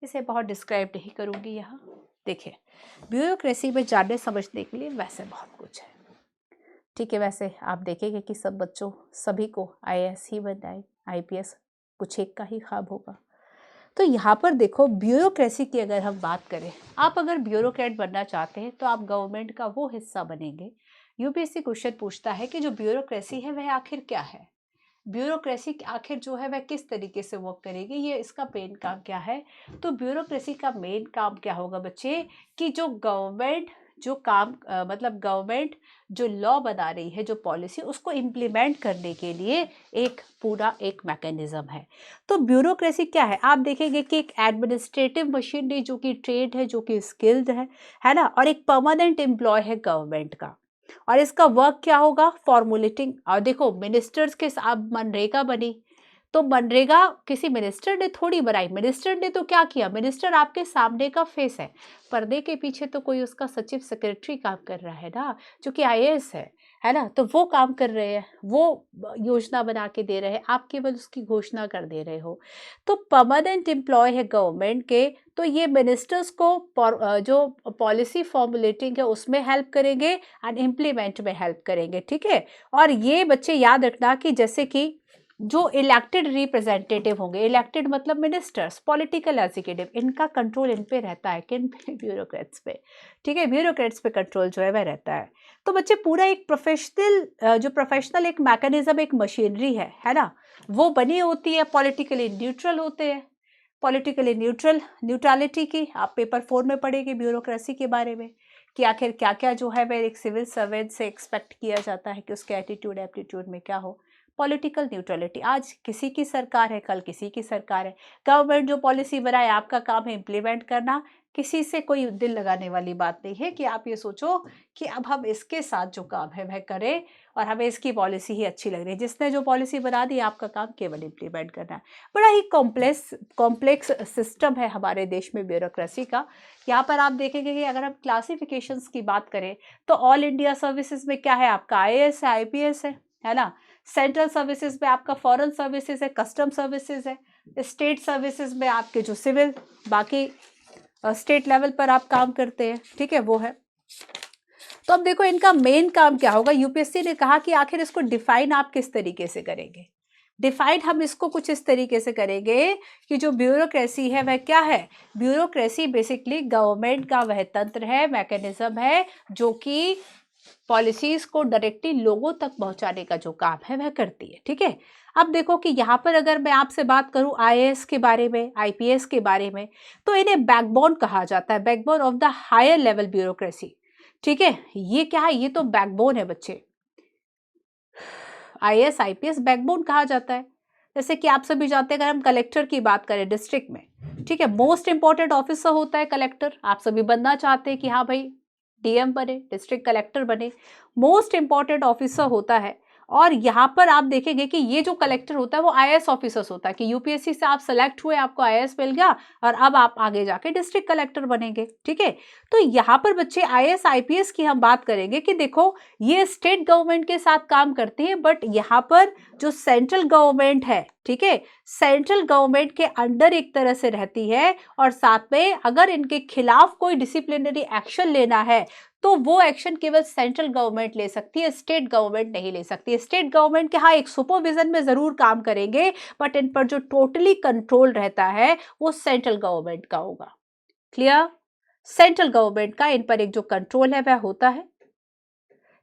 इसे बहुत डिस्क्राइब नहीं करूँगी यहाँ। देखिए, ब्यूरोक्रेसी में जानने समझने के लिए वैसे बहुत कुछ है, ठीक है। वैसे आप देखेंगे कि सब बच्चों सभी को आईएएस ही बनना है, आईपीएस कुछ एक का ही ख्वाब होगा। तो यहाँ पर देखो, ब्यूरोक्रेसी की अगर हम बात करें, आप अगर ब्यूरोक्रेट बनना चाहते हैं तो आप गवर्नमेंट का वो हिस्सा बनेंगे। यूपीएससी क्वेश्चन पूछता है कि जो ब्यूरोक्रेसी है वह आखिर क्या है, ब्यूरोक्रेसी आखिर जो है वह किस तरीके से वर्क करेगी, ये इसका मेन काम क्या है। तो ब्यूरोक्रेसी का मेन काम क्या होगा बच्चे, कि जो गवर्नमेंट जो काम मतलब गवर्नमेंट जो लॉ बना रही है, जो पॉलिसी, उसको इम्प्लीमेंट करने के लिए एक पूरा एक मैकेनिज्म है। तो ब्यूरोक्रेसी क्या है, आप देखेंगे कि एक एडमिनिस्ट्रेटिव मशीनरी जो कि ट्रेंड है, जो कि स्किल्ड है ना, और एक परमानेंट एम्प्लॉय है गवर्नमेंट का। और इसका वर्क क्या होगा, फॉर्मुलेटिंग। और देखो, मिनिस्टर्स के साथ मनरेगा बनी, तो मनरेगा किसी मिनिस्टर ने थोड़ी बनाई, मिनिस्टर ने तो क्या किया, मिनिस्टर आपके सामने का फेस है, पर्दे के पीछे तो कोई उसका सचिव सेक्रेटरी काम कर रहा है ना, जो कि आईएएस है ना, तो वो काम कर रहे हैं, वो योजना बना के दे रहे हैं, आप केवल उसकी घोषणा कर दे रहे हो। तो परमानेंट एम्प्लॉय है गवर्नमेंट के, तो ये मिनिस्टर्स को जो पॉलिसी फॉर्मुलेटिंग है उसमें हेल्प करेंगे एंड इम्प्लीमेंट में हेल्प करेंगे, ठीक है। और ये बच्चे याद रखना कि जैसे कि जो इलेक्टेड रिप्रेजेंटेटिव होंगे, इलेक्टेड मतलब मिनिस्टर्स, पॉलिटिकल एग्जीक्यूटिव, इनका कंट्रोल इन पे रहता है, किन पे, ब्यूरोक्रेट्स पे, ठीक है, ब्यूरोक्रेट्स पे कंट्रोल जो है वह रहता है। तो बच्चे पूरा एक प्रोफेशनल एक मैकेनिज्म, एक मशीनरी है ना, वो बनी होती है, पॉलिटिकली न्यूट्रल होते हैं। पॉलिटिकली न्यूट्रलिटी की आप पेपर 4 में पढ़ेंगे ब्यूरोक्रेसी के बारे में, कि आखिर क्या क्या जो है वह एक सिविल सर्वेंट से एक्सपेक्ट किया जाता है कि उसके एटीट्यूड एप्टीट्यूड में क्या हो। पॉलिटिकल न्यूट्रलिटी, आज किसी की सरकार है, कल किसी की सरकार है, गवर्नमेंट जो पॉलिसी बनाए आपका काम है इम्प्लीमेंट करना, किसी से कोई दिल लगाने वाली बात नहीं है कि आप ये सोचो कि अब हम इसके साथ जो काम है वह करें और हमें इसकी पॉलिसी ही अच्छी लग रही है। जिसने जो पॉलिसी बना दी, आपका काम केवल इम्प्लीमेंट करना है। बड़ा ही कॉम्प्लेक्स सिस्टम है हमारे देश में ब्यूरोक्रेसी का। यहाँ पर आप देखेंगे कि अगर हम क्लासिफिकेशंस की बात करें तो ऑल इंडिया सर्विसेज में क्या है, आपका आईएएस है, आईपीएस है ना। सेंट्रल सर्विसेज में आपका फॉरेन सर्विसेज है, कस्टम सर्विसेज है। स्टेट सर्विसेज में आपके जो सिविल, बाकी स्टेट लेवल पर आप काम करते हैं, ठीक है, वो है। तो अब देखो, इनका मेन काम क्या होगा। यूपीएससी ने कहा कि आखिर इसको डिफाइन आप किस तरीके से करेंगे। डिफाइन हम इसको कुछ इस तरीके से करेंगे कि जो ब्यूरोक्रेसी है वह क्या है। ब्यूरोक्रेसी बेसिकली गवर्नमेंट का वह तंत्र है, मैकेनिज्म है, जो कि पॉलिसीज को डायरेक्टली लोगों तक पहुंचाने का जो काम है वह करती है, ठीक है। अब देखो कि यहाँ पर अगर मैं आपसे बात करूं आईएएस के बारे में, आईपीएस के बारे में, तो इन्हें बैकबोन कहा जाता है, backbone of the higher level bureaucracy, ठीक है। ये क्या है, ये तो बैकबोन है बच्चे, आईएएस आईपीएस बैकबोन कहा जाता है। जैसे कि आप सभी जानते हैं, अगर हम कलेक्टर की बात करें डिस्ट्रिक्ट में, ठीक है, मोस्ट इंपॉर्टेंट ऑफिसर होता है कलेक्टर। आप सभी बनना चाहते हैं कि हाँ भाई डीएम बने, डिस्ट्रिक्ट कलेक्टर बने, मोस्ट इंपॉर्टेंट ऑफिसर होता है। और यहाँ पर आप देखेंगे कि ये जो कलेक्टर होता है वो आईएएस ऑफिसर्स होता है कि यूपीएससी से आप सेलेक्ट हुए, आपको आईएएस मिल गया और अब आप आगे जाके डिस्ट्रिक्ट कलेक्टर बनेंगे, ठीक है। तो यहाँ पर बच्चे आईएएस आईपीएस की हम बात करेंगे कि देखो ये स्टेट गवर्नमेंट के साथ काम करते हैं, बट यहाँ पर जो सेंट्रल गवर्नमेंट है, ठीक है, सेंट्रल गवर्नमेंट के अंडर एक तरह से रहती है, और साथ में अगर इनके खिलाफ कोई डिसिप्लिनरी एक्शन लेना है तो वो एक्शन केवल सेंट्रल गवर्नमेंट ले सकती है, स्टेट गवर्नमेंट नहीं ले सकती है। स्टेट गवर्नमेंट के हाँ एक सुपरविजन में जरूर काम करेंगे, बट इन पर जो टोटली कंट्रोल रहता है वो सेंट्रल गवर्नमेंट का होगा। क्लियर? सेंट्रल गवर्नमेंट का इन पर एक जो कंट्रोल है वह होता है,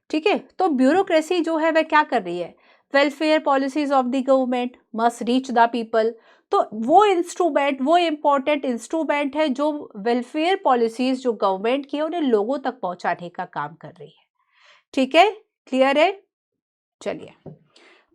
ठीक है। तो ब्यूरोक्रेसी जो है वह क्या कर रही है? Welfare policies of the government must reach the people. तो वो इंस्ट्रूमेंट, वो इंपॉर्टेंट इंस्ट्रूमेंट है जो वेलफेयर पॉलिसीज जो गवर्नमेंट की है उन्हें लोगों तक पहुंचाने का काम कर रही है, ठीक है। क्लियर है? चलिए,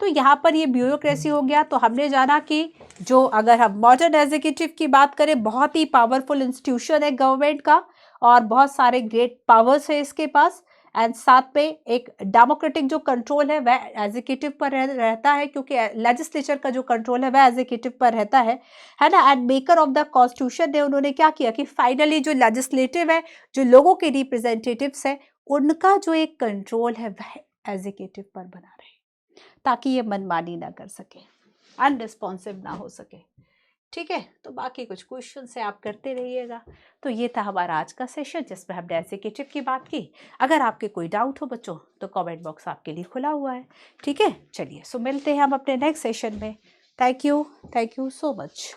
तो यहाँ पर ये ब्यूरोक्रेसी हो गया। तो हमने जाना कि जो अगर हम मॉडर्न एग्जीक्यूटिव की बात करें, बहुत ही पावरफुल इंस्टीट्यूशन है गवर्नमेंट का और बहुत सारे ग्रेट पावर्स है इसके पास, एंड साथ में एक डेमोक्रेटिक जो कंट्रोल है वह एग्जीक्यूटिव पर रहता है, क्योंकि लेजिस्लेचर का जो कंट्रोल है वह एग्जीक्यूटिव पर रहता है ना। And maker of the constitution ने उन्होंने क्या किया कि फाइनली जो लेजिस्लेटिव है, जो लोगों के रिप्रेजेंटेटिव्स है, उनका जो एक कंट्रोल है वह एग्जीक्यूटिव पर बना रहे, ताकि ये मनमानी ना कर सके, अनरिस्पॉन्सिव ना हो सके, ठीक है। तो बाकी कुछ क्वेश्चन से आप करते रहिएगा। तो ये था हमारा आज का सेशन जिसमें हमने एग्जीक्यूटिव की बात की। अगर आपके कोई डाउट हो बच्चों तो कमेंट बॉक्स आपके लिए खुला हुआ है, ठीक है। चलिए, सो मिलते हैं हम अपने नेक्स्ट सेशन में। Thank you so much.